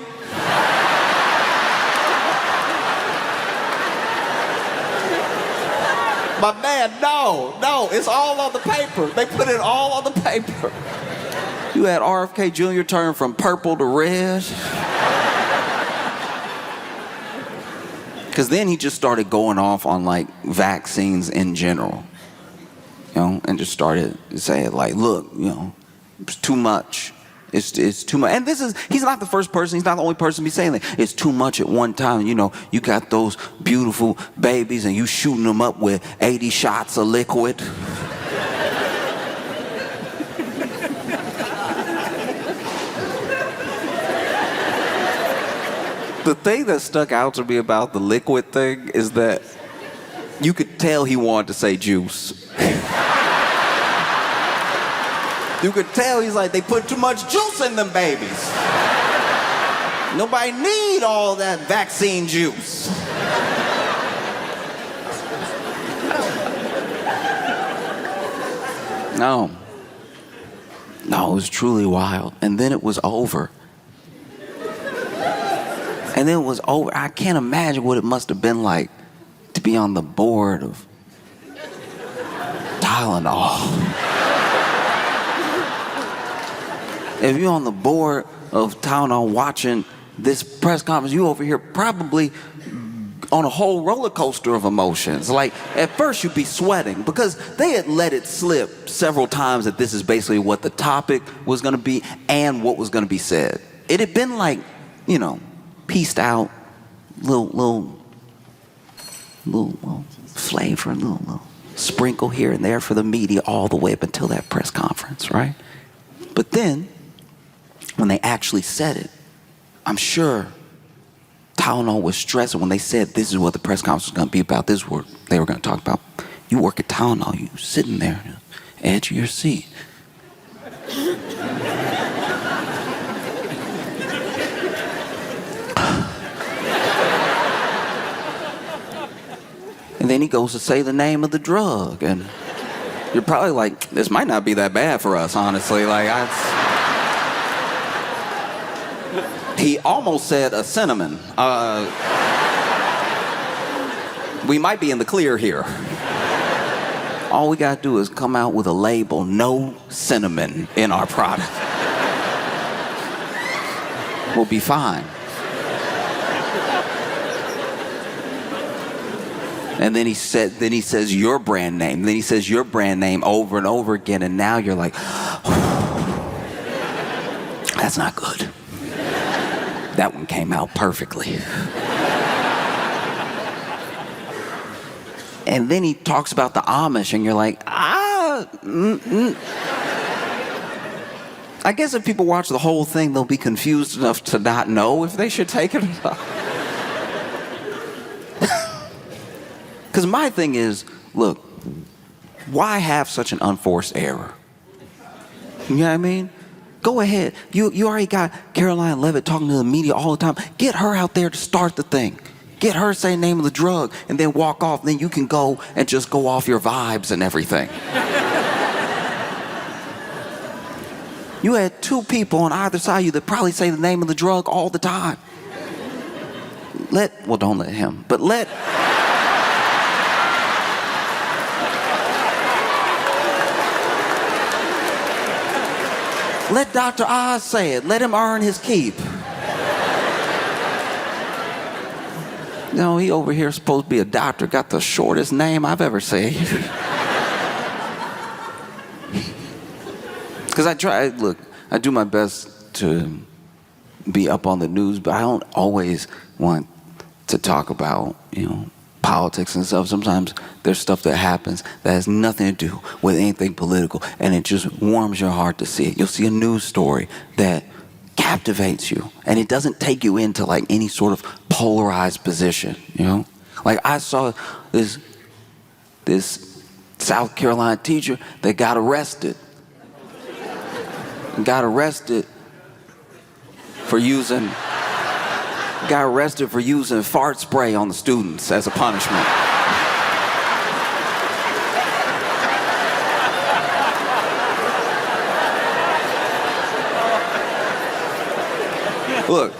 My man, no, it's all on the paper. They put it all on the paper. You had RFK Jr. turn from purple to red. Because then he just started going off on like vaccines in general. And just started saying like, look, it's too much. It's too much. And he's not the first person, he's not the only person to be saying that. It's too much at one time. You got those beautiful babies and you shooting them up with 80 shots of liquid. The thing that stuck out to me about the liquid thing is that you could tell he wanted to say juice. You could tell he's like, they put too much juice in them babies. Nobody need all that vaccine juice. No. No, it was truly wild. And then it was over. And then it was over. I can't imagine what it must have been like to be on the board of Tylenol. If you're on the board of Tylenol watching this press conference, you over here probably on a whole roller coaster of emotions. Like, at first you'd be sweating because they had let it slip several times that this is basically what the topic was going to be and what was going to be said. It had been like, you know, pieced out, little flavor, little sprinkle here and there for the media all the way up until that press conference, right? But then, when they actually said it, I'm sure Tylenol was stressing when they said this is what the press conference was going to be about. This is what they were going to talk about. You work at Tylenol, you sitting there, edge of your seat. And then he goes to say the name of the drug, and you're probably like, this might not be that bad for us, honestly. He almost said a cinnamon. We might be in the clear here. All we gotta do is come out with a label, no cinnamon in our product. We'll be fine. And then he says your brand name. Then he says your brand name over and over again, and now you're like, that's not good. That one came out perfectly. And then he talks about the Amish, and you're like, I guess if people watch the whole thing, they'll be confused enough to not know if they should take it or not. Because my thing is, look, why have such an unforced error? You know what I mean? Go ahead. You already got Caroline Levitt talking to the media all the time. Get her out there to start the thing. Get her to say the name of the drug and then walk off. Then you can go and just go off your vibes and everything. You had two people on either side of you that probably say the name of the drug all the time. Don't let him, but let Dr. Oz say it. Let him earn his keep. No, he over here supposed to be a doctor. Got the shortest name I've ever seen. Because I do my best to be up on the news, but I don't always want to talk about, politics and stuff. Sometimes there's stuff that happens that has nothing to do with anything political, and it just warms your heart to see it. You'll see a news story that captivates you, and it doesn't take you into like any sort of polarized position, Like I saw this South Carolina teacher that got arrested for using fart spray on the students as a punishment. Look,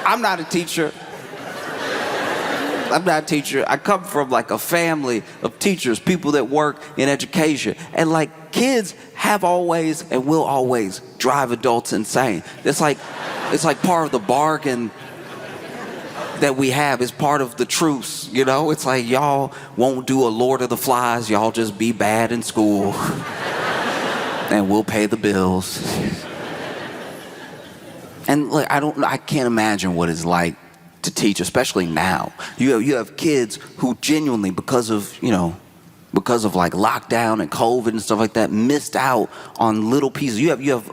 I'm not a teacher. I come from like a family of teachers, people that work in education. And like kids have always and will always drive adults insane. It's like part of the bargain that we have. Is part of the truce, It's like y'all won't do a Lord of the Flies. Y'all just be bad in school. And we'll pay the bills. And look, I can't imagine what it's like to teach, especially now. You have kids who genuinely, because of like lockdown and COVID and stuff like that, missed out on little pieces. You have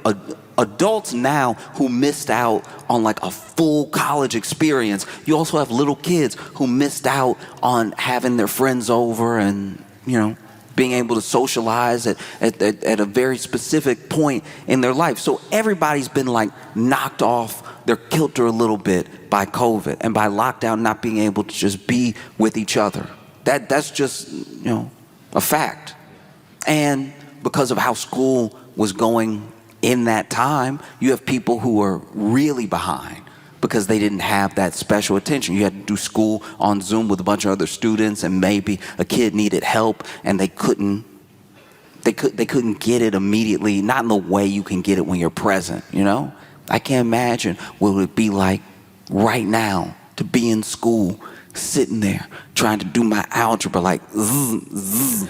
adults now who missed out on like a full college experience. You also have little kids who missed out on having their friends over and, being able to socialize at a very specific point in their life. So everybody's been like knocked off their kilter a little bit by COVID and by lockdown, not being able to just be with each other. That's just, a fact. And because of how school was going in that time, you have people who are really behind because they didn't have that special attention. You had to do school on Zoom with a bunch of other students, and maybe a kid needed help and they couldn't get it immediately, not in the way you can get it when you're present, I can't imagine what it would be like right now to be in school, sitting there trying to do my algebra like zzz, zzz,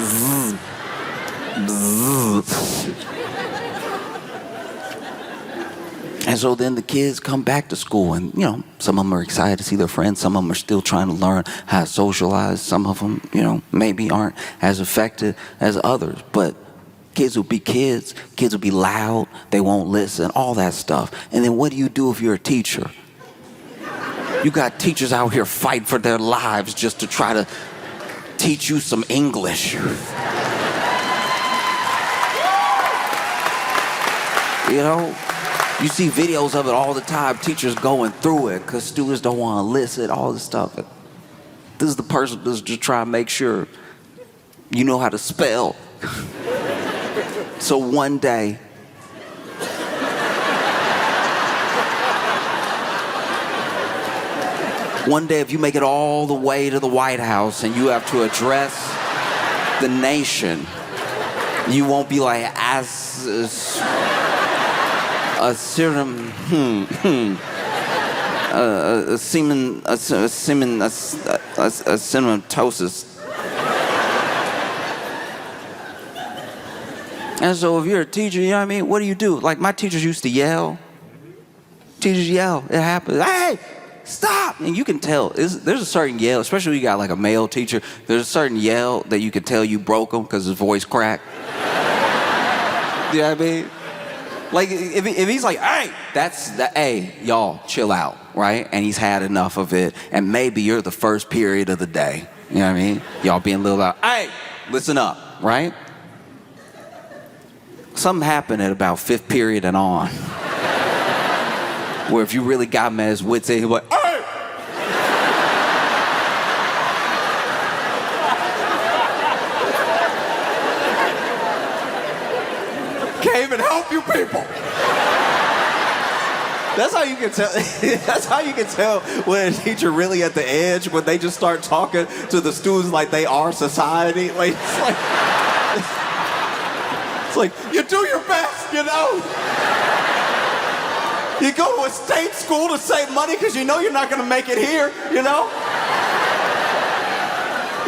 zzz, zzz. And so then the kids come back to school and, some of them are excited to see their friends. Some of them are still trying to learn how to socialize. Some of them, maybe aren't as affected as others. But kids will be kids. Kids will be loud. They won't listen, all that stuff. And then what do you do if you're a teacher? You got teachers out here fighting for their lives just to try to teach you some English. You see videos of it all the time, teachers going through it because students don't want to listen, all this stuff. This is the person that's just trying to make sure you know how to spell. So one day, if you make it all the way to the White House and you have to address the nation, you won't be like, sematosis. And so if you're a teacher, what do you do? Like my teachers used to yell. Teachers yell, it happens. Hey, stop! And you can tell, there's a certain yell, especially when you got like a male teacher, there's a certain yell that you can tell you broke him because his voice cracked. You know what I mean? Like, if he's like, hey, hey, y'all, chill out, right? And he's had enough of it, and maybe you're the first period of the day. You know what I mean? Y'all being a little loud. Hey, listen up, right? Something happened at about 5th period and on, where if you really got him at his wits' end, he'd be like, hey! Can't even help you people. That's how you can tell. That's how you can tell when a teacher really at the edge, when they just start talking to the students like they are society. It's like you do your best, You go to a state school to save money because you're not going to make it here. You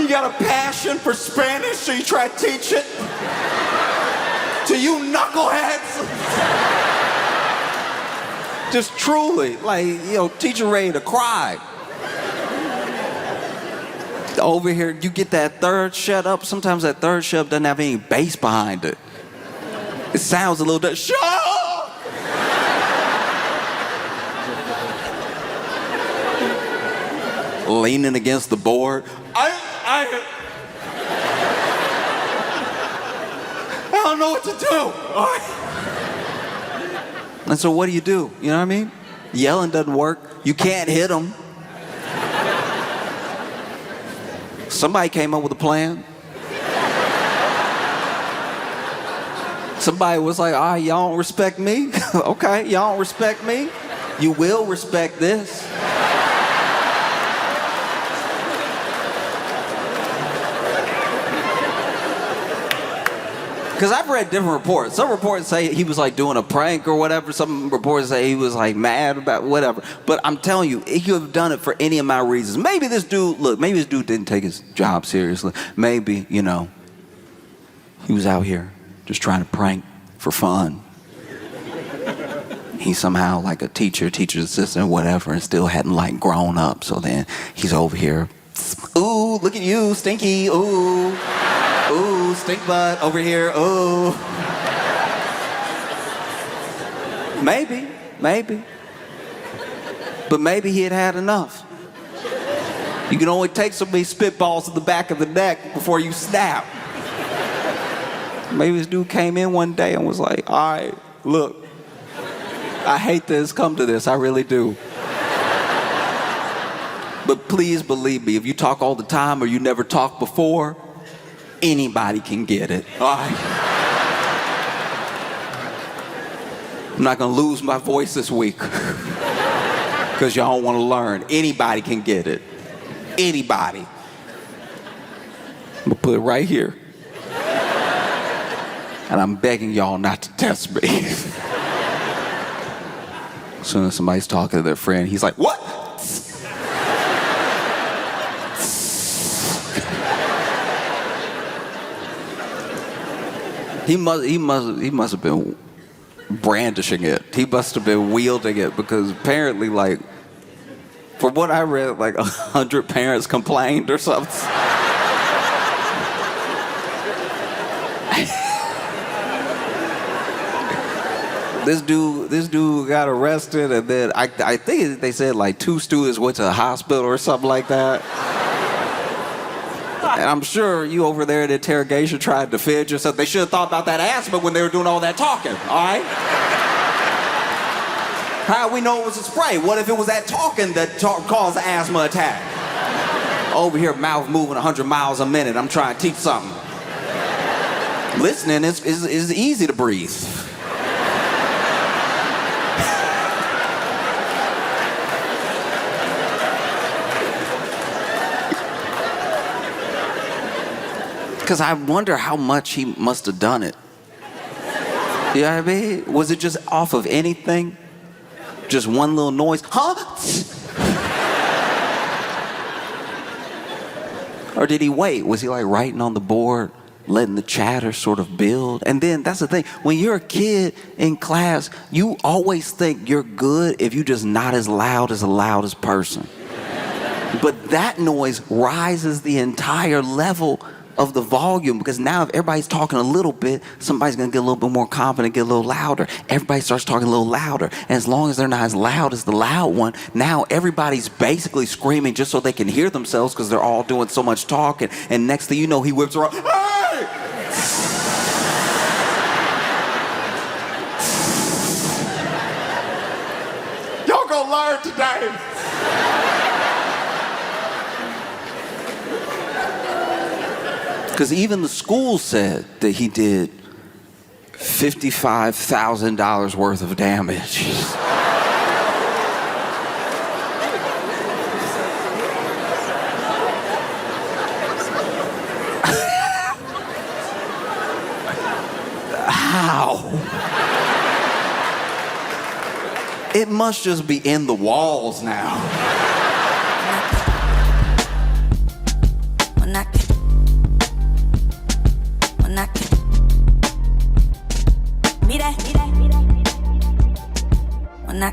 got a passion for Spanish, so you try to teach it to you knuckleheads. Just truly, teacher ready to cry. Over here, you get that third shut up. Sometimes that third shut up doesn't have any bass behind it. It sounds a little bit, shut up! Leaning against the board. I don't know what to do. And so what do? You know what I mean? Yelling doesn't work. You can't hit them. Somebody came up with a plan. Somebody was like, y'all don't respect me? Okay, y'all don't respect me? You will respect this. Because I've read different reports. Some reports say he was like doing a prank or whatever. Some reports say he was like mad about whatever. But I'm telling you, he could have done it for any amount of reasons. Maybe this dude didn't take his job seriously. Maybe, he was out here just trying to prank for fun. He's somehow like a teacher's assistant, whatever, and still hadn't grown up. So then he's over here. Ooh, look at you, stinky. Ooh. Ooh, stink butt over here. Ooh. Maybe. But maybe he had enough. You can only take so many spitballs to the back of the neck before you snap. Maybe this dude came in one day and was like, all right, look, I hate that it's come to this, I really do. But please believe me, if you talk all the time or you never talked before, anybody can get it, all right? I'm not gonna lose my voice this week because y'all don't wanna learn. Anybody can get it. Anybody. I'm gonna put it right here. And I'm begging y'all not to test me. As soon as somebody's talking to their friend, he's like, what? He must have been brandishing it. He must have been wielding it because apparently, like, from what I read, like 100 parents complained or something. This dude got arrested, and then I think they said like 2 students went to the hospital or something like that. And I'm sure you over there in interrogation tried to defend yourself. They should have thought about that asthma when they were doing all that talking, all right? How do we know it was a spray? What if it was that talking that caused the asthma attack? Over here, mouth moving 100 miles a minute. I'm trying to teach something. Listening is easy to breathe. Because I wonder how much he must have done it. You know what I mean? Was it just off of anything? Just one little noise? Huh? Or did he wait? Was he like writing on the board, letting the chatter sort of build? And then that's the thing. When you're a kid in class, you always think you're good if you're just not as loud as the loudest person. But that noise rises the entire level of the volume, because now if everybody's talking a little bit, somebody's gonna get a little bit more confident, get a little louder. Everybody starts talking a little louder, and as long as they're not as loud as the loud one, now everybody's basically screaming just so they can hear themselves because they're all doing so much talking. And next thing you know, he whips around, hey! Y'all gonna learn today. Because even the school said that he did $55,000 worth of damage. How? It must just be in the walls now. When I